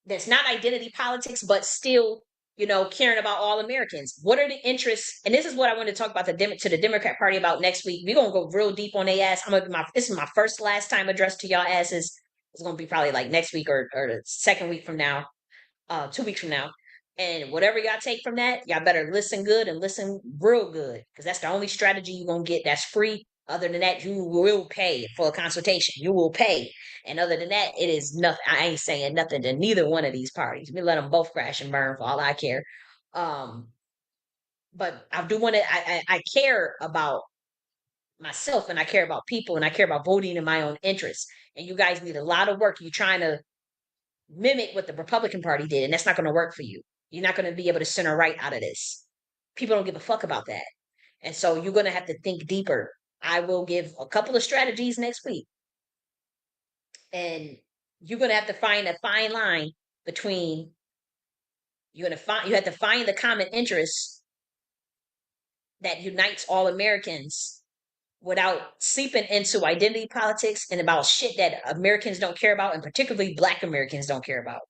that's not identity politics, but still, you know, caring about all Americans. What are the interests? And this is what I want to talk about to the Democrat Party about next week. We're gonna go real deep on their ass. This is my first last time address to y'all asses. It's gonna be probably like next week or the second week from now, 2 weeks from now. And whatever y'all take from that, y'all better listen good and listen real good. Because that's the only strategy you're gonna get that's free. Other than that, you will pay for a consultation. You will pay. And other than that, it is nothing. I ain't saying nothing to neither one of these parties. We let them both crash and burn for all I care. Um, but I do want to. I care about myself, and I care about people, and I care about voting in my own interests. And you guys need a lot of work. You're trying to mimic what the Republican Party did, and that's not going to work for you. You're not going to be able to center right out of this. People don't give a fuck about that. And so you're going to have to think deeper. I will give a couple of strategies next week. And you're going to have to find a fine line between you have to find the common interest that unites all Americans without seeping into identity politics and about shit that Americans don't care about, and particularly Black Americans don't care about.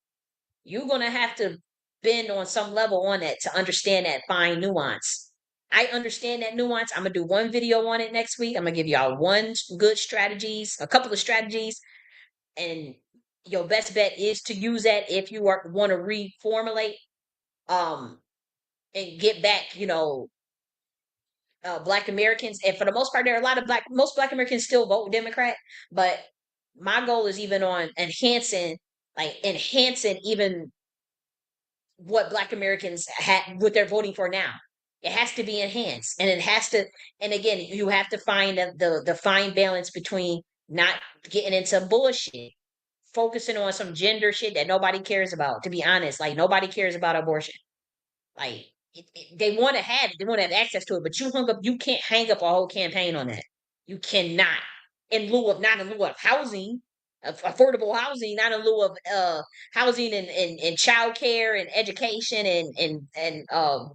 You're going to have to bend on some level on that to understand that fine nuance. I understand that nuance. I'm going to do one video on it next week. I'm going to give y'all one good strategies, a couple of strategies, and your best bet is to use that if you want to reformulate um and get back, you know, Black Americans. And for the most part, there are a lot of most Black Americans still vote Democrat, but my goal is even on enhancing even what Black Americans what they're voting for now. It has to be enhanced, and it has to. And again, you have to find the fine balance between not getting into bullshit, focusing on some gender shit that nobody cares about. To be honest, like nobody cares about abortion. Like they want to have it, they want to have access to it, but you can't hang up a whole campaign on that. You cannot, not in lieu of housing, of affordable housing, not in lieu of housing and child care and education and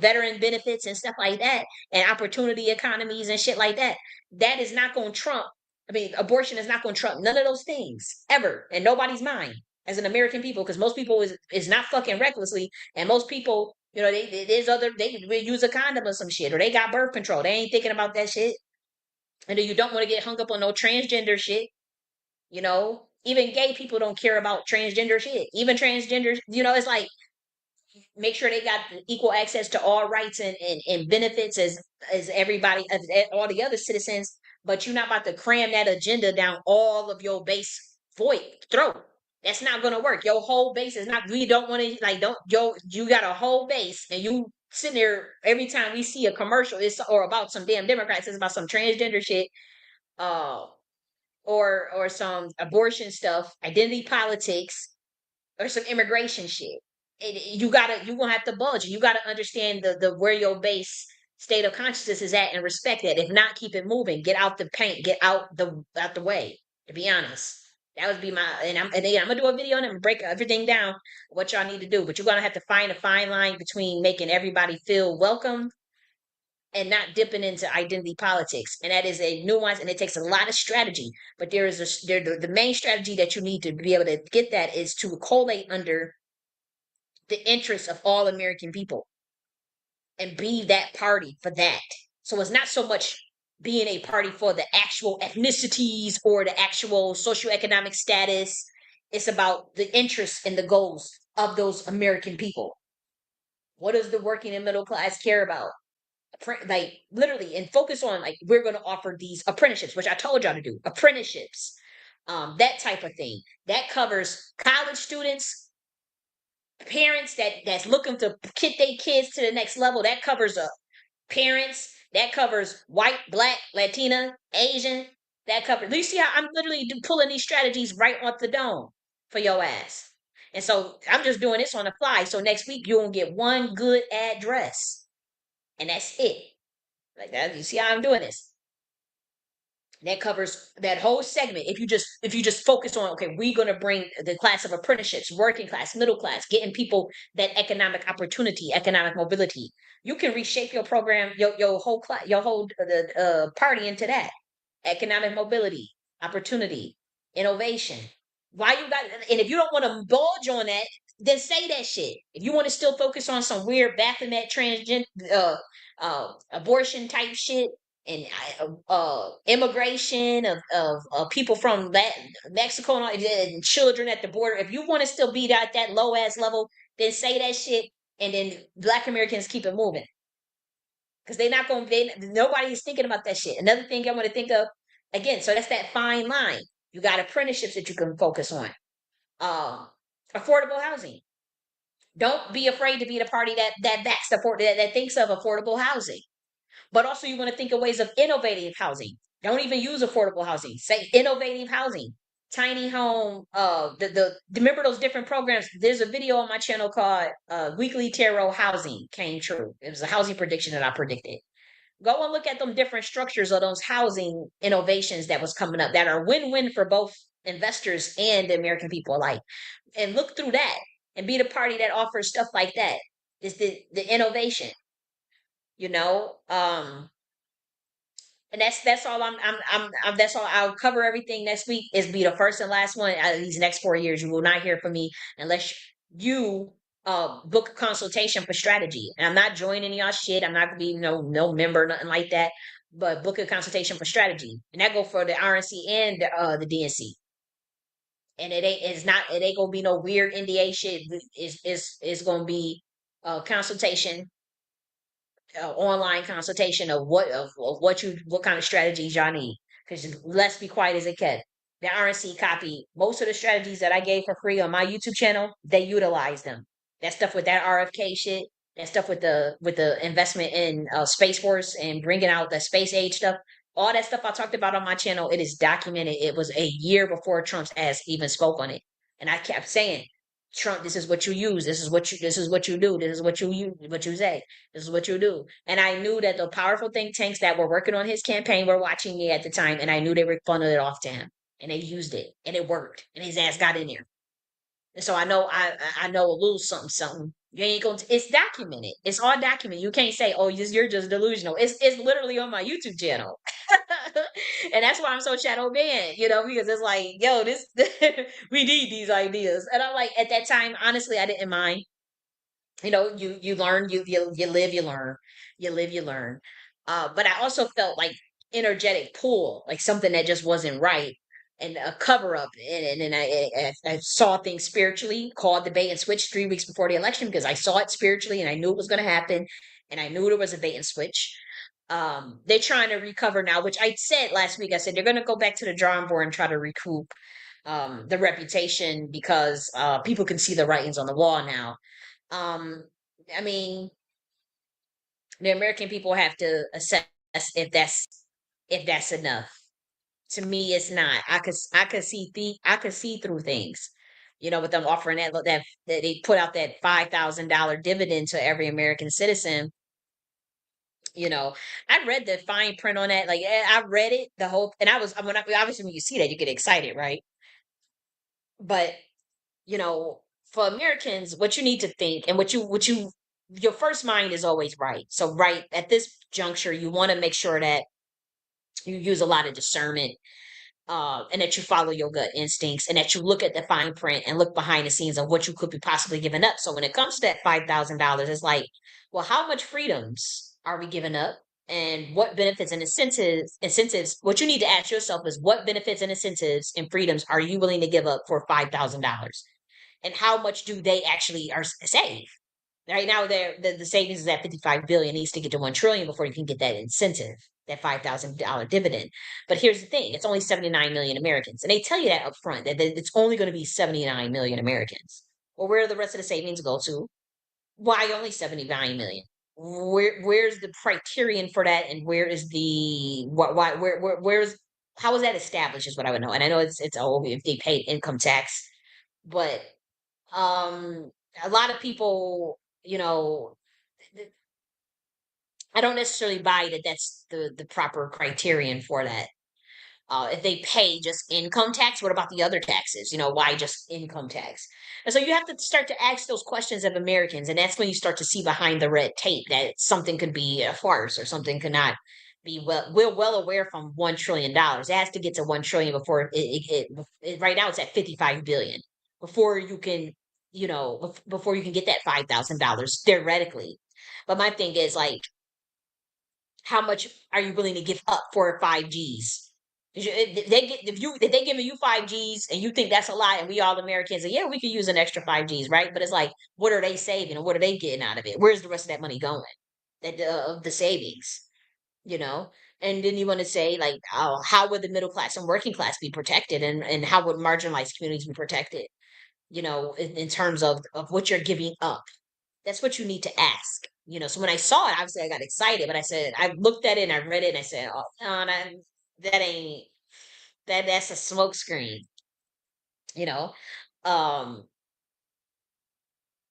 veteran benefits and stuff like that, and opportunity economies and shit like that. That is not going to trump. I mean, abortion is not going to trump none of those things ever in nobody's mind as an American people, because most people is not fucking recklessly, and most people, you know, they use a condom or some shit, or they got birth control. They ain't thinking about that shit. And then you don't want to get hung up on no transgender shit. You know, even gay people don't care about transgender shit. Even transgender, you know, it's like make sure they got equal access to all rights and benefits as everybody, as all the other citizens. But you're not about to cram that agenda down all of your base void throat. That's not gonna work. Your whole base is not. We don't want to like don't yo. You got a whole base, and you sitting there every time we see a commercial, it's or about some damn Democrats. It's about some transgender shit, uh, or some abortion stuff, identity politics, or some immigration shit. You gonna have to budge. You gotta understand the where your base state of consciousness is at and respect that. If not, keep it moving. Get out the paint. Get out the way. To be honest, that would be my and again, I'm gonna do a video on it and break everything down what y'all need to do. But you're gonna have to find a fine line between making everybody feel welcome and not dipping into identity politics. And that is a nuance, and it takes a lot of strategy. But the main strategy that you need to be able to get that is to collate under the interests of all American people and be that party for that. So it's not so much being a party for the actual ethnicities or the actual socioeconomic status. It's about the interests and the goals of those American people. What does the working and middle class care about? like literally, and focus on like we're going to offer these apprenticeships, which I told y'all to do apprenticeships, that type of thing. That covers college students, parents that's looking to get their kids to the next level. That covers parents. That covers white, black, Latina, Asian. That covers. Do you see how I'm literally pulling these strategies right off the dome for your ass? And so I'm just doing this on the fly. So next week you're gonna get one good address, and that's it. Like that. You see how I'm doing this? That covers that whole segment. If you just focus on, okay, we're going to bring the class of apprenticeships, working class, middle class, getting people that economic opportunity, economic mobility. You can reshape your program, your whole class, your whole party into that economic mobility, opportunity, innovation. Why you got? And if you don't want to bulge on that, then say that shit. If you want to still focus on some weird Baphomet transgender abortion type shit, and immigration of people from Mexico and children at the border. If you want to still be at that low ass level, then say that shit, and then Black Americans keep it moving because they're not going. Nobody is thinking about that shit. Another thing I want to think of again. So that's that fine line. You got apprenticeships that you can focus on. Um, Affordable housing. Don't be afraid to be the party that backs the that thinks of affordable housing. But also you want to think of ways of innovative housing. Don't even use affordable housing. Say innovative housing, tiny home. Remember those different programs. There's a video on my channel called Weekly Tarot Housing Came True. It was a housing prediction that I predicted. Go and look at them different structures of those housing innovations that was coming up that are win-win for both investors and the American people alike. And look through that and be the party that offers stuff like that. Is the innovation, you know? And that's all that's all. I'll cover everything next week. Is be the first and last one out of these next 4 years. You will not hear from me unless you book a consultation for strategy. And I'm not joining y'all shit. I'm not gonna be no member, nothing like that. But book a consultation for strategy. And that go for the RNC and the DNC. And it ain't gonna be no weird NDA shit. It's gonna be a consultation, online consultation of what kind of strategies y'all need. Because let's be quiet as it can. The RNC copy most of the strategies that I gave for free on my YouTube channel. They utilize them. That stuff with that RFK shit. That stuff with the investment in Space Force and bringing out the space age stuff. All that stuff I talked about on my channel. It is documented. It was a year before Trump's ass even spoke on it, and I kept saying, Trump, this is what you use. This is what you do. This is what you use, what you say. This is what you do. And I knew that the powerful think tanks that were working on his campaign were watching me at the time, and I knew they were funneling it off to him, and they used it, and it worked, and his ass got in there. And so I know a little something. You ain't gonna. It's documented. It's all documented. You can't say, "Oh, you're just delusional." It's literally on my YouTube channel, and that's why I'm so shadow banned. Because it's like, yo, this we need these ideas, and I'm like, at that time, honestly, I didn't mind. You learn, you live, you learn, you live, you learn. But I also felt like energetic pull, like something that just wasn't right, and a cover up. And then I saw things spiritually, called the bait and switch 3 weeks before the election because I saw it spiritually and I knew it was going to happen, and I knew there was a bait and switch. They're trying to recover now, which I said last week. I said they're going to go back to the drawing board and try to recoup the reputation because people can see the writings on the wall now. um, I mean, the American people have to assess if that's enough. To me, it's not. I could see through things. With them offering that they put out that $5,000 dividend to every American citizen. I read the fine print on that. Like, I read it the whole, and obviously when you see that you get excited, right? But you know, for Americans, what you need to think and your first mind is always right. So right at this juncture, you want to make sure that you use a lot of discernment, and that you follow your gut instincts and that you look at the fine print and look behind the scenes of what you could be possibly giving up. So when it comes to that $5,000, it's like, well, how much freedoms are we giving up? And what benefits and incentives, what you need to ask yourself is what benefits and incentives and freedoms are you willing to give up for $5,000? And how much do they actually are save? Right now, the savings is at 55 billion. It needs to get to 1 trillion before you can get that incentive, that $5,000 dividend. But here's the thing: it's only 79 million Americans, and they tell you that up front that it's only going to be 79 million Americans. Well, where do the rest of the savings go to? Why only 79 million? Where's the criterion for that, and where is the what? Why? Where's how is that established? Is what I would know. And I know it's if they paid income tax, but um, a lot of people, you know, I don't necessarily buy that that's the proper criterion for that. If they pay just income tax, what about the other taxes? Why just income tax? And so you have to start to ask those questions of Americans, and that's when you start to see behind the red tape that something could be a farce or something could not be well. We're well aware from $1 trillion. It has to get to 1 trillion before right now it's at 55 billion before you can before you can get that $5,000 theoretically. But my thing is like, how much are you willing to give up for 5Gs? If they giving you 5Gs and you think that's a lot, and we all Americans, and yeah, we could use an extra 5Gs, right? But it's like, what are they saving and what are they getting out of it? Where's the rest of that money going? That of the savings, you know? And then you want to say like, oh, how would the middle class and working class be protected, and how would marginalized communities be protected? In terms of what you're giving up. That's what you need to ask. So when I saw it, obviously I got excited, but I said, I looked at it and I read it and I said, oh, no, that ain't, that's a smoke screen, you know? Um,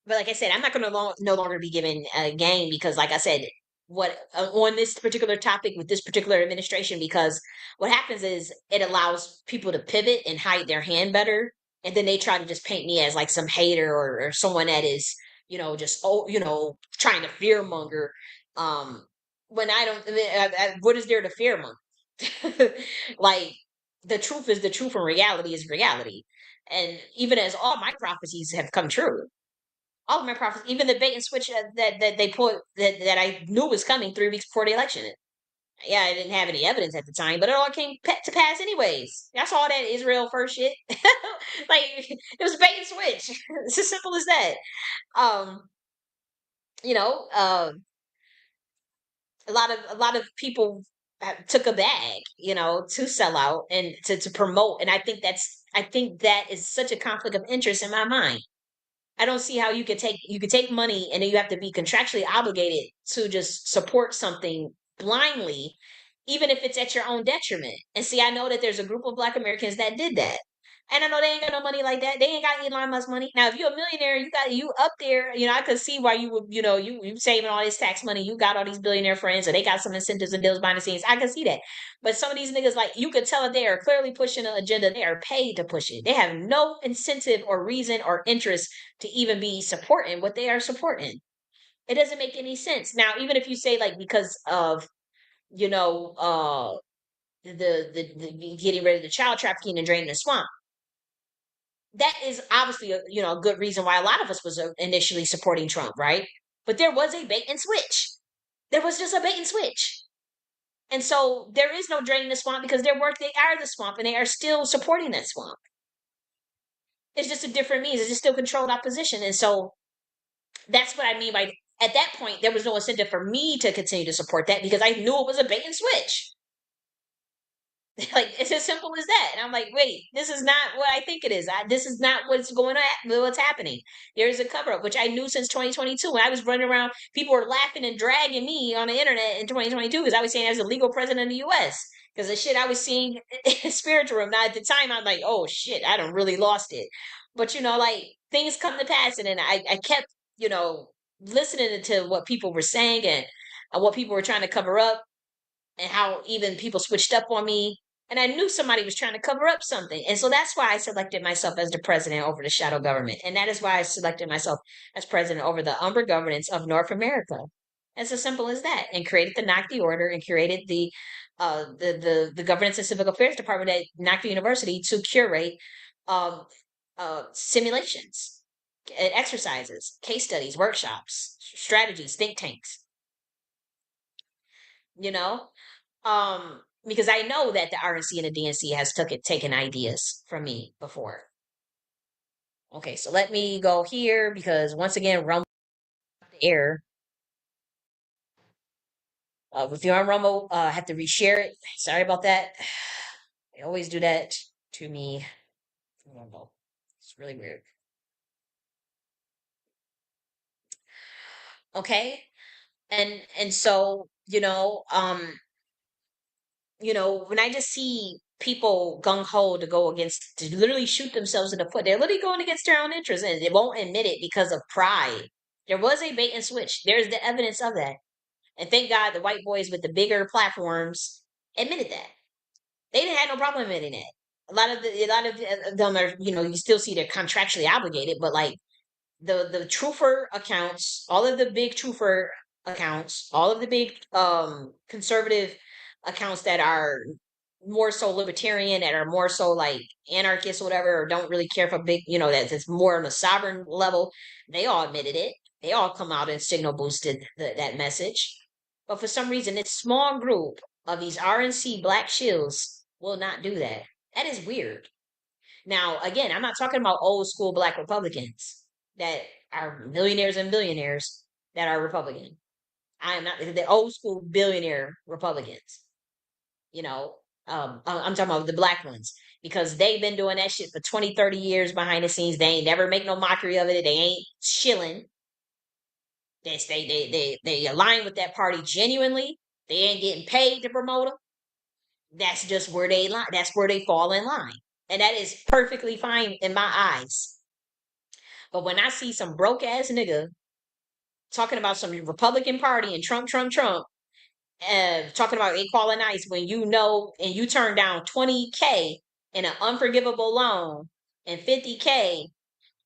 but like I said, I'm not going to no longer be given a game because, like I said, what on this particular topic with this particular administration, because what happens is it allows people to pivot and hide their hand better, and then they try to just paint me as like some hater or someone that is, just trying to fear monger. When I don't, what is there to fear monger? Like the truth is the truth, and reality is reality. And even as all my prophecies have come true, all of my prophets, even the bait and switch that they put that I knew was coming 3 weeks before the election. Yeah, I didn't have any evidence at the time, but it all came to pass anyways. That's all that Israel first shit. Like it was bait and switch. It's as simple as that. Um, you know, a lot of people took a bag, to sell out and to promote, and I think that is such a conflict of interest in my mind. I don't see how you could take money and then you have to be contractually obligated to just support something blindly, even if it's at your own detriment. And see, I know that there's a group of Black Americans that did that. And I know they ain't got no money like that. They ain't got Elon Musk money. Now, if you're a millionaire, you up there. I could see why you would. You saving all this tax money. You got all these billionaire friends, or they got some incentives and deals behind the scenes. I can see that. But some of these niggas, like you could tell that they are clearly pushing an agenda. They are paid to push it. They have no incentive or reason or interest to even be supporting what they are supporting. It doesn't make any sense. Now, even if you say like because of you know the getting rid of the child trafficking and draining the swamp, that is obviously a good reason why a lot of us was initially supporting Trump, right? But there was a bait and switch. There was just a bait and switch. And so there is no draining the swamp because they are the swamp and they are still supporting that swamp. It's just a different means. It's just still controlled opposition. And so that's what I mean by at that point there was no incentive for me to continue to support that because I knew it was a bait and switch. Like it's as simple as that. And I'm like, wait, this is not what I think it is. This is not what's going on. What's happening? There is a cover up, which I knew since 2022 when I was running around. People were laughing and dragging me on the internet in 2022 because I was saying I was the legal president of the U.S. Because the shit I was seeing in spiritual room. Now at the time I'm like, oh shit, I don't really lost it. But like things come to pass, and then I kept listening to what people were saying and what people were trying to cover up and how even people switched up on me. And I knew somebody was trying to cover up something. And so that's why I selected myself as the president over the shadow government. And that is why I selected myself as president over the umber governance of North America. It's as simple as that. And created the Nakhti Order and created the Governance and Civic Affairs Department at Nakhti University to curate um, simulations, exercises, case studies, workshops, strategies, think tanks, you know? Because I know that the RNC and the DNC has taken ideas from me before. Okay, so let me go here because once again, Rumble air. If you're on Rumble, I have to reshare it. Sorry about that. They always do that to me. Rumble. It's really weird. Okay. And so, when I just see people gung ho to go against, to literally shoot themselves in the foot, they're literally going against their own interests and they won't admit it because of pride. There was a bait and switch. There's the evidence of that. And thank God the white boys with the bigger platforms admitted that. They didn't have no problem admitting that. A lot of them are, you still see they're contractually obligated, but like the truther accounts, all of the big truther accounts, all of the big conservative accounts that are more so libertarian, that are more so like anarchists or whatever, or don't really care for big, that's more on a sovereign level, they all admitted it. They all come out and signal boosted that message. But for some reason, this small group of these RNC black shills will not do that. That is weird. Now, again, I'm not talking about old school black Republicans that are millionaires and billionaires that are Republican. I am not the old school billionaire Republicans. You know, I'm talking about the black ones because they've been doing that shit for 20, 30 years behind the scenes. They ain't never make no mockery of it. They ain't shilling. They align with that party genuinely. They ain't getting paid to promote them. That's just where they line. That's where they fall in line, and that is perfectly fine in my eyes. But when I see some broke ass nigga talking about some Republican Party and Trump, Trump, Trump, talking about they calling ICE when you know and you turn down 20K in an unforgivable loan and 50K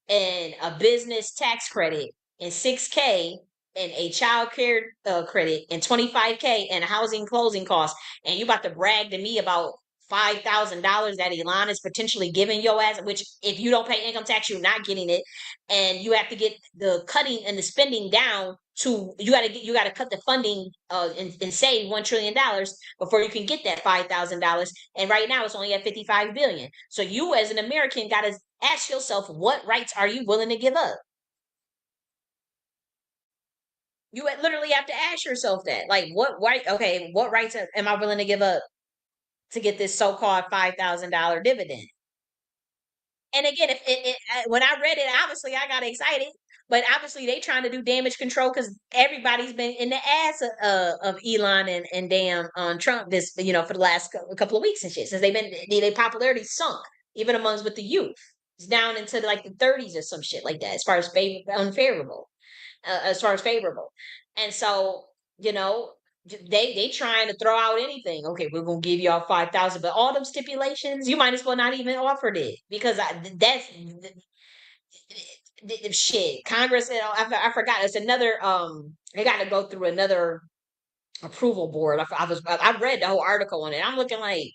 and a business tax credit and 6K and a child care credit and 25K and a housing closing cost, and you about to brag to me about $5,000 that Elon is potentially giving your ass, which if you don't pay income tax, you're not getting it, and you have to get the cutting and the spending down to you got to cut the funding and save $1 trillion before you can get that $5,000, and right now it's only at 55 billion. So you as an American got to ask yourself, what rights are you willing to give up? You literally have to ask yourself that. Like, what right? Okay, what rights am I willing to give up to get this so-called $5,000 dividend? And again, if when I read it, obviously I got excited, but obviously they trying to do damage control because everybody's been in the ass of Elon and damn on Trump this for the last couple of weeks and shit, since they've been their popularity sunk even amongst with the youth. It's down into like the 30s or some shit like that as far as unfavorable, as far as favorable. And so, you know, they trying to throw out anything. Okay, we're gonna give y'all 5,000, but all them stipulations, you might as well not even offered it because that's shit. Congress, I forgot. It's another. They got to go through another approval board. I read the whole article on it. I'm looking like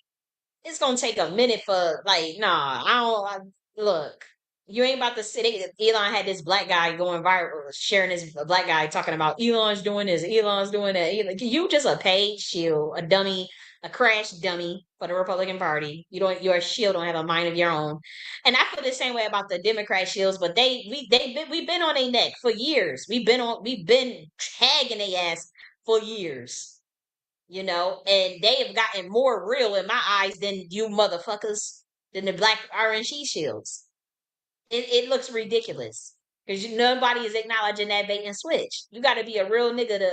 it's gonna take a minute for like, nah, look. You ain't about to sit. Elon had this black guy going viral, sharing this black guy talking about Elon's doing this, Elon's doing that. You just a paid shield, a dummy, a crash dummy for the Republican Party. Your shield don't have a mind of your own. And I feel the same way about the Democrat shields, but we've been on their neck for years. We've been tagging their ass for years, and they have gotten more real in my eyes than you motherfuckers, than the black RNG shields. It looks ridiculous because nobody is acknowledging that bait and switch. You got to be a real nigga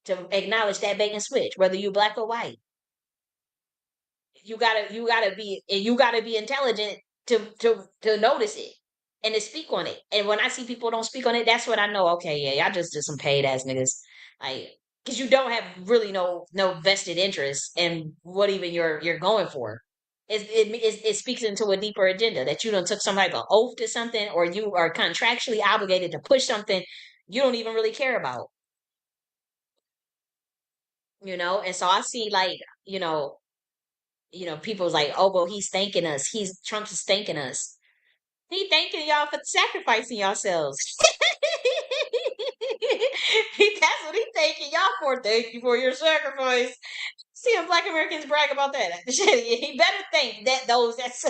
to acknowledge that bait and switch, whether you black or white. You gotta be intelligent to notice it and to speak on it. And when I see people don't speak on it, that's when I know, okay, yeah, y'all just some paid ass niggas. Like, because you don't have really no vested interest in what even you're going for. It speaks into a deeper agenda that you don't took some type of oath to something, or you are contractually obligated to push something you don't even really care about. And so I see, like, people's like, oh, well, he's thanking us. Trump is thanking us. He thanking y'all for sacrificing yourselves. That's what he thanking y'all for. Thank you for your sacrifice. See if black Americans brag about that. He better thank that those that's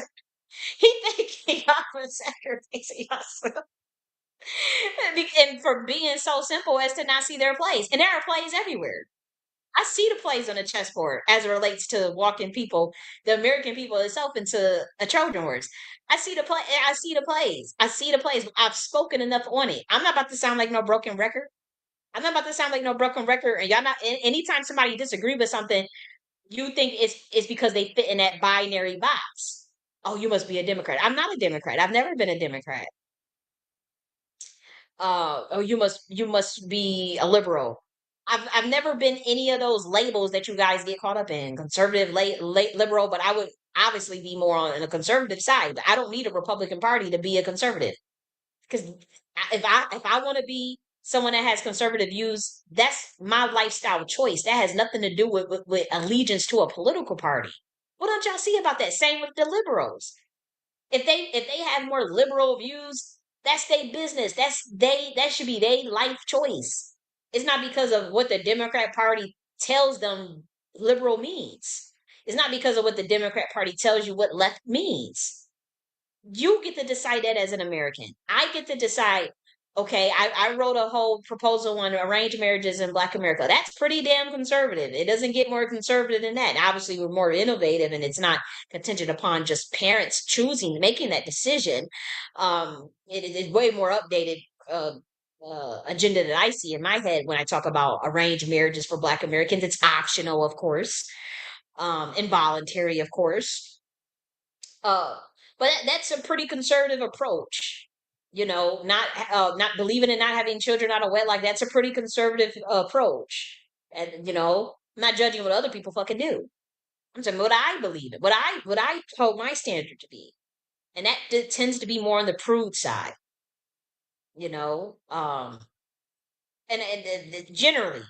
he thanking y'all for sacrificing yourself. And for being so simple as to not see their plays. And there are plays everywhere. I see the plays on the chessboard as it relates to walking people, the American people itself, into a Trojan horse. I see the play. I see the plays. I see the plays. I've spoken enough on it. I'm not about to sound like no broken record. I'm not about to sound like no broken record. And y'all not. Anytime somebody disagree with something, you think it's because they fit in that binary box. Oh, you must be a Democrat. I'm not a Democrat. I've never been a Democrat. Oh, you must be a liberal. I've never been any of those labels that you guys get caught up in, conservative, late liberal, but I would obviously be more on the conservative side. I don't need a Republican Party to be a conservative, because if I want to be someone that has conservative views, that's my lifestyle choice. That has nothing to do with allegiance to a political party. What don't y'all see about that? Same with the liberals. If they have more liberal views, that's their business. That should be their life choice. It's not because of what the Democrat Party tells them liberal means. It's not because of what the Democrat Party tells you what left means. You get to decide that as an American. I get to decide, okay, I wrote a whole proposal on arranged marriages in Black America. That's pretty damn conservative. It doesn't get more conservative than that. Obviously, we're more innovative, and it's not contingent upon just parents choosing, making that decision. It is way more updated. Agenda that I see in my head when I talk about arranged marriages for Black Americans. It's optional, of course, involuntary, of course. Uh, but that's a pretty conservative approach. Not believing in not having children out of wedlock. That's a pretty conservative approach. And I'm not judging what other people fucking do. I'm saying what I believe in, what I hold my standard to be, and that tends to be more on the prude side. You know, and generally,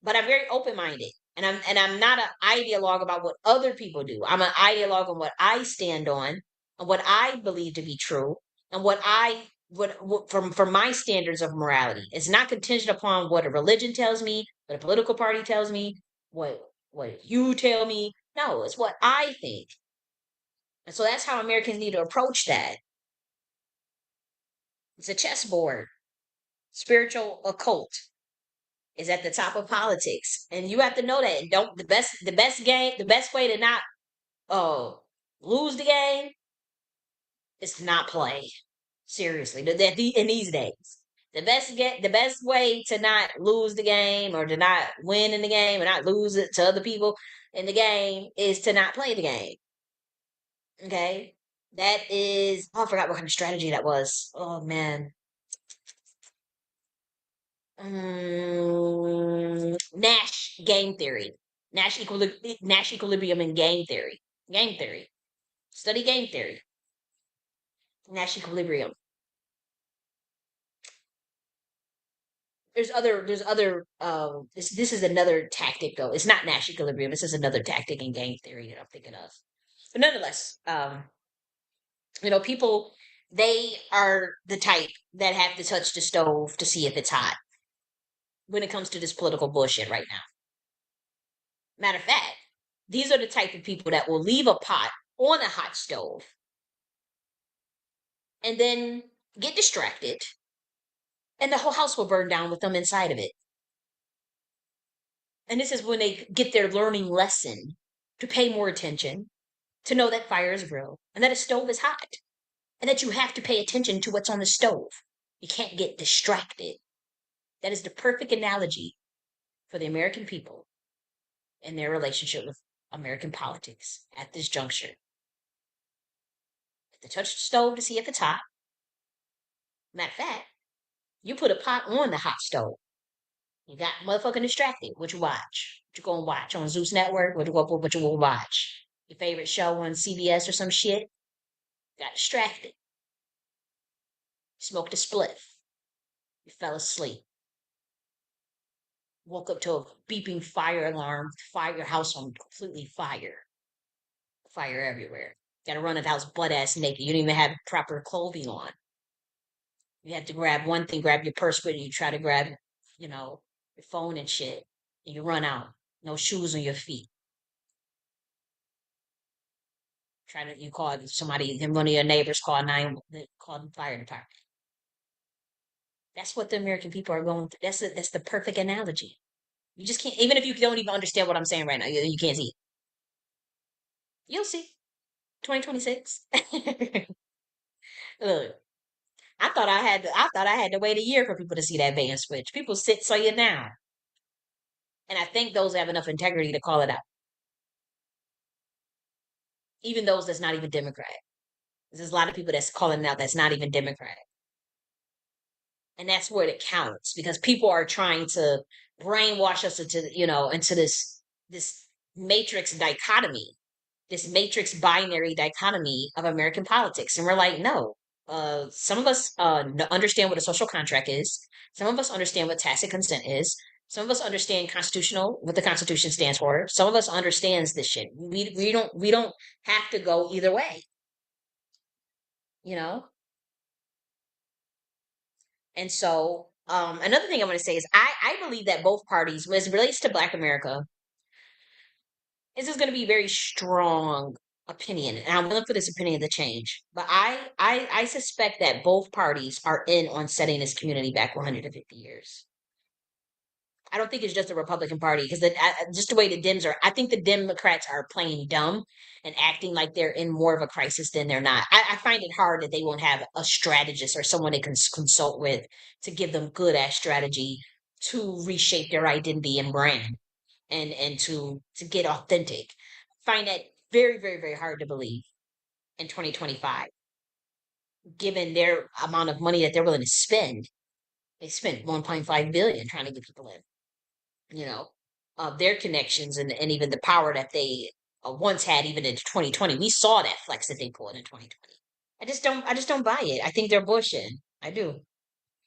but I'm very open minded, and I'm not an ideologue about what other people do. I'm an ideologue on what I stand on, and what I believe to be true, and what from my standards of morality. It's not contingent upon what a religion tells me, what a political party tells me, what you tell me. No, it's what I think, and so that's how Americans need to approach that. It's a chessboard, spiritual occult is at the top of politics, and you have to know that. Don't the best way to not uh lose the game is to not play seriously. In these days, the best way to not lose the game, or to not win in the game, or not lose it to other people in the game, is to not play the game. Okay, that is. Oh, I forgot what kind of strategy that was. Oh man. Nash game theory, Nash equilibrium and game theory. Game theory. Study game theory. Nash equilibrium. There's other this is another tactic though. It's not Nash equilibrium. This is another tactic in game theory that I'm thinking of. But nonetheless, people, they are the type that have to touch the stove to see if it's hot when it comes to this political bullshit right now. Matter of fact, these are the type of people that will leave a pot on a hot stove and then get distracted, and the whole house will burn down with them inside of it. And this is when they get their learning lesson to pay more attention, to know that fire is real and that a stove is hot, and that you have to pay attention to what's on the stove. You can't get distracted. That is the perfect analogy for the American people and their relationship with American politics at this juncture. If they touch the stove to see if it's hot, matter of fact, you put a pot on the hot stove. You got motherfucking distracted. What you watch? What you gonna watch on Zeus Network? What you gonna watch? Your favorite show on CBS or some shit? Got distracted. Smoked a spliff. You fell asleep. Woke up to a beeping fire alarm. Fire, your house on completely fire. Fire everywhere. Got to run the house butt ass naked. You don't even have proper clothing on. You have to grab one thing, grab your purse with you. You try to grab, your phone and shit. And you run out. No shoes on your feet. You call somebody, then one of your neighbors call the fire department. That's what the American people are going through. That's the perfect analogy. You just can't, even if you don't even understand what I'm saying right now, you can't see it. You'll see. 2026. Look, I thought I had to wait a year for people to see that van switch. People sit so you now. And I think those have enough integrity to call it out. Even those that's not even Democrat. There's a lot of people that's calling it out that's not even Democrat. And that's where it counts because people are trying to brainwash us into, into this matrix dichotomy, this matrix binary dichotomy of American politics. And we're like, no. Some of us understand what a social contract is. Some of us understand what tacit consent is. Some of us understand constitutional, what the Constitution stands for. Some of us understands this shit. We don't have to go either way, you know. And so, another thing I want to say is I believe that both parties, as it relates to Black America, this is going to be a very strong opinion, and I'm willing for this opinion to change. But I suspect that both parties are in on setting this community back 150 years. I don't think it's just the Republican Party because just the way the Dems are, I think the Democrats are playing dumb and acting like they're in more of a crisis than they're not. I find it hard that they won't have a strategist or someone they can consult with to give them good ass strategy to reshape their identity and brand and to get authentic. I find that very, very, very hard to believe in 2025, given their amount of money that they're willing to spend. They spent 1.5 billion trying to get people in, you know, their connections and even the power that they once had even in 2020. We saw that flex that they pulled in 2020. I just don't buy it. I think they're bushing. I do.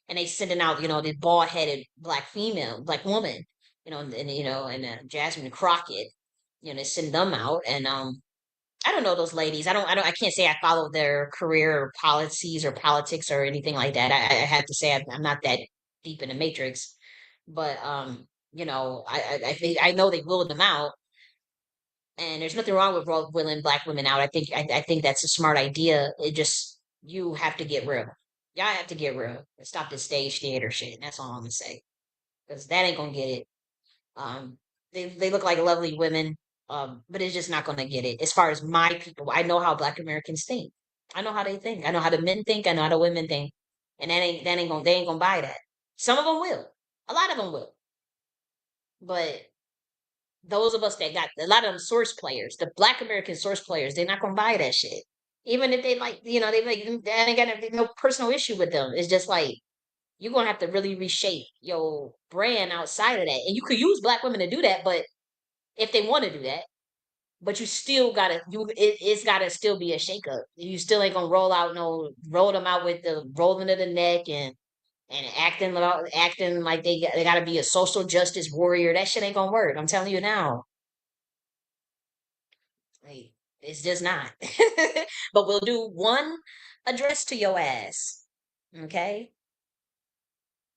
And they sending out, the bald headed black woman, and Jasmine Crockett, they send them out. And I don't know those ladies. I can't say I follow their career or policies or politics or anything like that. I have to say I'm not that deep in the matrix, but I think I know they ruled them out, and there's nothing wrong with willing Black women out. I think that's a smart idea. It just you have to get real. Y'all have to get real and stop this stage theater shit. That's all I'm gonna say because that ain't gonna get it. Um, they look like lovely women, but it's just not gonna get it. As far as my people, I know how Black Americans think. I know how they think. I know how the men think. I know how the women think, and that ain't gonna they ain't gonna buy that. Some of them will. A lot of them will, but those of us that got a lot of them source players, the Black American source players, they're not gonna buy that shit. Even if they like, they like that ain't got no personal issue with them. It's just like you're gonna have to really reshape your brand outside of that. And you could use Black women to do that, but if they want to do that, but you still gotta it's gotta still be a shakeup. You still ain't gonna roll them out with the rolling of the neck and acting like they gotta be a social justice warrior. That shit ain't gonna work. I'm telling you now. Like, it's just not. But we'll do one address to your ass. Okay?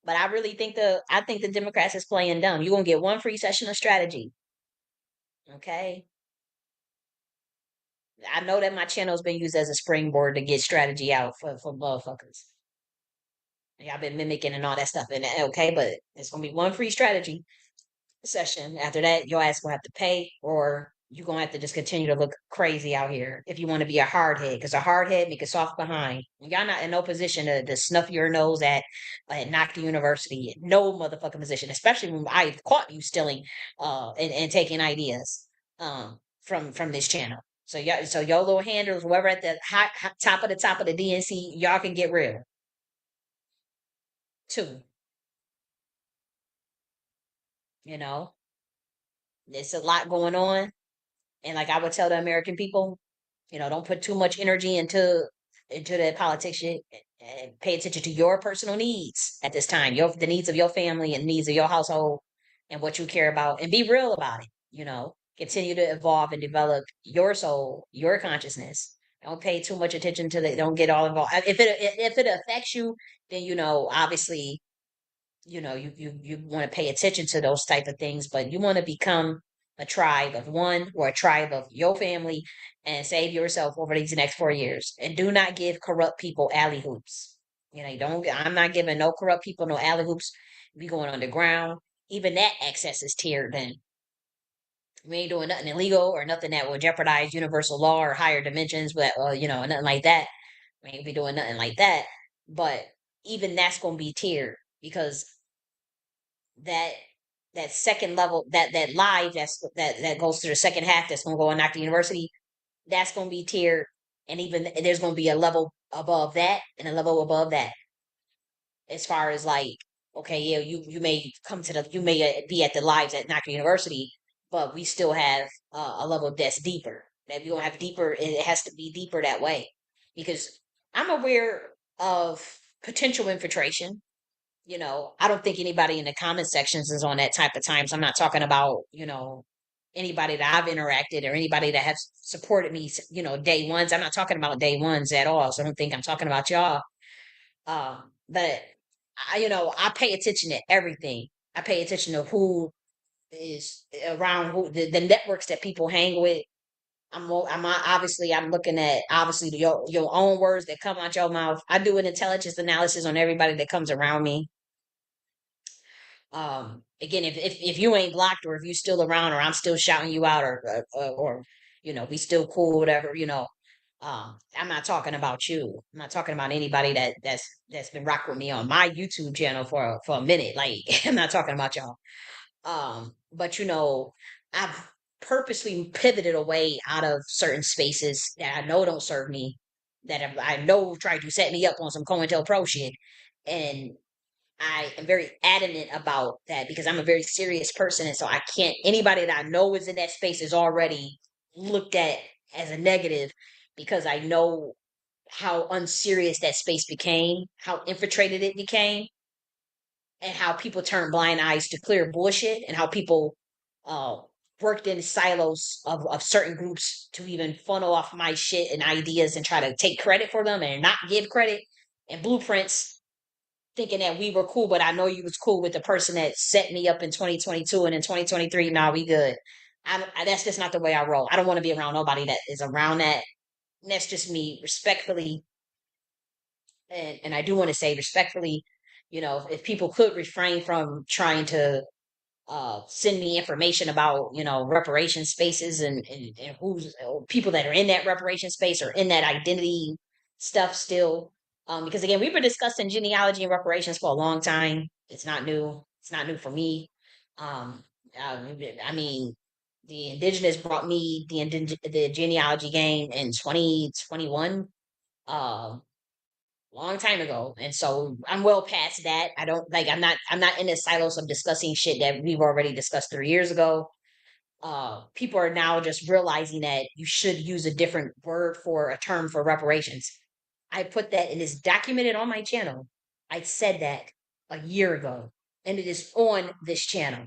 But I think the Democrats is playing dumb. You're gonna get one free session of strategy. Okay? I know that my channel's been used as a springboard to get strategy out for motherfuckers. Y'all been mimicking and all that stuff. And okay, but it's gonna be one free strategy session. After that, your ass gonna have to pay, or you're gonna have to just continue to look crazy out here if you want to be a hard head. Because a hard head make a soft behind. Y'all not in no position to snuff your nose at Nakhti University. No motherfucking position, especially when I caught you stealing and taking ideas from this channel. So your little handlers, whoever at the top of the DNC, y'all can get real too. You know, there's a lot going on. And like I would tell the American people, don't put too much energy into that politics shit and pay attention to your personal needs at this time, the needs of your family and needs of your household and what you care about and be real about it. Continue to evolve and develop your soul, your consciousness. Don't pay too much attention to the don't get all involved. If it affects you, then obviously you want to pay attention to those type of things, but you want to become a tribe of one or a tribe of your family and save yourself over these next 4 years. And do not give corrupt people alley hoops. I'm not giving no corrupt people no alley hoops. We going underground. Even that access is tiered then. We ain't doing nothing illegal or nothing that will jeopardize universal law or higher dimensions, but nothing like that. We ain't be doing nothing like that. But even that's gonna be tiered because that that second level, that live that goes to the second half that's gonna go on Nakhti University, that's gonna be tiered, and even there's gonna be a level above that and a level above that, as far as like, okay, yeah, you may come to the you may be at the lives at Nakhti University, but we still have a level that's deeper. That we gonna have deeper, it has to be deeper that way, because I'm aware of potential infiltration. I don't think anybody in the comment sections is on that type of time. So I'm not talking about, anybody that I've interacted or anybody that has supported me, day ones. I'm not talking about day ones at all. So I don't think I'm talking about y'all. But I pay attention to everything. I pay attention to who is around, who the networks that people hang with. Obviously I'm looking at obviously your own words that come out your mouth. I do an intelligence analysis on everybody that comes around me. Again, if you ain't blocked, or if you still around, or I'm still shouting you out, or we still cool, whatever, I'm not talking about you. I'm not talking about anybody that's been rocking with me on my YouTube channel for a minute. Like, I'm not talking about y'all. But I've purposely pivoted away out of certain spaces that I know don't serve me, I know tried to set me up on some COINTELPRO shit. And I am very adamant about that because I'm a very serious person. And so I can't, anybody that I know is in that space is already looked at as a negative, because I know how unserious that space became, how infiltrated it became, and how people turn blind eyes to clear bullshit, and how people uh, worked in silos of certain groups to even funnel off my shit and ideas and try to take credit for them and not give credit, and blueprints, thinking that we were cool, but I know you was cool with the person that set me up in 2022, and in 2023, nah, we good. That's just not the way I roll. I don't want to be around nobody that is around that. And that's just me, respectfully. And I do want to say respectfully, if people could refrain from trying to send me information about reparation spaces, and who's people that are in that reparation space or in that identity stuff still, because again, we've been discussing genealogy and reparations for a long time. It's not new for me. um uh, I mean, the indigenous brought me the genealogy game in 2021, long time ago. And so I'm well past that. I don't like I'm not in the silos of discussing shit that we've already discussed 3 years ago. People are now just realizing that you should use a different word for a term for reparations. I put that, it is documented on my channel. I said that a year ago, and it is on this channel.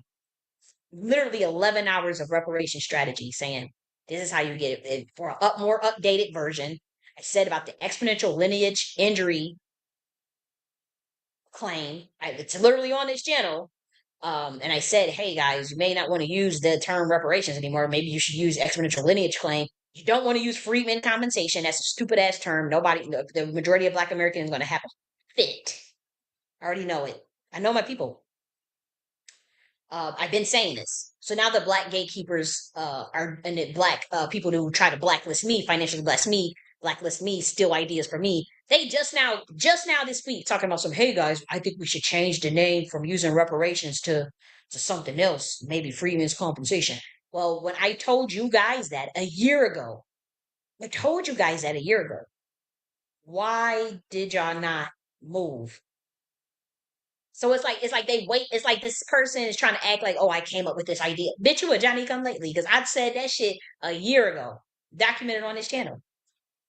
Literally 11 hours of reparation strategy, saying this is how you get it. For a more updated version, I said about the exponential lineage injury claim. It's literally on this channel. And I said, hey guys, you may not want to use the term reparations anymore. Maybe you should use exponential lineage claim. You don't want to use freedmen compensation. That's a stupid ass term. Nobody, the majority of Black Americans is going to have a fit. I already know it. I know my people. I've been saying this. So now the Black gatekeepers are, and the Black people who try to blacklist me, financially blacklist me, steal ideas from me. They just now this week talking about some, hey guys, I think we should change the name from using reparations to something else, maybe freeman's compensation. Well, when I told you guys that a year ago, I told you guys that a year ago, why did y'all not move? So it's like they wait. It's like this person is trying to act like, oh, I came up with this idea. Bitch, you a Johnny come lately, because I said that shit a year ago, documented on this channel,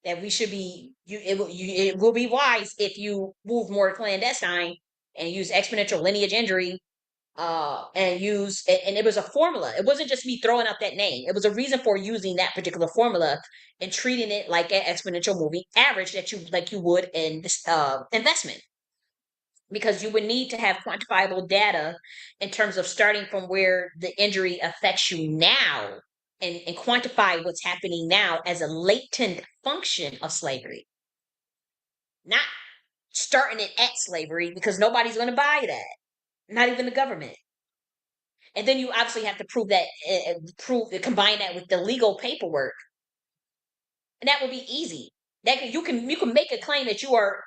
that we should be it will be wise if you move more clandestine and use exponential lineage injury, and it was a formula. It wasn't just me throwing out that name. It was a reason for using that particular formula and treating it like an exponential moving average that you would in this investment, because you would need to have quantifiable data in terms of starting from where the injury affects you now, and quantify what's happening now as a latent function of slavery, not starting it at slavery because nobody's going to buy that, not even the government. And then you obviously have to prove that, combine that with the legal paperwork, and that would be easy. You can make a claim that you are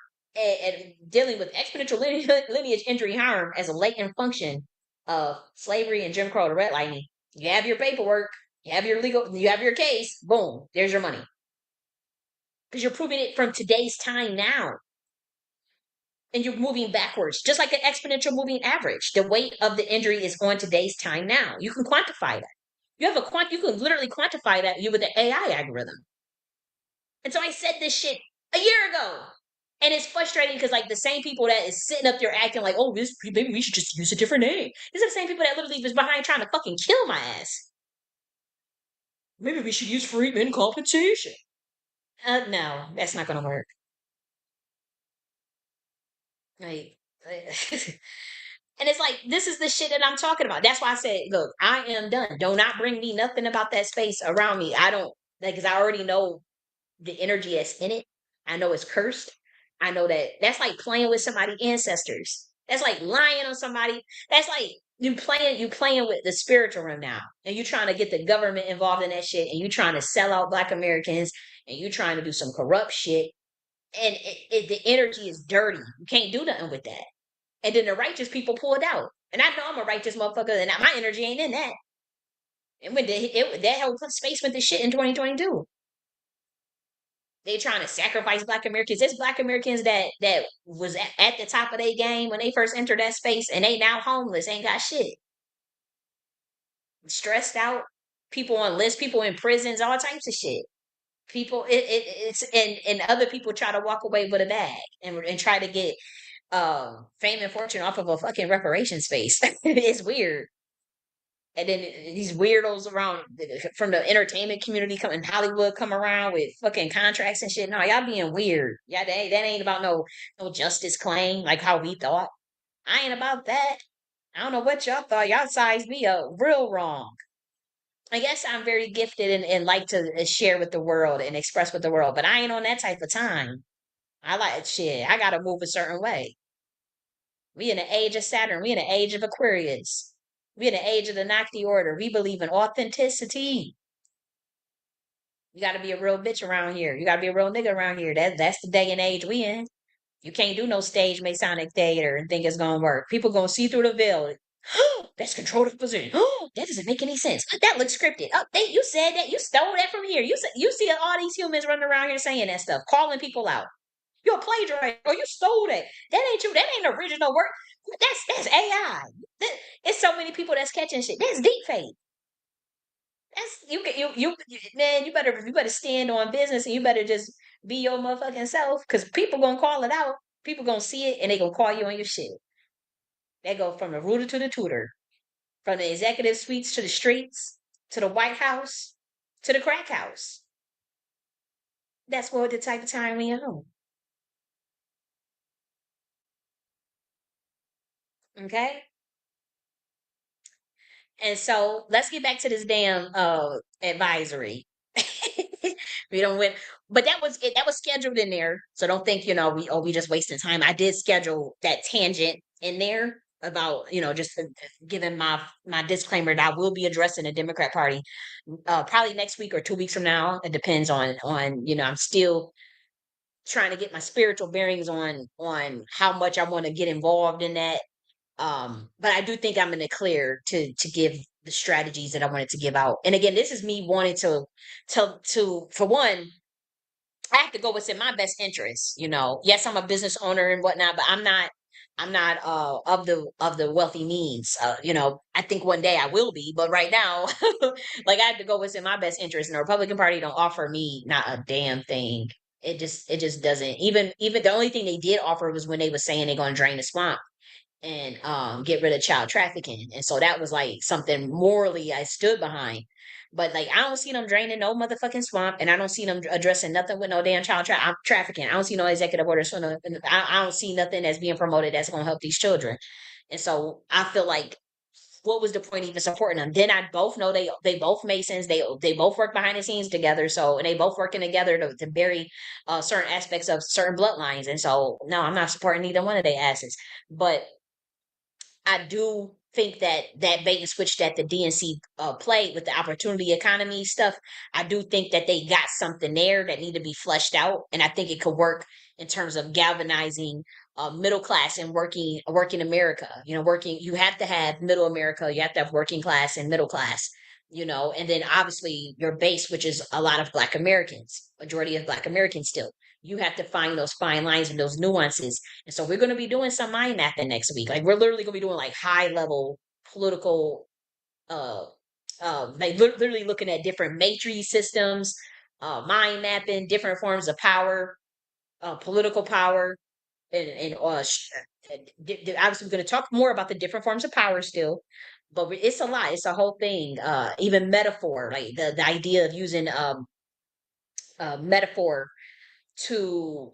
dealing with exponential lineage injury harm as a latent function of slavery and Jim Crow to redlining. You have your paperwork, you have your case. Boom, there's your money because you're proving it from today's time now, and you're moving backwards, just like an exponential moving average. The weight of the injury is on today's time now. You can quantify that. You can literally quantify that with the AI algorithm. And so I said this shit a year ago. And it's frustrating because like the same people that is sitting up there acting like, oh, this maybe we should just use a different name. These are the same people that literally was behind trying to fucking kill my ass. Maybe we should use freedmen compensation. No, that's not gonna work. Like, and it's like this is the shit that I'm talking about. That's why I said, look, I am done. Do not bring me nothing about that space around me. I don't like because I already know the energy that's in it. I know it's cursed. I know that that's like playing with somebody's ancestors. That's like lying on somebody. That's like you playing with the spiritual realm now. And you trying to get the government involved in that shit and you trying to sell out black Americans and you trying to do some corrupt shit. And the energy is dirty. You can't do nothing with that. And then the righteous people pull it out. And I know I'm a righteous motherfucker and my energy ain't in that. And when that whole space went to shit in 2022. They trying to sacrifice black Americans. There's black Americans that was at the top of their game when they first entered that space and they now homeless, ain't got shit. Stressed out, people on lists, people in prisons, all types of shit. People it's and other people try to walk away with a bag and try to get fame and fortune off of a fucking reparation space. It's weird. And then these weirdos around from the entertainment community come in Hollywood come around with fucking contracts and shit. No, y'all being weird. Yeah, that ain't about no justice claim like how we thought. I ain't about that. I don't know what y'all thought. Y'all sized me up real wrong. I guess I'm very gifted and like to share with the world and express with the world, but I ain't on that type of time. I like shit. I gotta move a certain way. We in the age of Saturn. We in the age of Aquarius. We in the age of the Nakhti Order. We believe in authenticity. You got to be a real bitch around here. You got to be a real nigga around here. That's the day and age we in. You can't do no stage Masonic theater and think it's gonna work. People gonna see through the veil. That's controlled position. That doesn't make any sense. That looks scripted. Oh, you said that. You stole that from here. You see all these humans running around here saying that stuff, calling people out. You're a plagiarist, or you stole that. That ain't you. That ain't original work. That's AI. It's so many people that's catching shit. That's deep fake. That's man. You better stand on business and you better just be your motherfucking self because people gonna call it out. People gonna see it and they gonna call you on your shit. They go from the rooter to the tutor, from the executive suites to the streets, to the White House, to the crack house. That's what the type of time we on. Okay. And so let's get back to this damn advisory. We don't win, but that was scheduled in there. So don't think, we just wasting time. I did schedule that tangent in there about, just giving my disclaimer that I will be addressing the Democrat Party probably next week or 2 weeks from now. It depends on, I'm still trying to get my spiritual bearings on how much I want to get involved in that. But I do think I'm in the clear to give the strategies that I wanted to give out. And again, this is me wanting to for one, I have to go what's in my best interest. Yes, I'm a business owner and whatnot, but I'm not of the wealthy means. I think one day I will be, but right now, like I have to go what's in my best interest. And the Republican Party don't offer me not a damn thing. It just doesn't. Even the only thing they did offer was when they was saying they're gonna drain the swamp and get rid of child trafficking. And so that was like something morally I stood behind. But like I don't see them draining no motherfucking swamp, and I don't see them addressing nothing with no damn trafficking. I don't see no executive orders for no. I don't see nothing that's being promoted that's going to help these children. And so I feel like what was the point even supporting them? Then I both know they both Masons. They both work behind the scenes together. So and they both working together to bury certain aspects of certain bloodlines. And so no, I'm not supporting either one of their asses. But I do think that that bait and switch that the DNC played with the opportunity economy stuff, I do think that they got something there that need to be fleshed out, and I think it could work in terms of galvanizing middle class and working America. You know, working you have to have middle America, you have to have working class and middle class. You know, and then obviously your base, which is a lot of Black Americans, majority of Black Americans still. You have to find those fine lines and those nuances, and so we're going to be doing some mind mapping next week. Like we're literally going to be doing like high level political, uh, like literally looking at different matrix systems, mind mapping, different forms of power, political power, and obviously we're going to talk more about the different forms of power still, but it's a lot. It's a whole thing. Even metaphor, like the idea of using metaphor to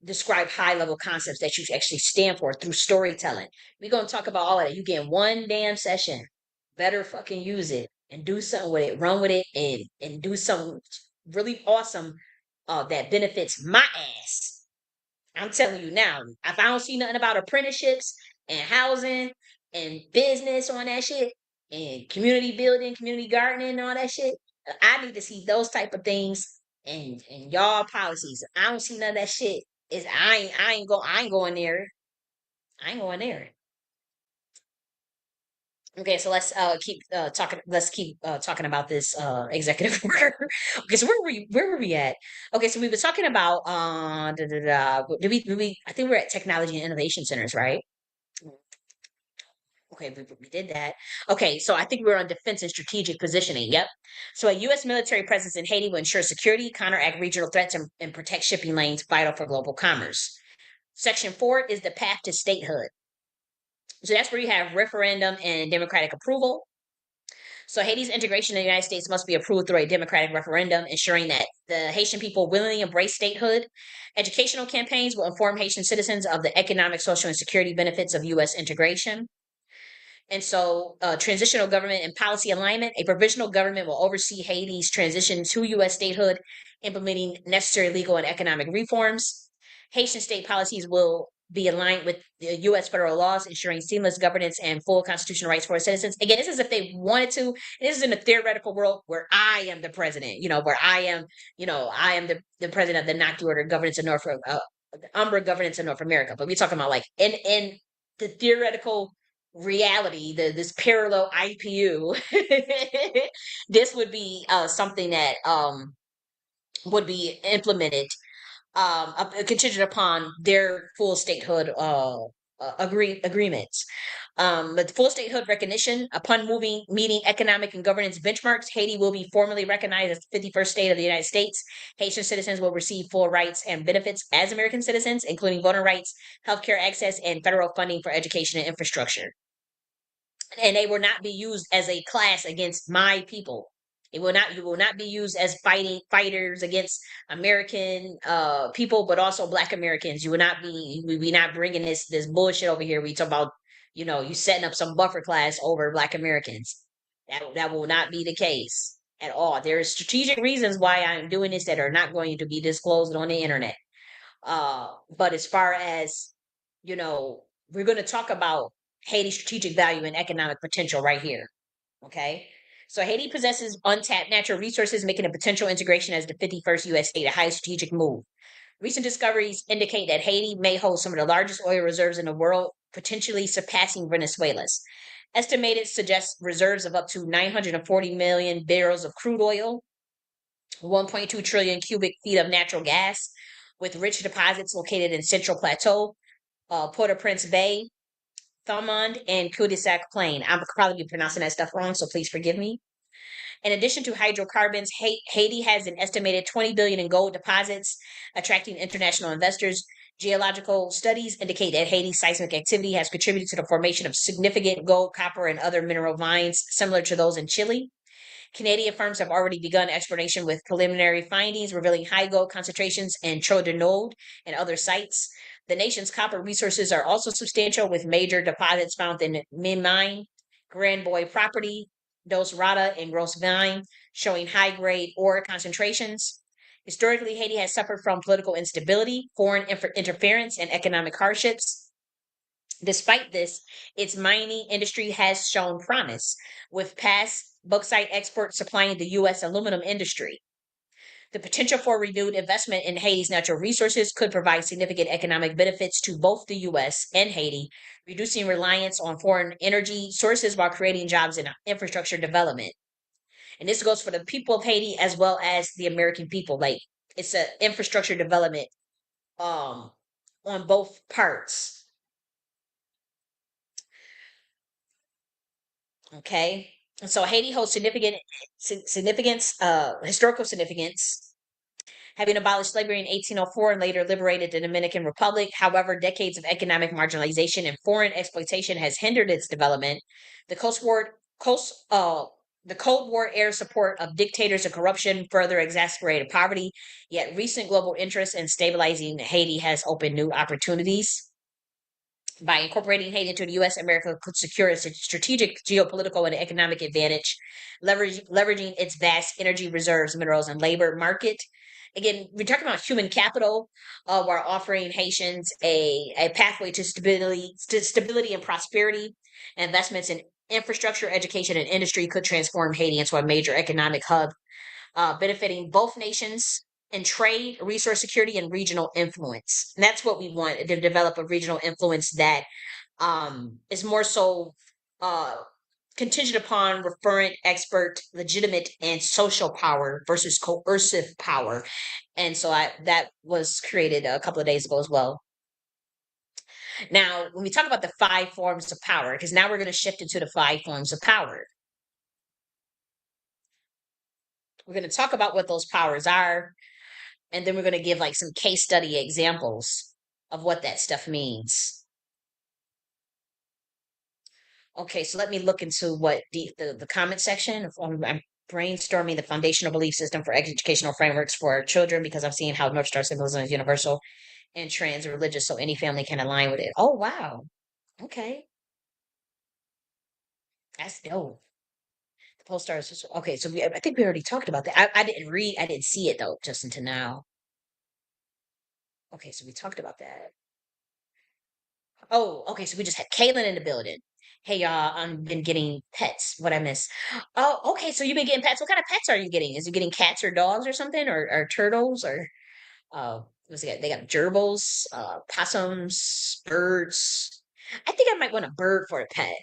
describe high level concepts that you actually stand for through storytelling. We're gonna talk about all of that. You get one damn session. Better fucking use it and do something with it, run with it, and do something really awesome that benefits my ass. I'm telling you now, if I don't see nothing about apprenticeships and housing and business on that shit and community building, community gardening, and all that shit, I need to see those type of things and y'all policies. I don't see none of that shit. Is I ain't going there. I ain't going there. Okay, so let's keep talking. Let's keep talking about this executive order. Okay, so where were we at? Okay, so we were talking about did we I think we're at technology and innovation centers, right? Okay, we did that. Okay, so I think we're on defense and strategic positioning. Yep. So a U.S. military presence in Haiti will ensure security, counteract regional threats, and protect shipping lanes vital for global commerce. Section 4 is the path to statehood. So that's where you have referendum and democratic approval. So Haiti's integration in the United States must be approved through a democratic referendum, ensuring that the Haitian people willingly embrace statehood. Educational campaigns will inform Haitian citizens of the economic, social, and security benefits of U.S. integration. And so, transitional government and policy alignment, a provisional government will oversee Haiti's transition to U.S. statehood, implementing necessary legal and economic reforms. Haitian state policies will be aligned with the U.S. federal laws, ensuring seamless governance and full constitutional rights for its citizens. Again, this is if they wanted to. This is in a theoretical world where I am the president, where I am the president of the Nakhti Order governance in Umbra governance in North America. But we're talking about like in the theoretical reality, this parallel IPU, this would be something that would be implemented contingent upon their full statehood agreements. But full statehood recognition upon meeting economic and governance benchmarks, Haiti will be formally recognized as the 51st state of the United States. Haitian citizens will receive full rights and benefits as American citizens, including voting rights, healthcare access, and federal funding for education and infrastructure. And they will not be used as a class against my people. You will not be used as fighters against American people, but also Black Americans. We be not bringing this bullshit over here. We talk about, you setting up some buffer class over Black Americans. That will not be the case at all. There are strategic reasons why I'm doing this that are not going to be disclosed on the internet. But as far as, we're going to talk about Haiti's strategic value and economic potential right here. Okay. So Haiti possesses untapped natural resources, making a potential integration as the 51st U.S. state a high strategic move. Recent discoveries indicate that Haiti may hold some of the largest oil reserves in the world, potentially surpassing Venezuela's. Estimated suggests reserves of up to 940 million barrels of crude oil, 1.2 trillion cubic feet of natural gas, with rich deposits located in Central Plateau, Port-au-Prince Bay, Thomond, and Cul-de-Sac Plain. I'm probably be pronouncing that stuff wrong, so please forgive me. In addition to hydrocarbons, Haiti has an estimated 20 billion in gold deposits, attracting international investors. Geological studies indicate that Haiti's seismic activity has contributed to the formation of significant gold, copper, and other mineral mines similar to those in Chile. Canadian firms have already begun exploration with preliminary findings revealing high gold concentrations in Tro de Node and other sites. The nation's copper resources are also substantial, with major deposits found in Mine, Grand Boy property, Dos Rata and Grosse Vine, showing high grade ore concentrations. Historically, Haiti has suffered from political instability, foreign interference, and economic hardships. Despite this, its mining industry has shown promise, with past bauxite exports supplying the U.S. aluminum industry. The potential for renewed investment in Haiti's natural resources could provide significant economic benefits to both the U.S. and Haiti, reducing reliance on foreign energy sources while creating jobs and infrastructure development. And this goes for the people of Haiti as well as the American people. Like, it's an infrastructure development um on both parts. Okay. And so Haiti holds significance, historical significance, having abolished slavery in 1804 and later liberated the Dominican Republic. However, decades of economic marginalization and foreign exploitation has hindered its development. The Coast, the Cold War era support of dictators and corruption further exacerbated poverty. Yet, recent global interest in stabilizing Haiti has opened new opportunities. By incorporating Haiti into the U.S., America could secure a strategic geopolitical and economic advantage, leveraging its vast energy reserves, minerals, and labor market. Again, we're talking about human capital while offering Haitians a pathway to stability and prosperity. Investments in infrastructure, education, and industry could transform Haiti into a major economic hub, benefiting both nations in trade, resource security, and regional influence. And that's what we want, to develop a regional influence that is more so uh, contingent upon referent, expert, legitimate, and social power versus coercive power. And so that was created a couple of days ago as well. Now, when we talk about the five forms of power, because now we're going to shift into the five forms of power. We're going to talk about what those powers are, and then we're going to give like some case study examples of what that stuff means. Okay, so let me look into what the comment section. I'm brainstorming the foundational belief system for educational frameworks for children because I'm seeing how North Star symbolism is universal and trans religious, so any family can align with it. Oh wow. Okay, that's dope. The pole stars. Okay, so I think we already talked about that. I didn't read. I didn't see it though, just until now. Okay, so we talked about that. Oh, okay. So we just had Caitlin in the building. Hey y'all, I've been getting pets. What I miss? Oh, okay. So you've been getting pets. What kind of pets are you getting? Is you getting cats or dogs or something, or turtles or what's it got? They got gerbils, possums, birds. I think I might want a bird for a pet.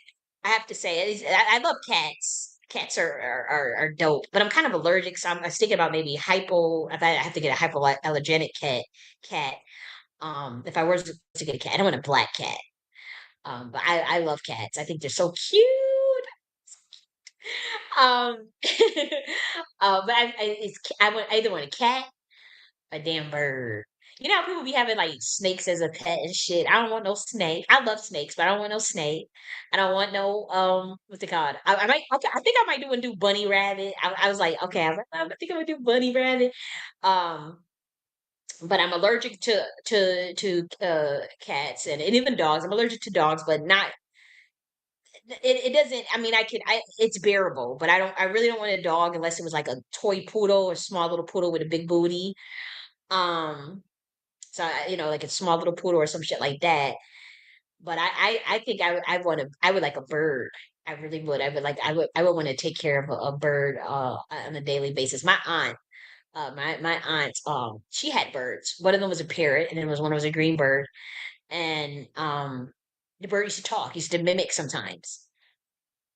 I have to say, I love cats. Cats are dope, but I'm kind of allergic, so I was thinking about maybe hypo. If I have to get a hypoallergenic cat. If I was to get a cat, I don't want a black cat. But I love cats. I think they're so cute. Um, but I want either want a cat, a damn bird. You know how people be having like snakes as a pet and shit. I don't want no snake. I love snakes, but I don't want no snake. I don't want no what's it called? I might okay, I think I might do bunny rabbit. I was like, okay, I think I'm gonna do bunny rabbit. Um, but I'm allergic to cats and even dogs. I'm allergic to dogs, but not it doesn't. I mean, I it's bearable, but I really don't want a dog unless it was like a toy poodle or small little poodle with a big booty. Um, so like a small little poodle or some shit like that. But I think I would like a bird. I really would. I would want to take care of a bird on a daily basis. My aunt she had birds. One of them was a parrot, and then one was a green bird. And the bird used to talk, used to mimic sometimes.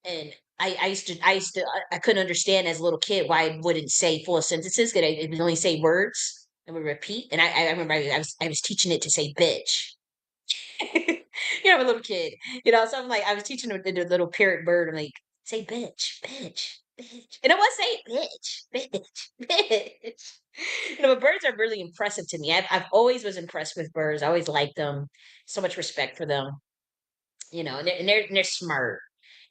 And I couldn't understand as a little kid why it wouldn't say full sentences, because it would only say words and would repeat. And I remember I was teaching it to say bitch. I'm a little kid, so I'm like, I was teaching the little parrot bird. I'm like, say bitch, bitch, bitch. And it was say bitch, bitch, bitch. But birds are really impressive to me. I've always was impressed with birds. I always liked them. So much respect for them. And they're smart.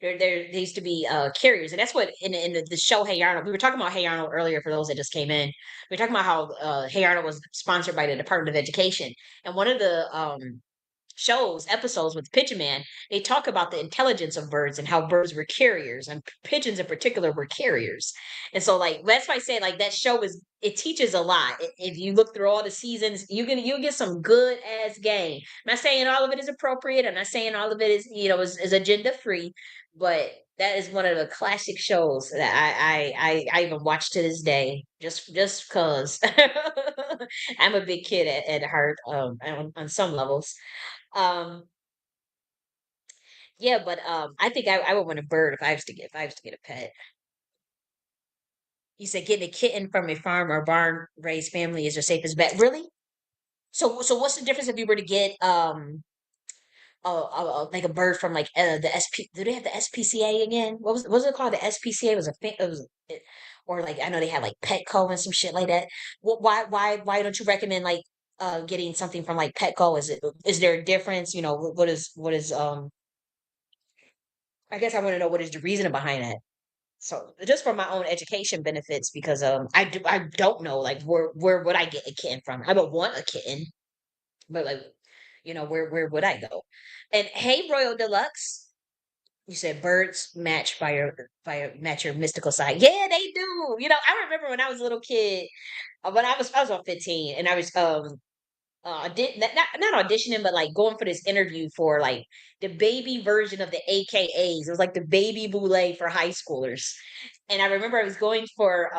They used to be carriers, and that's what in the show Hey Arnold. We were talking about Hey Arnold earlier. For those that just came in, we were talking about how Hey Arnold was sponsored by the Department of Education, and one of the shows, episodes with Pigeon Man, they talk about the intelligence of birds and how birds were carriers, and pigeons in particular were carriers. And so, like, that's why I say, like, that show is, it teaches a lot. If you look through all the seasons, you get some good ass game. I'm not saying all of it is appropriate. I'm not saying all of it is, is agenda free, but that is one of the classic shows that I even watch to this day, just cause I'm a big kid at heart, on some levels. Um, yeah, but I think I would want a bird if I was to get a pet. You said getting a kitten from a farm or barn raised family is your safest bet. Really? So what's the difference if you were to get like a bird from like the SP? Do they have the SPCA again? What was it called? The SPCA was or like I know they had like Petco and some shit like that. Why don't you recommend like getting something from like Petco? Is there a difference? What is I guess I want to know what is the reason behind that. So just for my own education benefits, because I don't know like where would I get a kitten from? I would want a kitten, but like where would I go? And hey, Royal Deluxe, you said birds match your mystical side. Yeah, they do. I remember when I was a little kid, when I was about 15, and I was did not auditioning, but like going for this interview for like the baby version of the AKAs. It was like the baby boule for high schoolers. And I remember I was going for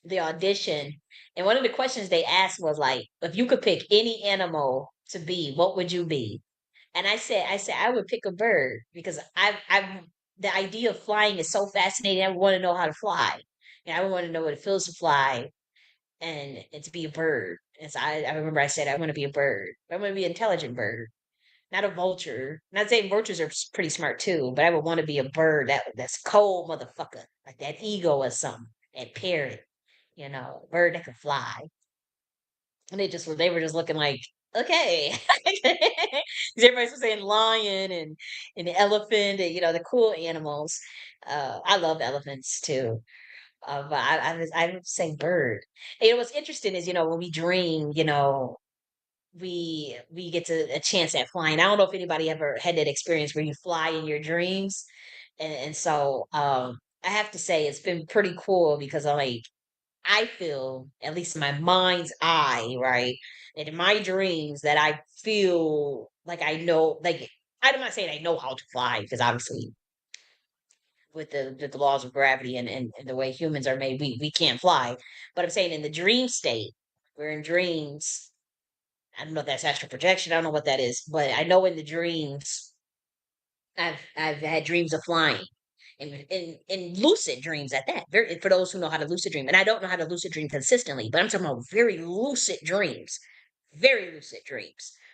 the audition, and one of the questions they asked was like, if you could pick any animal to be, what would you be? And I said I would pick a bird because I've the idea of flying is so fascinating. I want to know how to fly. And I want to know what it feels to fly and to be a bird. And so I remember I said I want to be a bird. I want to be an intelligent bird, not a vulture. Not saying vultures are pretty smart too, but I would want to be a bird that's cold, motherfucker, like that eagle or something, that parrot, a bird that can fly. And they were just looking like, okay, 'cause everybody was saying lion and the elephant and the cool animals. I love elephants too. But I would say bird. And what's interesting is, when we dream, we get to a chance at flying. I don't know if anybody ever had that experience where you fly in your dreams. And so I have to say it's been pretty cool because I feel, at least in my mind's eye, right? And in my dreams that I feel like I know, like I'm not saying I know how to fly because obviously with the laws of gravity and the way humans are made, we can't fly. But I'm saying in the dream state, we're in dreams. I don't know if that's astral projection. I don't know what that is, but I know in the dreams, I've had dreams of flying, and in lucid dreams at that. Very for those who know how to lucid dream, and I don't know how to lucid dream consistently, but I'm talking about very lucid dreams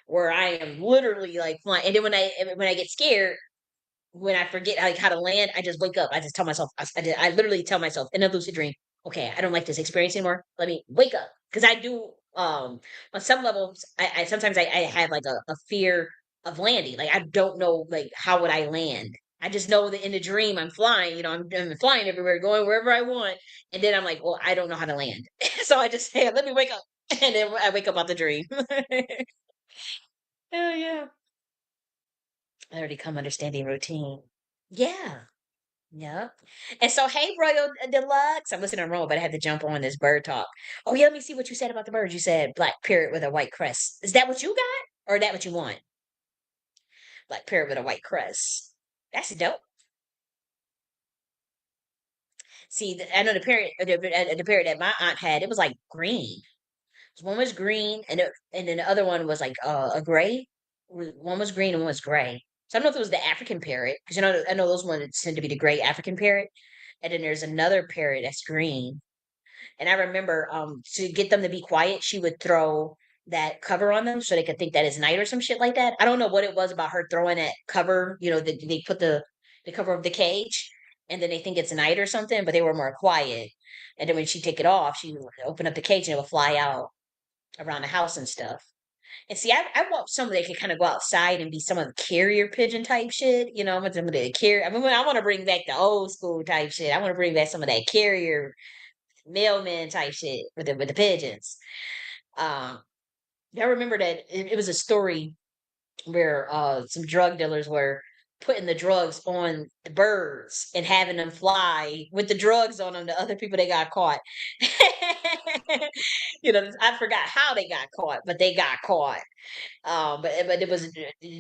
where I am literally like flying. And then when I get scared, when I forget like how to land, I just wake up. I just tell myself, I literally tell myself in a lucid dream, okay, I don't like this experience anymore. Let me wake up. Because I do, on some levels, I sometimes I have like a fear of landing. Like I don't know, like how would I land? I just know that in the dream I'm flying, I'm flying everywhere, going wherever I want. And then I'm like, well, I don't know how to land. So I just say, let me wake up. And then I wake up out the dream. Oh yeah. I already come understanding routine. Yeah. Yep. And so, hey, Royal Deluxe. I'm listening to Rome, but I had to jump on this bird talk. Oh, yeah, let me see what you said about the birds. You said black parrot with a white crest. Is that what you got? Or that what you want? Black parrot with a white crest. That's dope. See, I know the parrot that my aunt had, it was like green. One was green, and then the other one was like a gray. One was green and one was gray. So I don't know if it was the African parrot, because I know those ones tend to be the gray African parrot. And then there's another parrot that's green. And I remember to get them to be quiet, she would throw that cover on them so they could think that it's night or some shit like that. I don't know what it was about her throwing that cover, they put the cover of the cage and then they think it's night or something, but they were more quiet. And then when she take it off, she would open up the cage and it would fly out around the house and stuff. And see, I want somebody that can kind of go outside and be some of the carrier pigeon type shit. I want them to carry. I mean, I want to bring back the old school type shit. I want to bring back some of that carrier mailman type shit with the pigeons. Um, I remember that it was a story. where some drug dealers were putting the drugs on the birds and having them fly with the drugs on them to other people that got caught. I forgot how they got caught, but they got caught. But it was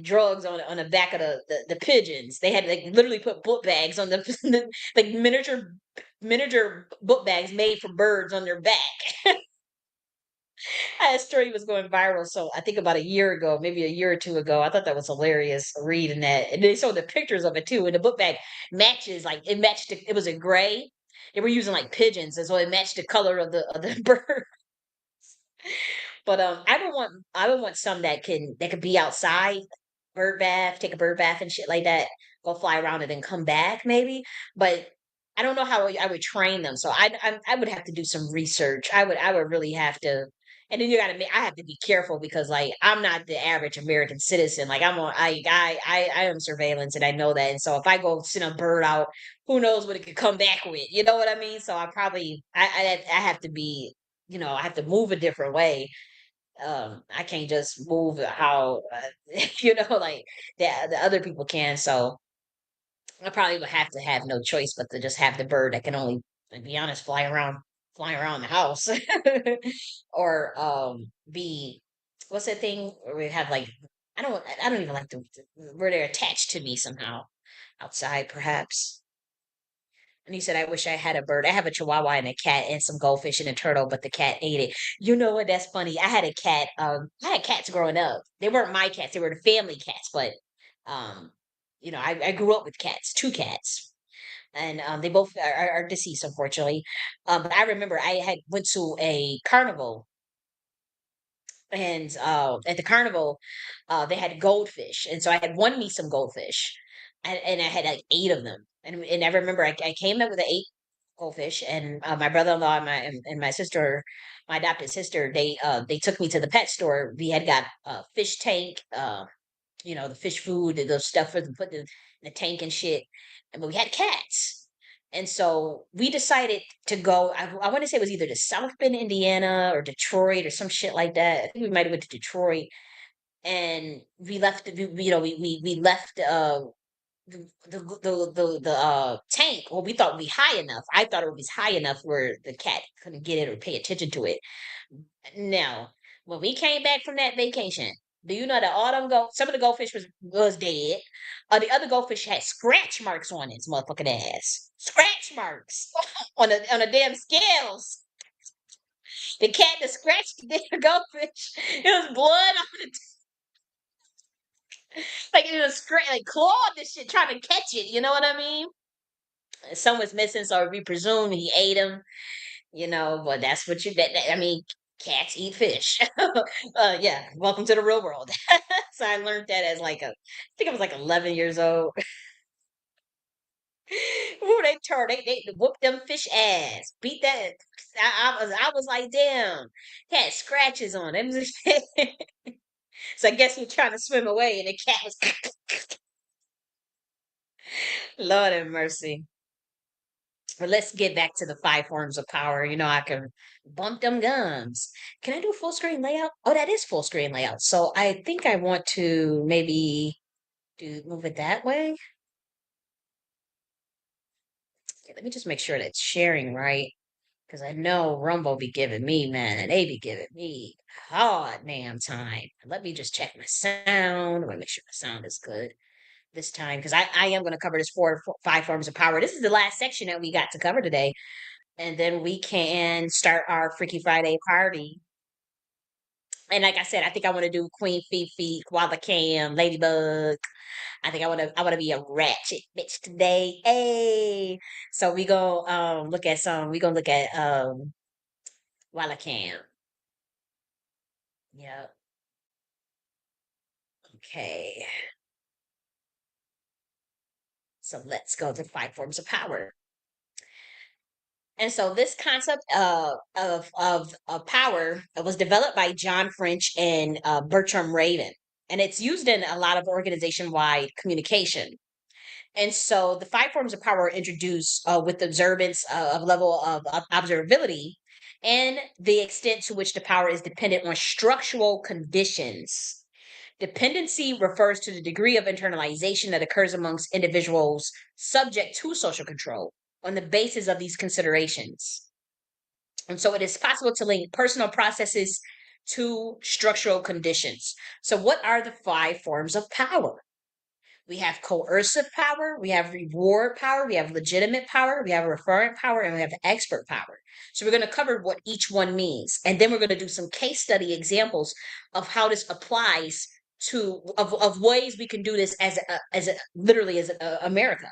drugs on the back of the pigeons. They had like literally put book bags on the like miniature book bags made for birds on their back. That story was going viral. So I think about a year ago, maybe a year or two ago, I thought that was hilarious reading that. And they showed the pictures of it too. And the book bag matches, like it matched. It was a gray. They were using like pigeons, and so it matched the color of the bird. But I would want some that could be outside, bird bath, take a bird bath and shit like that, go fly around it and come back maybe. But I don't know how I would train them. So I would have to do some research. I would really have to. And then I have to be careful because like I'm not the average American citizen. Like I am surveillance and I know that. And so if I go send a bird out, who knows what it could come back with? You know what I mean? So I have to be, I have to move a different way. I can't just move how like the other people can. So I probably would have to have no choice but to just have the bird that can only, to be honest, fly around the house, or be what's that thing where we have like I don't even like where they're attached to me somehow outside perhaps. And he said, I wish I had a bird. I have a chihuahua and a cat and some goldfish and a turtle, but the cat ate it. You know what? That's funny. I had a cat. I had cats growing up. They weren't my cats. They were the family cats. But, um, I grew up with cats, two cats. And they both are deceased, unfortunately. But I remember I had went to a carnival, and at the carnival, they had goldfish, and so I had won me some goldfish, and I had like eight of them, and I remember I came up with the eight goldfish, and my brother-in-law and my sister, my adopted sister, they took me to the pet store. We had got a fish tank, the fish food, the stuff for the put in the tank and shit, and but we had cats. And so we decided to go. I want to say it was either to South Bend, Indiana, or Detroit, or some shit like that. I think we might have went to Detroit, and we left. We left the tank. Well, we thought it would be high enough. I thought it was high enough where the cat couldn't get it or pay attention to it. Now, when we came back from that vacation, do you know that all them some of the goldfish was dead. The other goldfish had scratch marks on its motherfucking ass. Scratch marks on the damn scales. The cat that scratched the damn goldfish. It was blood on it. Like it was like clawed this shit trying to catch it. You know what I mean? Some was missing, so we presume he ate them. But that's what I mean, cats eat fish. Yeah, welcome to the real world. So I learned that as like I think I was like 11 years old. Ooh, they whooped them fish ass, beat that. I was like, damn, had scratches on him. So I guess he trying to swim away, and the cat was. Lord have mercy. But let's get back to the five forms of power. I can bump them gums. Can I do full screen layout? Oh, that is full screen layout. So I think I want to maybe move it that way. Okay, let me just make sure that's sharing right. Because I know Rumble be giving me, man, they be giving me hard damn time. Let me just check my sound. Let me make sure my sound is good this time. Because I am going to cover this five forms of power. This is the last section that we got to cover today. And then we can start our Freaky Friday party. And like I said, I think I want to do Queen Fifi, Koala Cam, Ladybug. I want to be a ratchet bitch today. Hey. So we gonna look at Koala Cam. Yep. Okay. So let's go to five forms of power. And so this concept of power was developed by John French and Bertram Raven, and it's used in a lot of organization-wide communication. And so the five forms of power are introduced with the observance of level of observability and the extent to which the power is dependent on structural conditions. Dependency refers to the degree of internalization that occurs amongst individuals subject to social control on the basis of these considerations. And so it is possible to link personal processes to structural conditions. So, what are the 5 forms of power? We have coercive power, we have reward power, we have legitimate power, we have referent power, and we have expert power. So we're going to cover what each one means. And then we're going to do some case study examples of how this applies to of ways we can do this literally as America.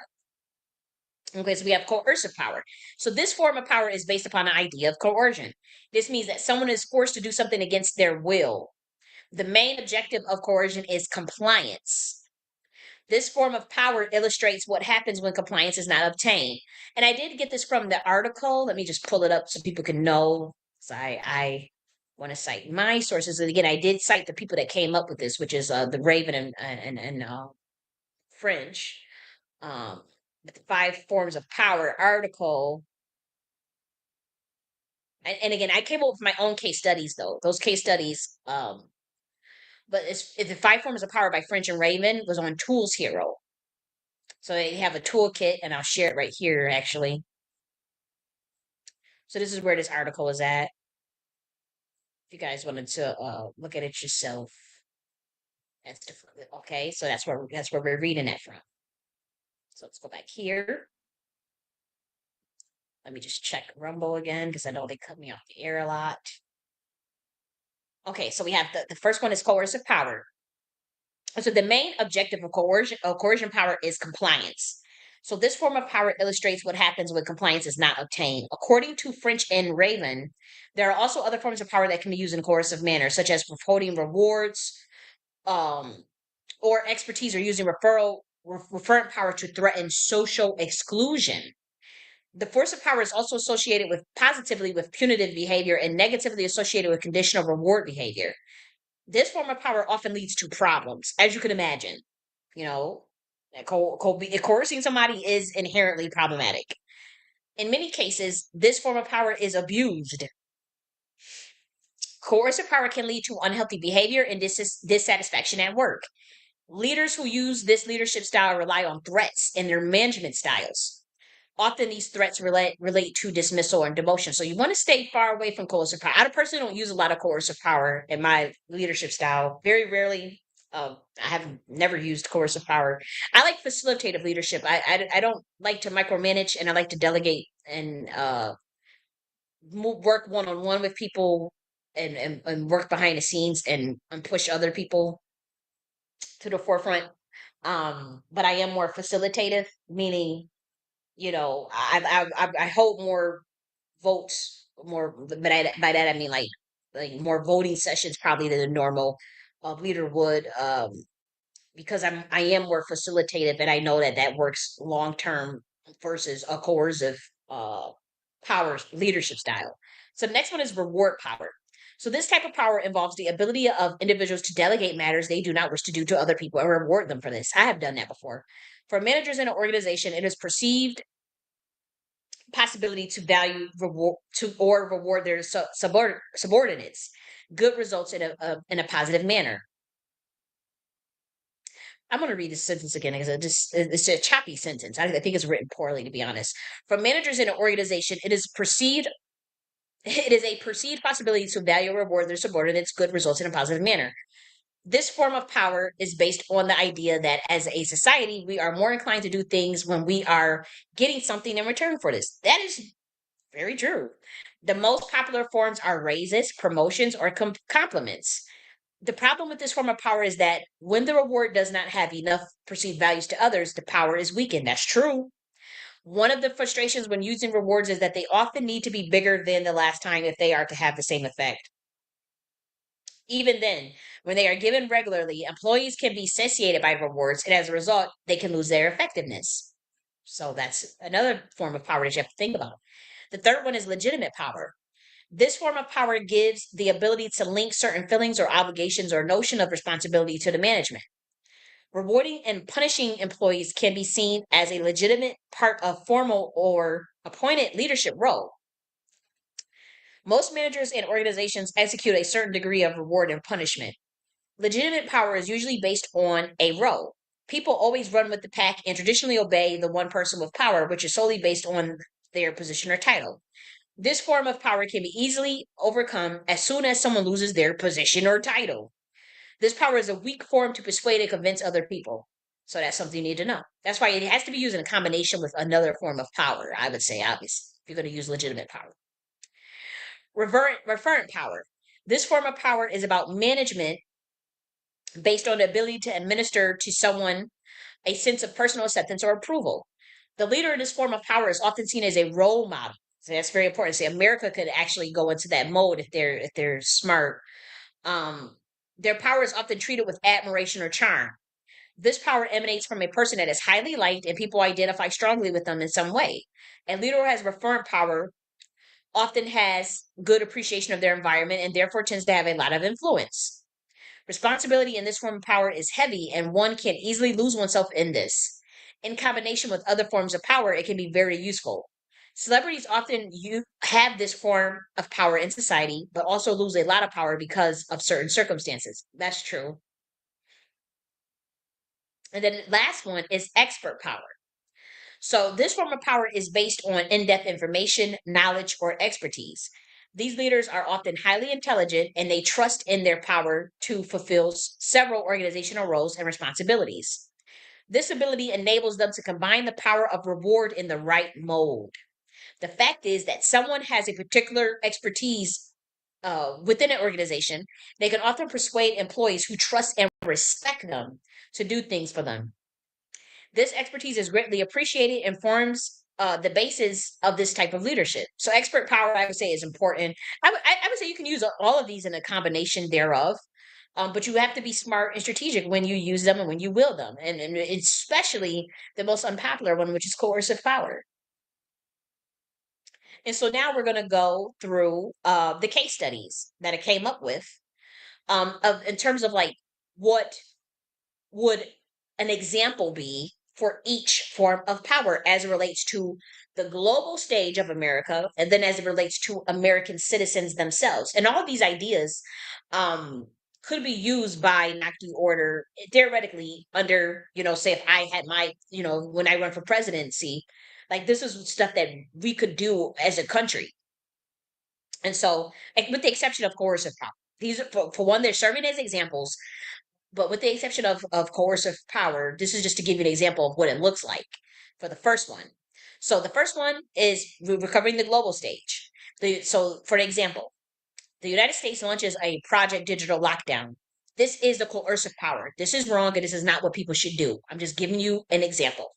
Okay, so we have coercive power. So this form of power is based upon the idea of coercion. This means that someone is forced to do something against their will. The main objective of coercion is compliance. This form of power illustrates what happens when compliance is not obtained. And I did get this from the article. Let me just pull it up so people can know. So I want to cite my sources. And again, I did cite the people that came up with this, which is the Raven and French. The 5 forms of power article. And again, I came up with my own case studies, though. Those case studies, but it's the 5 forms of power by French and Raven was on Tools Hero. So they have a toolkit, and I'll share it right here, actually. So this is where this article is at. If you guys wanted to look at it yourself, that's different. Okay, so that's where we're reading that from. So let's go back here. Let me just check Rumble again because I know they cut me off the air a lot. Okay, so we have the first one is coercive power. So the main objective of coercion power is compliance. So this form of power illustrates what happens when compliance is not obtained. According to French and Raven, there are also other forms of power that can be used in a coercive manner, such as withholding rewards, or expertise, or using referent power to threaten social exclusion. The force of power is also associated with positively with punitive behavior and negatively associated with conditional reward behavior. This form of power often leads to problems, as you can imagine. You know, coercing somebody is inherently problematic. In many cases, this form of power is abused. Coercive power can lead to unhealthy behavior and dissatisfaction at work. Leaders who use this leadership style rely on threats in their management styles. Often these threats relate to dismissal and demotion. So you want to stay far away from coercive power. I personally don't use a lot of coercive power in my leadership style. Very rarely. I have never used coercive power. I like facilitative leadership. I don't like to micromanage, and I like to delegate and work one on one with people, and work behind the scenes, and push other people to the forefront. But I am more facilitative, meaning I hold more votes, more, but by that I mean like more voting sessions probably than a normal leader would, because I am more facilitative, and I know that works long term versus a coercive power leadership style. So the next one is reward power. So this type of power involves the ability of individuals to delegate matters they do not wish to do to other people and reward them for this. I have done that before. For managers in an organization, it is perceived possibility to value reward to or reward their subordinates. Good results in a positive manner. I'm going to read this sentence again because it's a choppy sentence. I think it's written poorly, to be honest. For managers in an organization, it is a perceived possibility to value or reward their subordinates. Good results in a positive manner. This form of power is based on the idea that as a society, we are more inclined to do things when we are getting something in return for this. That is very true. The most popular forms are raises, promotions, or compliments. The problem with this form of power is that when the reward does not have enough perceived values to others, the power is weakened. That's true. One of the frustrations when using rewards is that they often need to be bigger than the last time if they are to have the same effect. Even then, when they are given regularly, employees can be satiated by rewards, and as a result, they can lose their effectiveness. So that's another form of power that you have to think about. The third one is legitimate power. This form of power gives the ability to link certain feelings or obligations or notion of responsibility to the management. Rewarding and punishing employees can be seen as a legitimate part of formal or appointed leadership role. Most managers and organizations execute a certain degree of reward and punishment. Legitimate power is usually based on a role. People always run with the pack and traditionally obey the one person with power, which is solely based on their position or title. This form of power can be easily overcome as soon as someone loses their position or title. This power is a weak form to persuade and convince other people. So that's something you need to know. That's why it has to be used in a combination with another form of power, I would say, obviously, if you're going to use legitimate power. Referent power. This form of power is about management based on the ability to administer to someone a sense of personal acceptance or approval. The leader in this form of power is often seen as a role model. So that's very important. See, America could actually go into that mode if they're smart. Um, their power is often treated with admiration or charm. This power emanates from a person that is highly liked and people identify strongly with them in some way. A leader who has referent power often has good appreciation of their environment and therefore tends to have a lot of influence. Responsibility in this form of power is heavy, and one can easily lose oneself in this. In combination with other forms of power, it can be very useful. Celebrities often have this form of power in society, but also lose a lot of power because of certain circumstances. That's true. And then the last one is expert power. So this form of power is based on in-depth information, knowledge, or expertise. These leaders are often highly intelligent and they trust in their power to fulfill several organizational roles and responsibilities. This ability enables them to combine the power of reward in the right mode. The fact is that someone has a particular expertise within an organization, they can often persuade employees who trust and respect them to do things for them. This expertise is greatly appreciated and forms the basis of this type of leadership. So, expert power, I would say, is important. I would say you can use all of these in a combination thereof, but you have to be smart and strategic when you use them and when you will them, and especially the most unpopular one, which is coercive power. And so now we're going to go through the case studies that I came up with of in terms of like what would an example be for each form of power as it relates to the global stage of America and then as it relates to American citizens themselves. And all of these ideas um, could be used by Nakhti order theoretically under, say if I had my, when I run for presidency, like this is stuff that we could do as a country. And so, like, with the exception of coercive power, these are for one, they're serving as examples, but with the exception of coercive power, this is just to give you an example of what it looks like for the first one. So the first one is recovering the global stage. So for an example, the United States launches a Project Digital lockdown. This is the coercive power. This is wrong and this is not what people should do. I'm just giving you an example.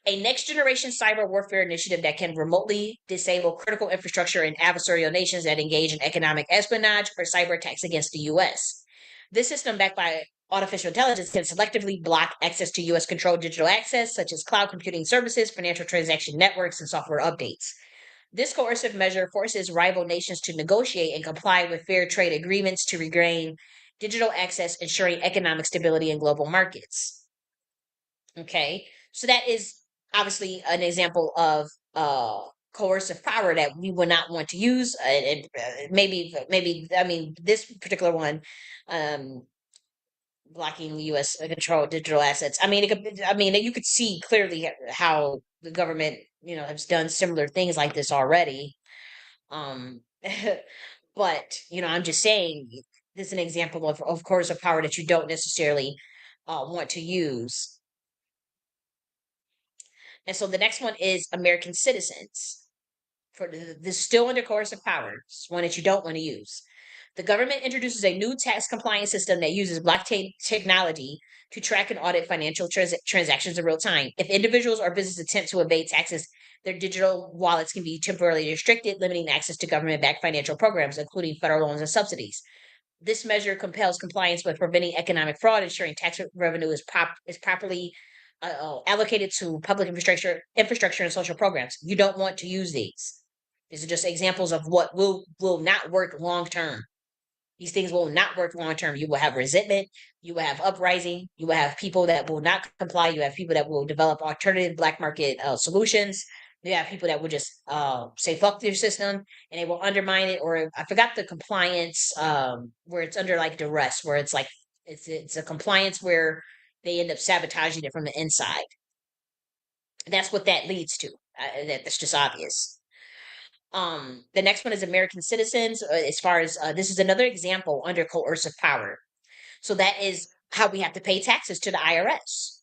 A next generation cyber warfare initiative that can remotely disable critical infrastructure in adversarial nations that engage in economic espionage or cyber attacks against the US. This system, backed by artificial intelligence, can selectively block access to US controlled digital access, such as cloud computing services, financial transaction networks, and software updates. This coercive measure forces rival nations to negotiate and comply with fair trade agreements to regain digital access, ensuring economic stability in global markets. Okay, so that is obviously an example of coercive power that we would not want to use, and maybe I mean this particular one, um, blocking U.S. control digital assets. I mean, you could see clearly how the government, has done similar things like this already. Um, but I'm just saying this is an example of coercive power that you don't necessarily want to use. And so the next one is American citizens. For this still under coercive power, it's one that you don't want to use. The government introduces a new tax compliance system that uses blockchain technology to track and audit financial transactions in real time. If individuals or businesses attempt to evade taxes, their digital wallets can be temporarily restricted, limiting access to government-backed financial programs, including federal loans and subsidies. This measure compels compliance with preventing economic fraud, ensuring tax revenue is properly allocated to public infrastructure and social programs. You don't want to use these. These are just examples of what will not work long term. These things will not work long term. You will have resentment. You will have uprising. You will have people that will not comply. You have people that will develop alternative black market solutions. You have people that will just say fuck their system and they will undermine it, or I forgot the compliance where it's under like duress, where it's like it's a compliance where they end up sabotaging it from the inside. That's what that leads to. That's just obvious. The next one is American citizens. As far as this is another example under coercive power. So that is how we have to pay taxes to the IRS.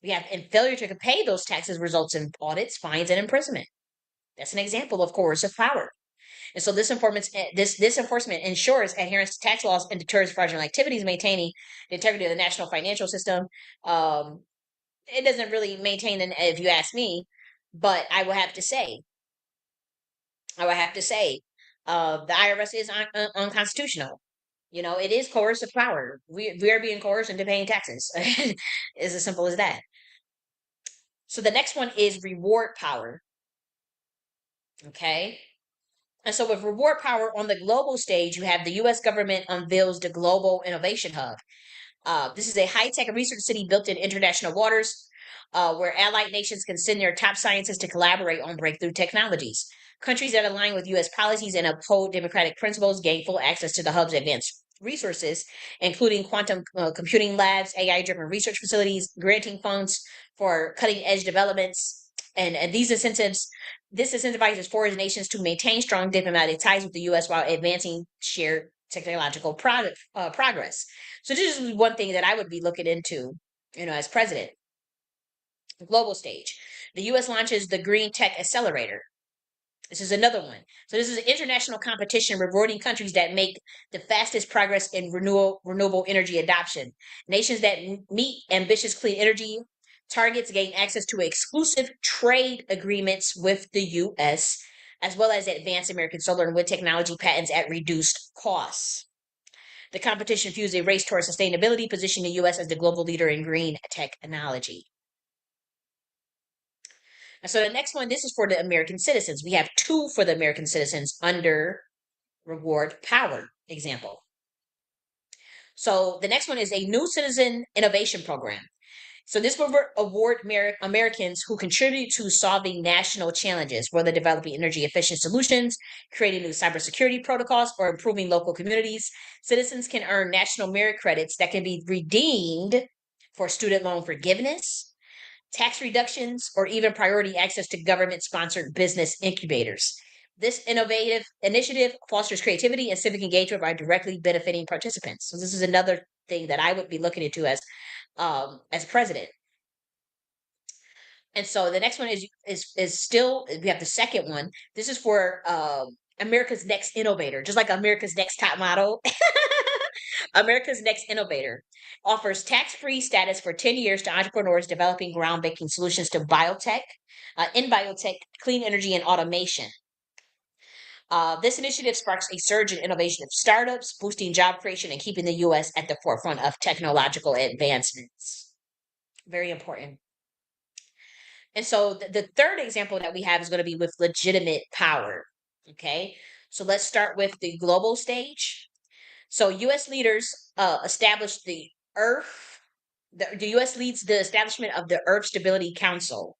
We have, and failure to pay those taxes results in audits, fines, and imprisonment. That's an example of coercive power. And so this enforcement ensures adherence to tax laws and deters fraudulent activities, maintaining the integrity of the national financial system. Um, it doesn't really maintain, if you ask me, but I would have to say, the IRS is unconstitutional. You know, it is coercive power. We are being coerced into paying taxes. It's as simple as that. So the next one is reward power. Okay. And so with reward power on the global stage, you have the U.S. government unveils the Global Innovation Hub. This is a high-tech research city built in international waters, where allied nations can send their top scientists to collaborate on breakthrough technologies. Countries that align with U.S. policies and uphold democratic principles gain full access to the hub's advanced resources, including quantum computing labs, AI-driven research facilities, granting funds for cutting-edge developments, and this incentivizes foreign nations to maintain strong diplomatic ties with the U.S. while advancing shared technological progress. So this is one thing that I would be looking into, as president. The global stage. The U.S. launches the Green Tech Accelerator. This is another one. So this is an international competition rewarding countries that make the fastest progress in renewable energy adoption. Nations that meet ambitious clean energy targets gain access to exclusive trade agreements with the U.S., as well as advanced American solar and wind technology patents at reduced costs. The competition fuels a race towards sustainability, positioning the U.S. as the global leader in green technology. And so the next one, this is for the American citizens. We have two for the American citizens under reward power example. So the next one is a new citizen innovation program. So this will award Americans who contribute to solving national challenges, whether developing energy efficient solutions, creating new cybersecurity protocols, or improving local communities. Citizens can earn national merit credits that can be redeemed for student loan forgiveness, tax reductions, or even priority access to government-sponsored business incubators. This innovative initiative fosters creativity and civic engagement by directly benefiting participants. So this is another thing that I would be looking into as president. And so the next one is still, we have the second one. This is for America's Next Innovator, just like America's Next Top Model. America's Next Innovator offers tax-free status for 10 years to entrepreneurs developing groundbreaking solutions to biotech, clean energy, and automation. This initiative sparks a surge in innovation of startups, boosting job creation and keeping the U.S. at the forefront of technological advancements. Very important. And so the third example that we have is going to be with legitimate power. Okay. So let's start with the global stage. So U.S. leaders established the U.S. leads the establishment of the Earth Stability Council,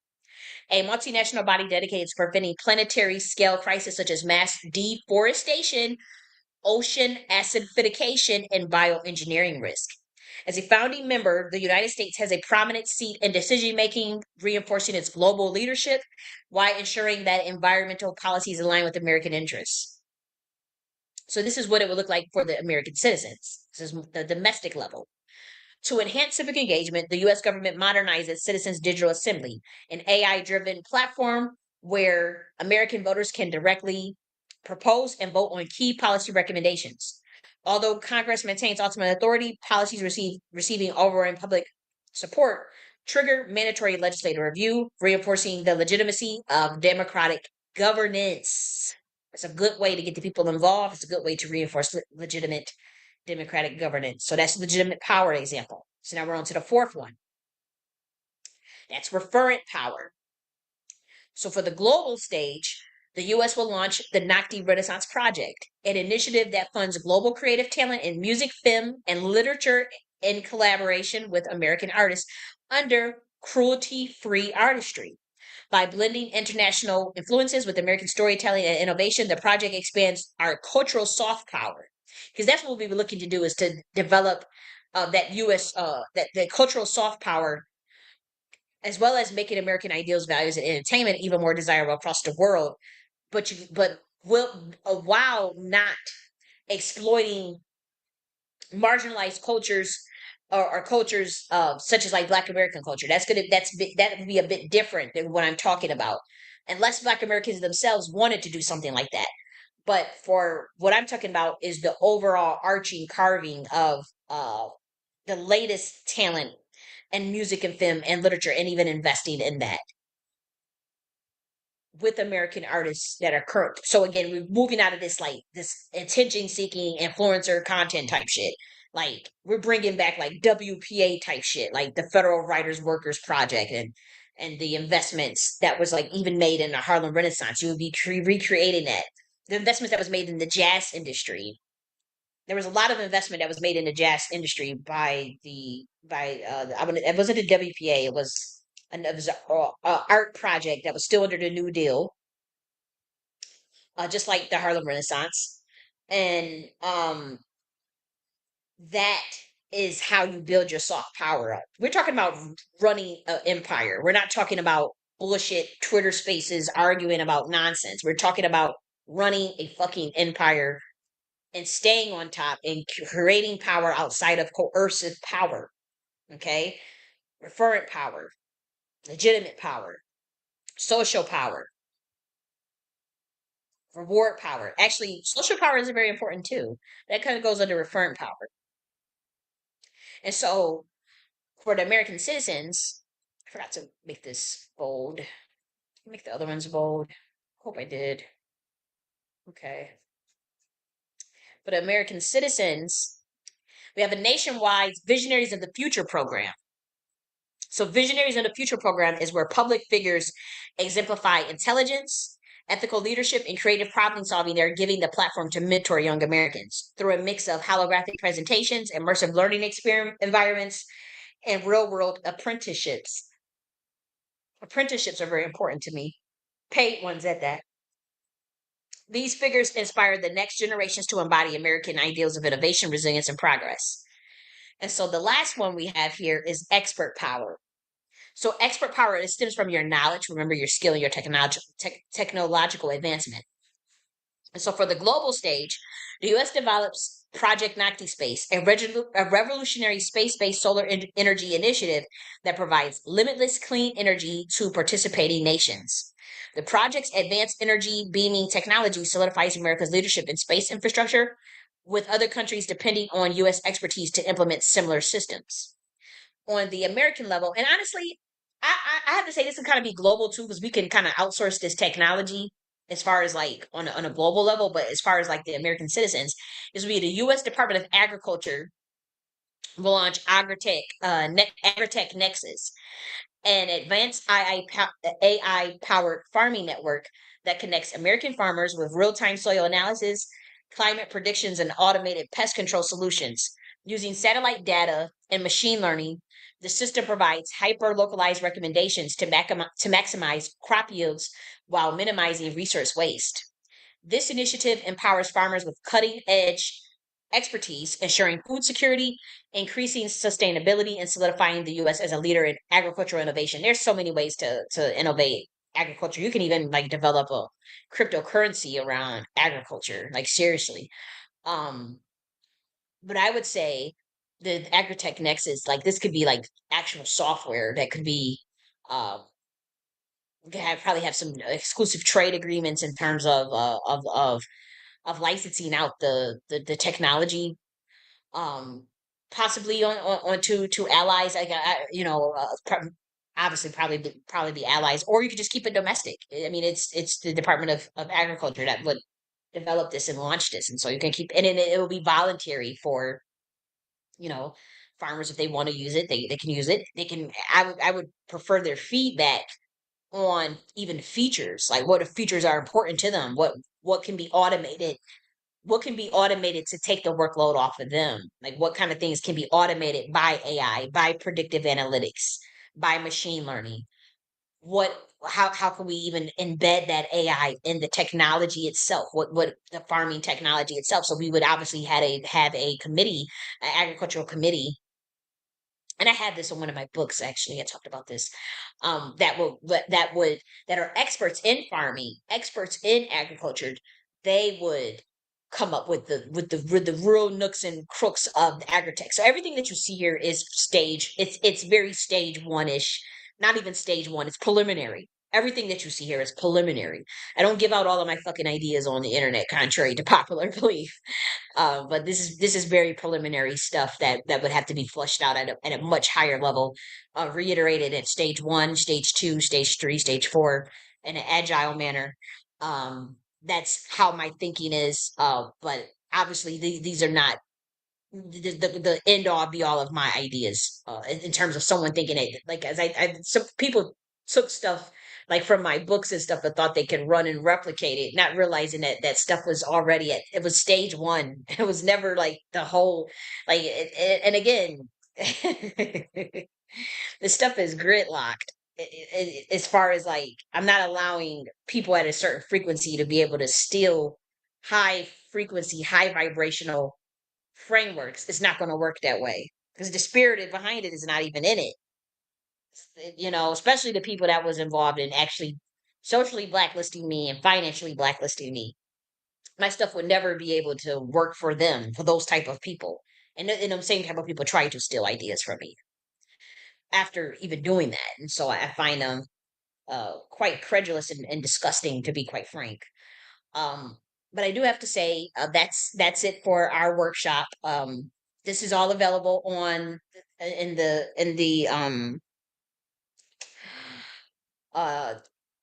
a multinational body dedicated to preventing planetary scale crises such as mass deforestation, ocean acidification, and bioengineering risk. As a founding member, the United States has a prominent seat in decision making, reinforcing its global leadership while ensuring that environmental policies align with American interests. So, this is what it would look like for the American citizens. This is the domestic level. To enhance civic engagement, the U.S. government modernizes Citizens Digital Assembly, an AI driven platform where American voters can directly propose and vote on key policy recommendations. Although Congress maintains ultimate authority, policies receiving overwhelming public support trigger mandatory legislative review, reinforcing the legitimacy of democratic governance. It's a good way to get the people involved. It's a good way to reinforce legitimate democratic governance. So that's legitimate power example. So now we're on to the fourth one. That's referent power. So for the global stage, the U.S. will launch the Nakhti Renaissance Project, an initiative that funds global creative talent in music, film, and literature in collaboration with American artists under cruelty-free artistry. By blending international influences with American storytelling and innovation, the project expands our cultural soft power. Because that's what we were looking to do, is to develop that U.S. That cultural soft power, as well as making American ideals, values, and entertainment even more desirable across the world. But will while not exploiting marginalized cultures, or cultures such as like Black American culture. That would be a bit different than what I'm talking about, unless Black Americans themselves wanted to do something like that. But for what I'm talking about is the overall arching carving of the latest talent and music and film and literature, and even investing in that with American artists that are current. So again, we're moving out of this like this attention seeking influencer content type shit. Like we're bringing back like WPA type shit, like the Federal Writers Workers Project, and the investments that was like even made in the Harlem Renaissance. You would be recreating that. The investments that was made in the jazz industry. There was a lot of investment that was made in the jazz industry by it wasn't the WPA. It was a art project that was still under the New Deal, just like the Harlem Renaissance. And that is how you build your soft power up. We're talking about running an empire. We're not talking about bullshit Twitter spaces arguing about nonsense. We're talking about running a fucking empire and staying on top and creating power outside of coercive power. Okay? Referent power, legitimate power, social power, reward power. Actually, social power is very important too. That kind of goes under referent power. And so for the American citizens, I forgot to make this bold. Make the other ones bold. Hope I did. Okay. For the American citizens, we have a nationwide Visionaries of the Future program. So, Visionaries of the Future program is where public figures exemplify intelligence, ethical leadership, and creative problem solving. They're giving the platform to mentor young Americans through a mix of holographic presentations, immersive learning environments, and real world apprenticeships. Apprenticeships are very important to me, paid ones at that. These figures inspire the next generations to embody American ideals of innovation, resilience, and progress. And so the last one we have here is expert power. So expert power, it stems from your knowledge, remember your skill and your technological advancement. And so for the global stage, the U.S. develops Project Nakhti Space, a revolutionary space-based solar energy initiative that provides limitless clean energy to participating nations. The project's advanced energy beaming technology solidifies America's leadership in space infrastructure, with other countries depending on U.S. expertise to implement similar systems. On the American level, and honestly, I have to say this can kind of be global too, because we can kind of outsource this technology as far as like on a global level, but as far as like the American citizens, this would be the U.S. Department of Agriculture will launch Agritech Nexus, an advanced AI powered farming network that connects American farmers with real time soil analysis, climate predictions, and automated pest control solutions. Using satellite data and machine learning, the system provides hyper localized recommendations to maximize crop yields while minimizing resource waste. This initiative empowers farmers with cutting edge expertise, ensuring food security, increasing sustainability, and solidifying the U.S. as a leader in agricultural innovation. There's so many ways to innovate agriculture. You can even like develop a cryptocurrency around agriculture, like seriously. Um, but I would say the Agritech Nexus, like this could be like actual software that could be probably have some exclusive trade agreements in terms of licensing out the technology, um possibly on to allies, like obviously probably be allies, or you could just keep it domestic. I mean, it's the Department of Agriculture that would develop this and launch this, and so you can keep, and it will be voluntary for you know farmers. If they want to use it, they can use it. They can, I would prefer their feedback on even features, like what features are important to them, what can be automated, to take the workload off of them, like what kind of things can be automated by AI, by predictive analytics, by machine learning, what how can we even embed that AI in the technology itself? What the farming technology itself? So we would obviously had a have a committee, an agricultural committee, and I had this in one of my books actually. I talked about this. That are experts in farming, experts in agriculture. They would come up with the real nooks and crooks of the agritech. So everything that you see here is stage. It's very stage one ish. Not even stage one. It's preliminary. Everything that you see here is preliminary. I don't give out all of my fucking ideas on the internet, contrary to popular belief. But this is very preliminary stuff that would have to be flushed out at a much higher level, reiterated at stage one, stage two, stage three, stage four, in an agile manner. That's how my thinking is. But obviously, these are not the end all be all of my ideas, in terms of someone thinking it, like, as some people took stuff like from my books and stuff and thought they could run and replicate it, not realizing that that stuff was already it was stage one. It was never like the whole, like and again, the stuff is grid locked. As far as like, I'm not allowing people at a certain frequency to be able to steal high frequency, high vibrational frameworks. It's not going to work that way because the spirit behind it is not even in it. Especially the people that was involved in actually socially blacklisting me and financially blacklisting me. My stuff would never be able to work for them, for those type of people. And those same type of people try to steal ideas from me after even doing that. And so I find them quite credulous and disgusting, to be quite frank. Um, but I do have to say, that's it for our workshop. This is all available on in uh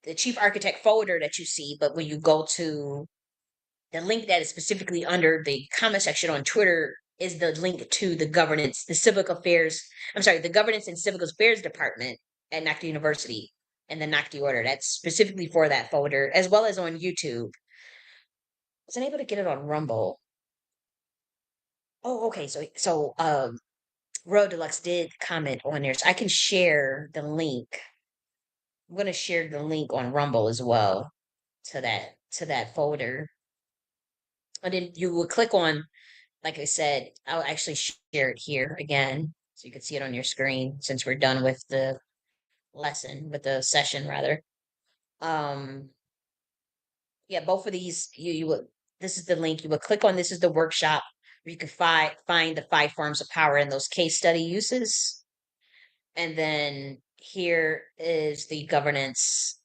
the chief architect folder that you see. But when you go to the link that is specifically under the comment section on Twitter, is the link to the civic affairs. I'm sorry, the governance and civic affairs department at Nakhti University and the Nakhti Order. That's specifically for that folder, as well as on YouTube. I was unable to get it on Rumble. Oh, okay. So Royal Deluxe did comment on there, so I can share the link. I'm gonna share the link on Rumble as well to that folder. And then you will click on, like I said, I'll actually share it here again so you can see it on your screen since we're done with the with the session rather. Um yeah, both of these you would this is the link. You would click on, this is the workshop where you can find the 5 forms of power and those case study uses. And then here is the governance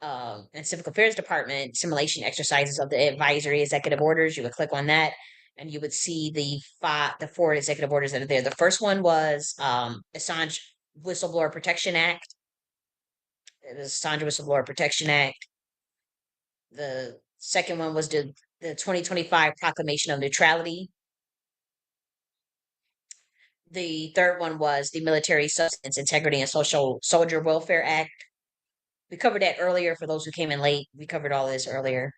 and civic affairs department simulation exercises of the advisory executive orders. You would click on that and you would see the 4 executive orders that are there. The first one was Assange Whistleblower Protection Act. It was Assange Whistleblower Protection Act. The second one was the 2025 Proclamation of Neutrality. The third one was the Military Substance Integrity and Social Soldier Welfare Act. We covered that earlier for those who came in late. We covered all this earlier.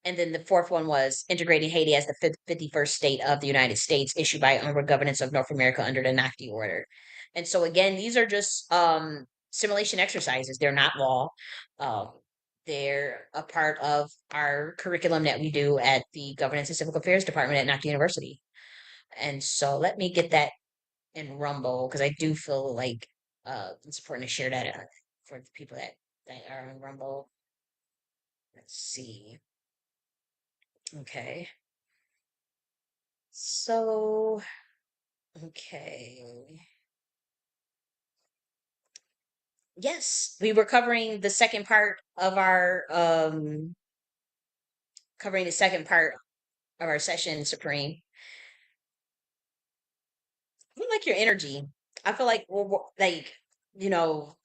And then the fourth one was integrating Haiti as the 51st state of the United States, issued by UNRWA Governance of North America under the Nakhti Order. And so again, these are just simulation exercises. They're not law. Um, they're a part of our curriculum that we do at the Governance and Civic Affairs Department at Nakhti University. And so let me get that in Rumble because I do feel like it's important to share that for the people that are in Rumble. Let's see. Okay. So, okay. Yes, we were covering the second part of our session, Supreme. I feel like your energy. I feel like like, you know,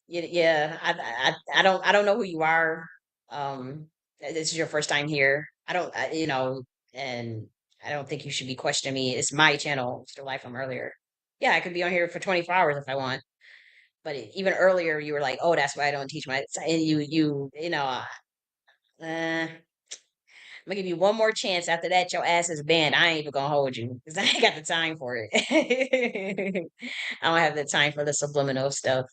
yeah, I don't know who you are. This is your first time here. And I don't think you should be questioning me. It's my channel, Mr. Life from earlier. Yeah, I could be on here for 24 hours if I want. But even earlier, you were like, "Oh, that's why I don't teach my." And you know, uh, I'm gonna give you one more chance. After that, your ass is banned. I ain't even gonna hold you because I ain't got the time for it. I don't have the time for the subliminal stuff.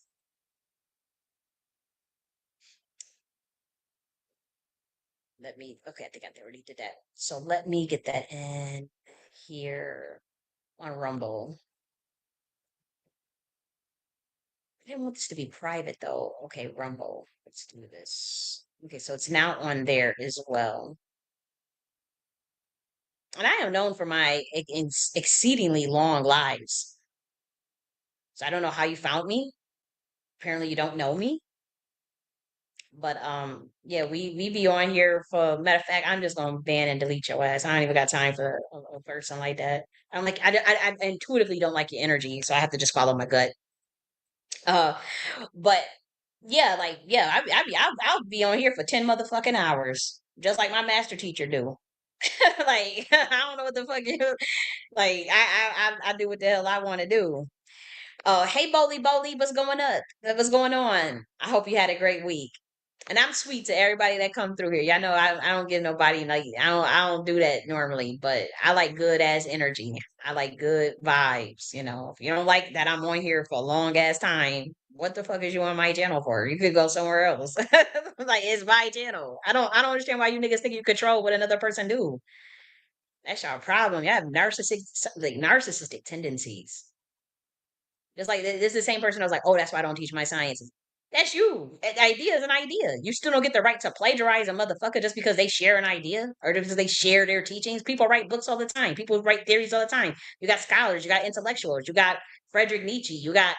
Let me. Okay, I think I already did that. So let me get that in here on Rumble. I didn't want this to be private though. Okay, Rumble. Let's do this. Okay, so it's now on there as well. And I am known for my exceedingly long lives. So I don't know how you found me. Apparently you don't know me. But yeah, we be on here for matter of fact, I'm just gonna ban and delete your ass. I don't even got time for a person like that. I'm like I intuitively don't like your energy, so I have to just follow my gut. Uh but yeah, like yeah, I'll be on here for 10 motherfucking hours. Just like my master teacher do. Like I don't know what the fuck you like I do what the hell I want to do. Hey Boli, what's going up? What's going on? I hope you had a great week. And I'm sweet to everybody that come through here. Y'all know I don't give nobody like I don't do that normally, but I like good ass energy. I like good vibes. If you don't like that I'm on here for a long ass time, what the fuck is you on my channel for? You could go somewhere else. Like it's my channel. I don't understand why you niggas think you control what another person do. That's your problem. You have narcissistic tendencies. Just like this is the same person I was like, oh, that's why I don't teach my sciences. That's you. An idea is an idea. You still don't get the right to plagiarize a motherfucker just because they share an idea or because they share their teachings. People write books all the time. People write theories all the time. You got scholars, you got intellectuals, you got Frederick Nietzsche, you got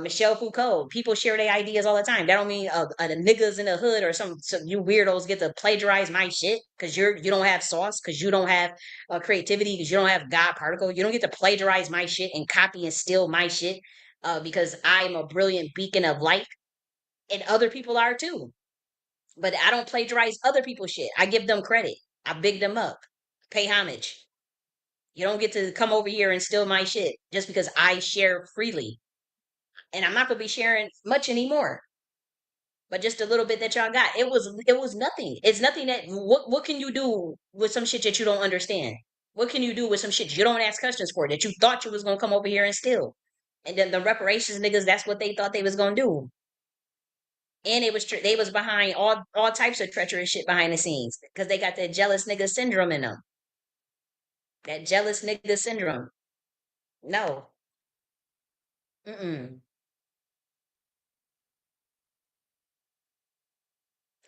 Michel Foucault. People share their ideas all the time. That don't mean the niggas in the hood or some you weirdos get to plagiarize my shit because you don't have sauce because you don't have creativity because you don't have God particle. You don't get to plagiarize my shit and copy and steal my shit because I'm a brilliant beacon of light and other people are too. But I don't plagiarize other people's shit. I give them credit. I big them up. Pay homage. You don't get to come over here and steal my shit just because I share freely. And I'm not gonna be sharing much anymore. But just a little bit that y'all got. It was nothing. It's nothing that what can you do with some shit that you don't understand? What can you do with some shit you don't ask questions for that you thought you was gonna come over here and steal? And then the reparations niggas, that's what they thought they was gonna do. And they was behind all types of treacherous shit behind the scenes because they got that jealous nigga syndrome in them. That jealous nigga syndrome. No, mm-mm.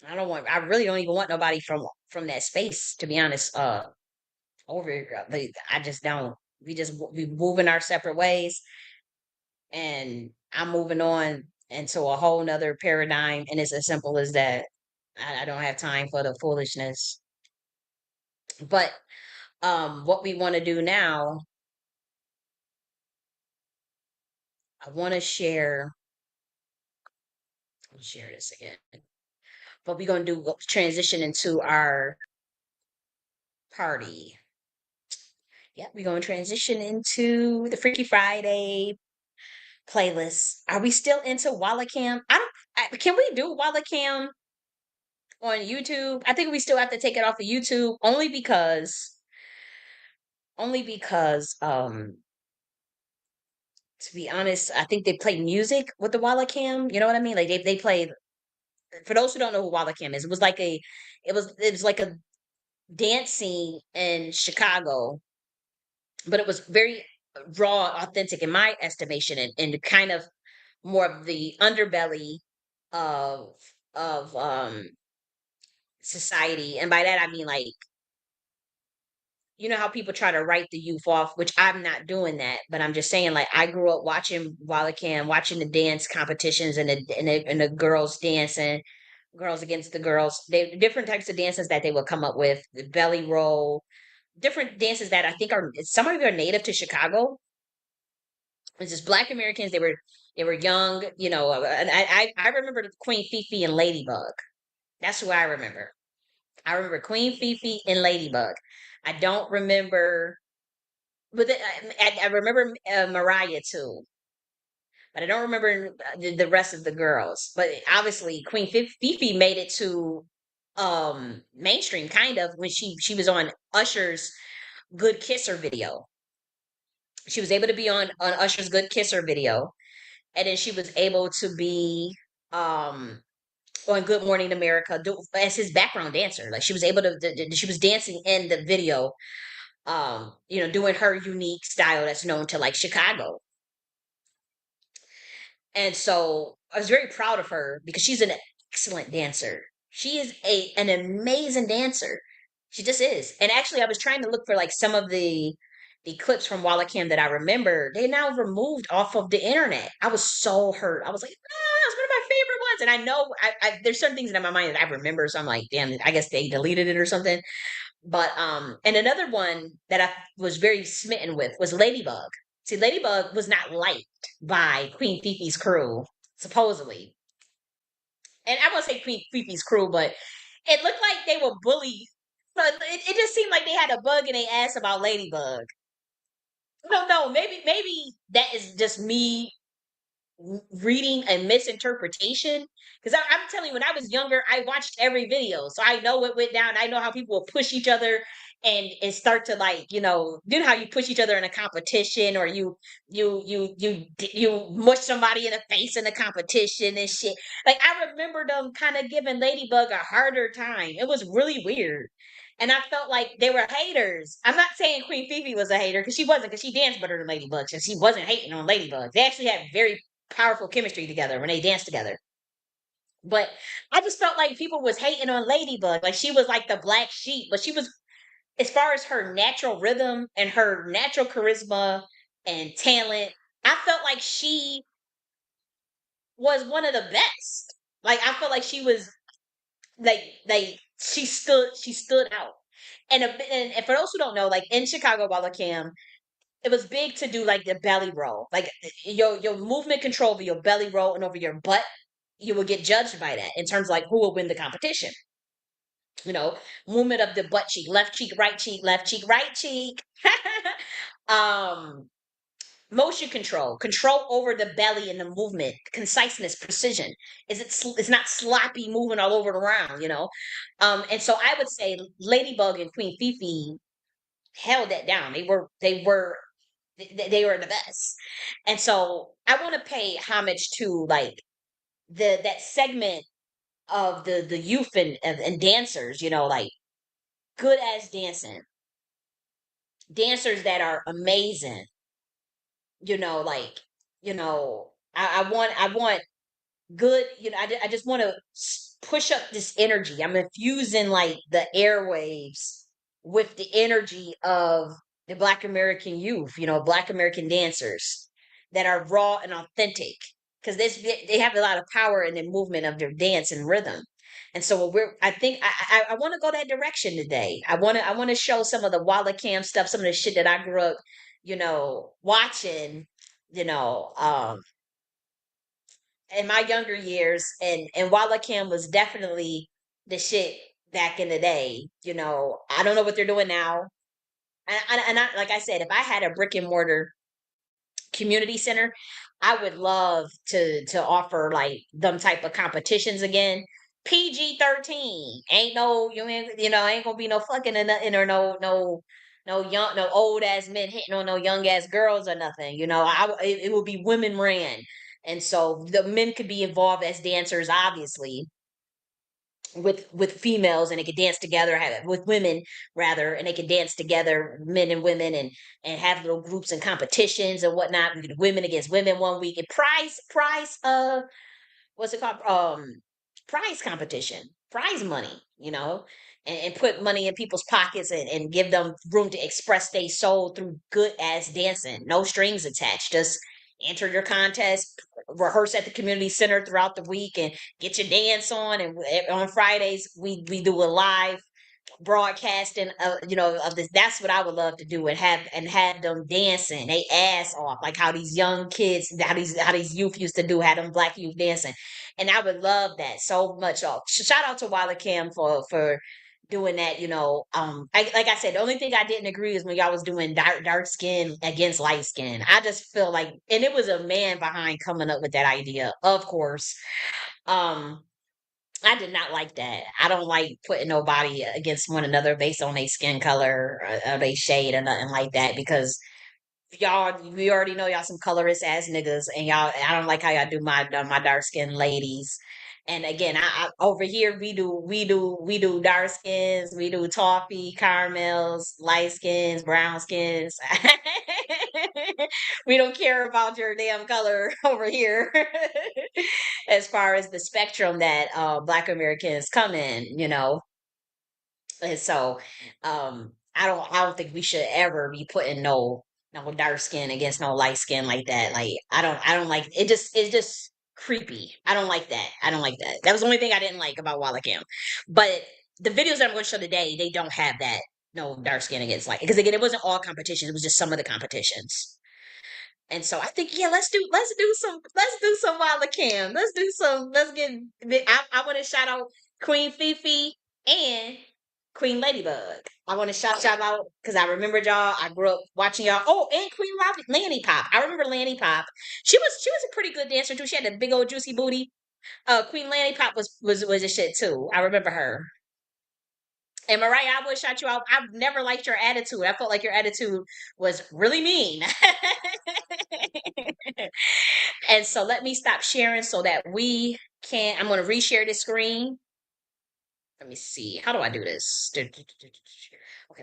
I don't want. I really don't even want nobody from that space. To be honest, over here, I just don't. We moving our separate ways, and I'm moving on into a whole nother paradigm, and it's as simple as that. I don't have time for the foolishness. But what we want to do now, I want to share. I'll share this again. But we're gonna do transition into our party. Yeah, we're gonna transition into the Freaky Friday playlist. Are we still into Wallacam? Can we do Wallacam on YouTube? I think we still have to take it off of YouTube only because to be honest, I think they play music with the Wallacam. You know what I mean? Like they play. For those who don't know who Wallacam is, it was like a dance scene in Chicago, but it was very raw, authentic in my estimation, and kind of more of the underbelly of of society. And by that I mean like you know how people try to write the youth off, which I'm not doing that, but I'm just saying like I grew up watching Wallacam, watching the dance competitions and the girls dancing, girls against the girls. They different types of dances that they would come up with, the belly roll, different dances that I think are some of them are native to Chicago. It's just Black Americans. They were young, and I remember Queen Fifi and Ladybug. That's who I remember. I remember Queen Fifi and Ladybug. I don't remember, but I remember Mariah too. But I don't remember the rest of the girls. But obviously, Queen Fifi made it to. mainstream kind of when she was on Usher's Good Kisser video. She was able to be on Usher's Good Kisser video, and then she was able to be on Good Morning America as his background dancer. Like she was able to she was dancing in the video, doing her unique style that's known to like Chicago. And so I was very proud of her because she's an excellent dancer. She is an amazing dancer. She just is. And actually, I was trying to look for like some of the clips from Walla Kim that I remember. They now removed off of the internet. I was so hurt. I was like, that was one of my favorite ones. And I know there's certain things in my mind that I remember. So I'm like, damn, I guess they deleted it or something. But and another one that I was very smitten with was Ladybug. See, Ladybug was not liked by Queen Fifi's crew, supposedly. And I won't say Queen Fifi's crew, but it looked like they were bullied. But it just seemed like they had a bug in their ass about Ladybug. No, no, maybe that is just me reading a misinterpretation. Because I'm telling you, when I was younger, I watched every video, so I know what went down. I know how people will push each other and start to like, you know how you push each other in a competition, or you mush somebody in the face in a competition and shit. Like I remember them kind of giving Ladybug a harder time. It was really weird. And I felt like they were haters. I'm not saying Queen Fifi was a hater because she wasn't, because she danced better than Ladybug, and she wasn't hating on Ladybug. They actually had very powerful chemistry together when they danced together. But I just felt like people was hating on Ladybug. Like she was like the black sheep, but she was, as far as her natural rhythm and her natural charisma and talent, I felt like she was one of the best. Like I felt like she was like she stood out. And for those who don't know, like in Chicago, Walla Cam, it was big to do like the belly roll, like your movement control over your belly roll and over your butt. You will get judged by that in terms of like who will win the competition. You know, movement of the butt cheek, left cheek, right cheek, left cheek, right cheek. um, Motion control, control over the belly and the movement, conciseness, precision. It's not sloppy moving all over around, you know. And so I would say Ladybug and Queen Fifi held that down. They were the best. And so I want to pay homage to like that segment of the youth and dancers, like good as dancers that are amazing, like, I want good, I just want to push up this energy. I'm infusing like the airwaves with the energy of the Black American youth, Black American dancers that are raw and authentic, because they have a lot of power in the movement of their dance and rhythm. And so I think I want to go that direction today. I want to show some of the Walla Cam stuff, some of the shit that I grew up, watching, you know, um, in my younger years, and Walla Kim was definitely the shit back in the day. I don't know what they're doing now. And like I said, if I had a brick and mortar community center, I would love to offer like them type of competitions again. PG-13 ain't no, ain't gonna be no fucking or nothing, or no old ass men hitting on no young ass girls or nothing. It would be women ran, and so the men could be involved as dancers, obviously, with females, and they could dance together, with women rather, and they could dance together, men and women, and have little groups and competitions and whatnot. We could women against women one week, and prize what's it called, prize competition, prize money, and put money in people's pockets, and give them room to express their soul through good ass dancing, no strings attached. Just enter your contest, rehearse at the community center throughout the week, and get your dance on. And on Fridays we do a live broadcasting of this. That's what I would love to do, and have them dancing they ass off, like how these young kids, how these youth used to do, had them black youth dancing. And I would love that so much. Oh, shout out to Walla Cam for doing that. Like I said, the only thing I didn't agree is when y'all was doing dark skin against light skin. I just feel like, and it was a man behind coming up with that idea, of course. um I did not like that. I don't like putting nobody against one another based on their skin color or their shade or nothing like that because y'all, we already know y'all some colorist ass niggas, and y'all, I don't like how y'all do my dark skinned ladies. And again, I over here we do dark skins, we do toffee, caramels, light skins, brown skins. We don't care about your damn color over here. As far as the spectrum that Black Americans come in, and so, I don't think we should ever be putting no dark skin against no light skin like that. Like, I don't like it. It's just creepy. I don't like that. I don't like that. That was the only thing I didn't like about Walla Cam. But the videos that I'm going to show today, they don't have that no dark skin against like because again, it wasn't all competitions. It was just some of the competitions. And so I think, yeah, let's do some Wildcam. I want to shout out Queen Fifi and Queen Ladybug. I want to shout y'all out because I remember y'all. I grew up watching y'all. Oh, and Queen Lanny Pop. I remember Lanny Pop. She was a pretty good dancer too. She had a big old juicy booty. Queen Lanny Pop was a shit too. I remember her. And Mariah, I would shout you out. I've never liked your attitude. I felt like your attitude was really mean. And so let me stop sharing so that we can. I'm going to reshare the screen. Let me see. How do I do this? Okay,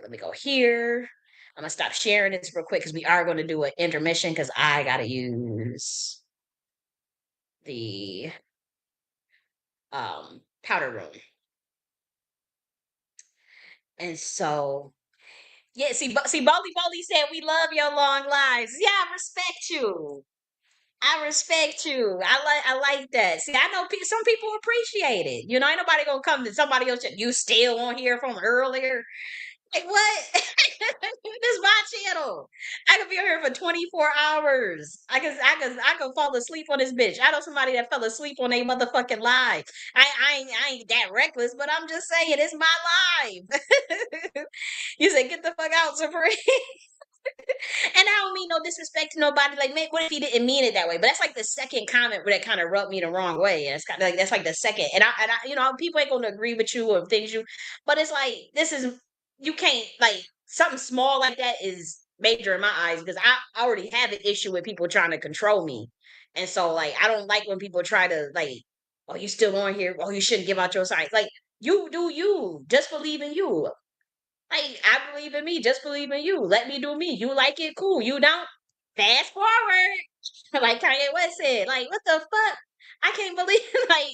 let me go here. I'm going to stop sharing this real quick because we are going to do an intermission because I got to use the powder room. And so, yeah, see, Baldy said we love your long lives. Yeah, I respect you. I respect you. I like that. See, I know some people appreciate it. Ain't nobody gonna come to somebody else. You still on here from earlier? Like what? This is my channel. I could be on here for 24 hours. I could fall asleep on this bitch. I know somebody that fell asleep on a motherfucking live. I ain't that reckless, but I'm just saying it's my live. You said get the fuck out, Supreme. And I don't mean no disrespect to nobody. Like, man, what if he didn't mean it that way? But that's like the second comment where that kind of rubbed me the wrong way. And it's kind of like that's like the second. And I, people ain't gonna agree with you or things but it's like this is you can't like something small like that is major in my eyes because I already have an issue with people trying to control me, and so like I don't like when people try to like, oh, you still on here? Oh, you shouldn't give out your side. Like you do you. Just believe in you. Like, I believe in me. Just believe in you. Let me do me. You like it, cool. You don't, fast forward. Like Kanye West said. Like, what the fuck? I can't believe. Like,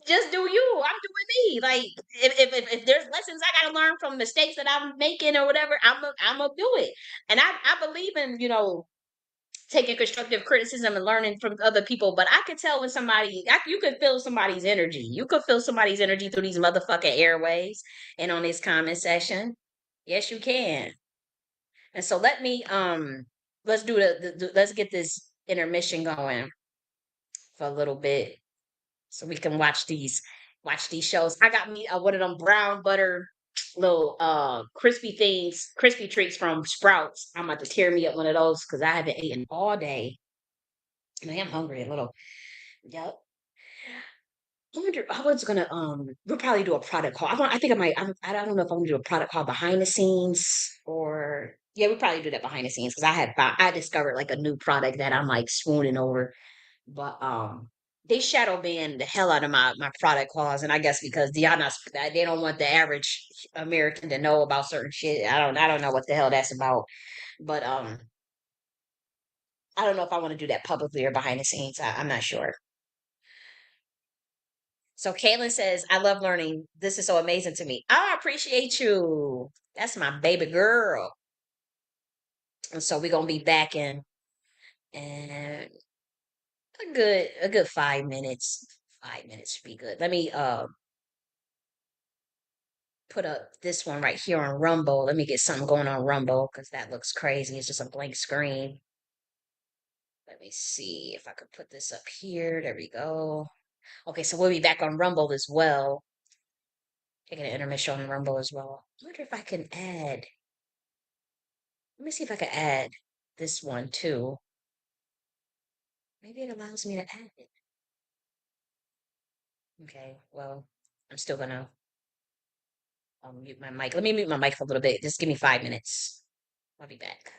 just do you. I'm doing me. Like, if there's lessons I gotta learn from mistakes that I'm making or whatever, I'm gonna do it. And I believe in taking constructive criticism and learning from other people. But I could tell when you could feel somebody's energy. You could feel somebody's energy through these motherfucking airways and on this comment section. Yes, you can. And so let's do let's get this intermission going for a little bit so we can watch these shows. I got me one of them brown butter little crispy treats from Sprouts. I'm about to tear me up one of those because I haven't eaten all day. And I am hungry a little. Yep. I wonder. I was gonna. We'll probably do a product call. I think I might. I don't know if I'm gonna do a product call behind the scenes or yeah, we probably do that behind the scenes because I discovered like a new product that I'm like swooning over. But they shadow banned the hell out of my product calls, and I guess because they don't want the average American to know about certain shit. I don't know what the hell that's about. But I don't know if I want to do that publicly or behind the scenes. I'm not sure. So Caitlin says, I love learning. This is so amazing to me. I appreciate you. That's my baby girl. And so we're gonna be back in a good 5 minutes. 5 minutes should be good. Let me put up this one right here on Rumble. Let me get something going on Rumble because that looks crazy. It's just a blank screen. Let me see if I could put this up here. There we go. Okay, so we'll be back on Rumble as well. Taking an intermission on Rumble as well. I wonder if I can add. Let me see if I can add this one too. Maybe it allows me to add it. Okay, well, I'm still gonna mute my mic. Let me mute my mic for a little bit. Just give me 5 minutes. I'll be back.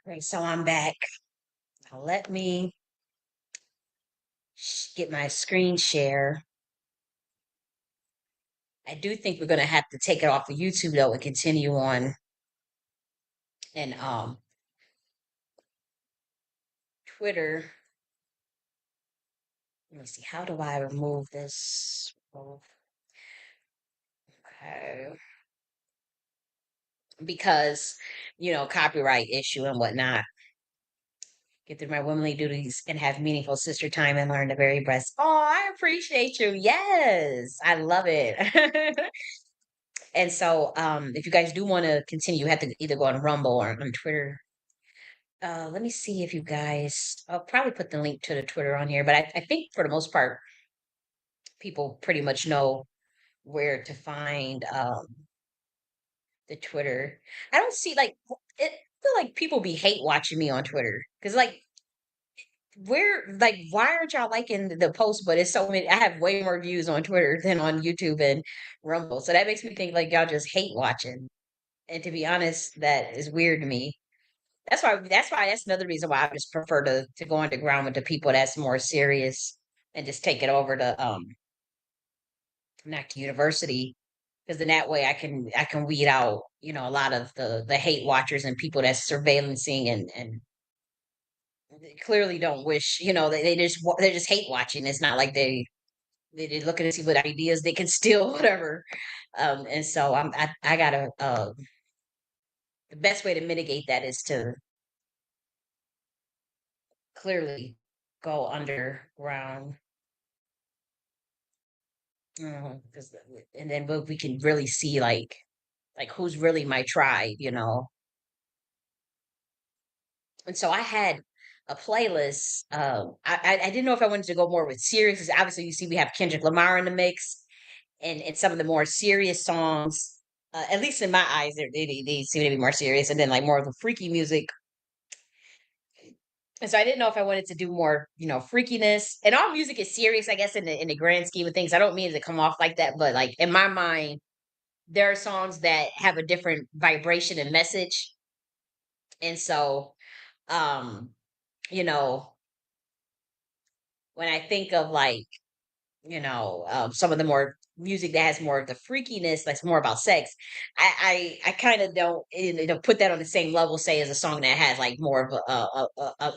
Okay, so I'm back. Now let me get my screen share. I do think we're going to have to take it off of YouTube though and continue on and Twitter. Let me see. How do I remove this? Oh, okay. Because, copyright issue and whatnot. Get through my womanly duties and have meaningful sister time and learn the very best. Oh, I appreciate you. Yes, I love it. And so, if you guys do want to continue, you have to either go on Rumble or on Twitter. Let me see if you guys, I'll probably put the link to the Twitter on here, but I think for the most part, people pretty much know where to find the Twitter. I don't see like it. I feel like people be hate watching me on Twitter because why aren't y'all liking the post? But it's so many. I have way more views on Twitter than on YouTube and Rumble, so that makes me think like y'all just hate watching. And to be honest, that is weird to me. That's another reason why I just prefer to go underground with the people that's more serious and just take it over to Nakhti University, because then that way I can weed out a lot of the hate watchers and people that's surveillancing and they clearly don't wish they're just hate watching. It's not like they're looking to see what ideas they can steal, whatever. And so I gotta the best way to mitigate that is to clearly go underground. Because and then we can really see like who's really my tribe. And so I had a playlist. I didn't know if I wanted to go more with serious. 'Cause obviously, you see, we have Kendrick Lamar in the mix, and some of the more serious songs. At least in my eyes, they seem to be more serious, and then like more of the freaky music. And so I didn't know if I wanted to do more, freakiness. And all music is serious, I guess, in the grand scheme of things. I don't mean to come off like that, but like in my mind, there are songs that have a different vibration and message. And so, um, you know, when I think of like, some of the more music that has more of the freakiness, that's more about sex, I kind of don't put that on the same level, say, as a song that has like more of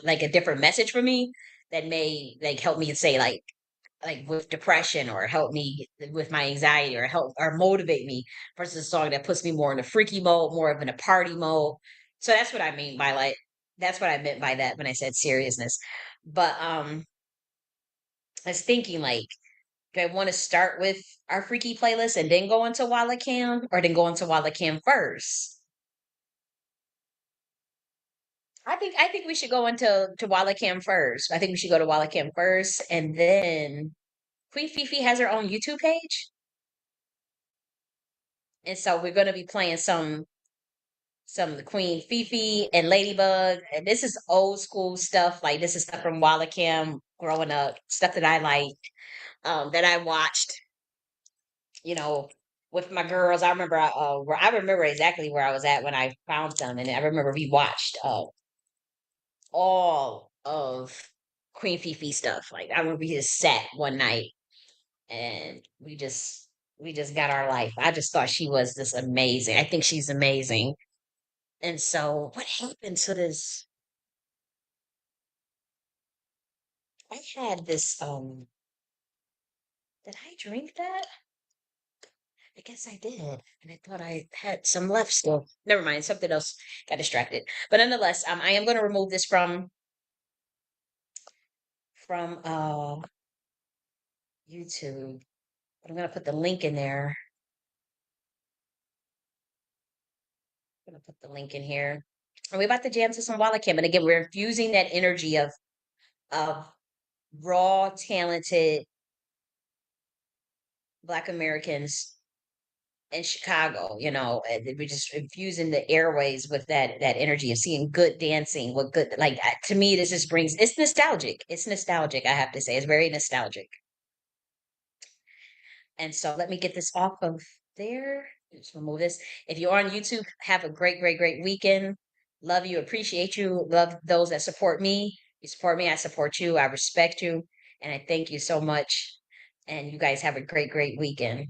like a different message for me that may like help me say like with depression or help me with my anxiety or help or motivate me versus a song that puts me more in a freaky mode, more of in a party mode. So that's what I mean by like that's what I meant by that when I said seriousness. But I was thinking like, do I want to start with our freaky playlist and then go into Walla Cam or then go into Walla Cam first? I think we should go into Walla Cam first. I think we should go to Walla Cam first and then Queen Fifi has her own YouTube page. And so we're going to be playing some of the Queen Fifi and Ladybug. And this is old school stuff. Like this is stuff from Wallacam growing up, stuff that I like, that I watched, you know, with my girls. I remember where I remember exactly where I was at when I found them, and I remember we watched all of Queen Fifi stuff. Like I remember we just sat one night and we just got our life. I just thought she was just amazing. I think she's amazing. And so what happened to this? I had this did I drink that? I guess I did. And I thought I had some left still. Never mind, something else got distracted. But nonetheless, I am gonna remove this from YouTube. But I'm gonna put the link in there. I'm gonna put the link in here. And we're about to jam to some Walla Kim. And again, we're infusing that energy of raw, talented Black Americans in Chicago, and we're just infusing the airways with that energy of seeing good dancing, what good like to me this just brings it's nostalgic. It's nostalgic, I have to say. It's very nostalgic. And so let me get this off of there. Just remove this. If you're on YouTube, have a great, great, great weekend. Love you, appreciate you, love those that support me. You support me, I support you, I respect you, and I thank you so much. And you guys have a great, great weekend.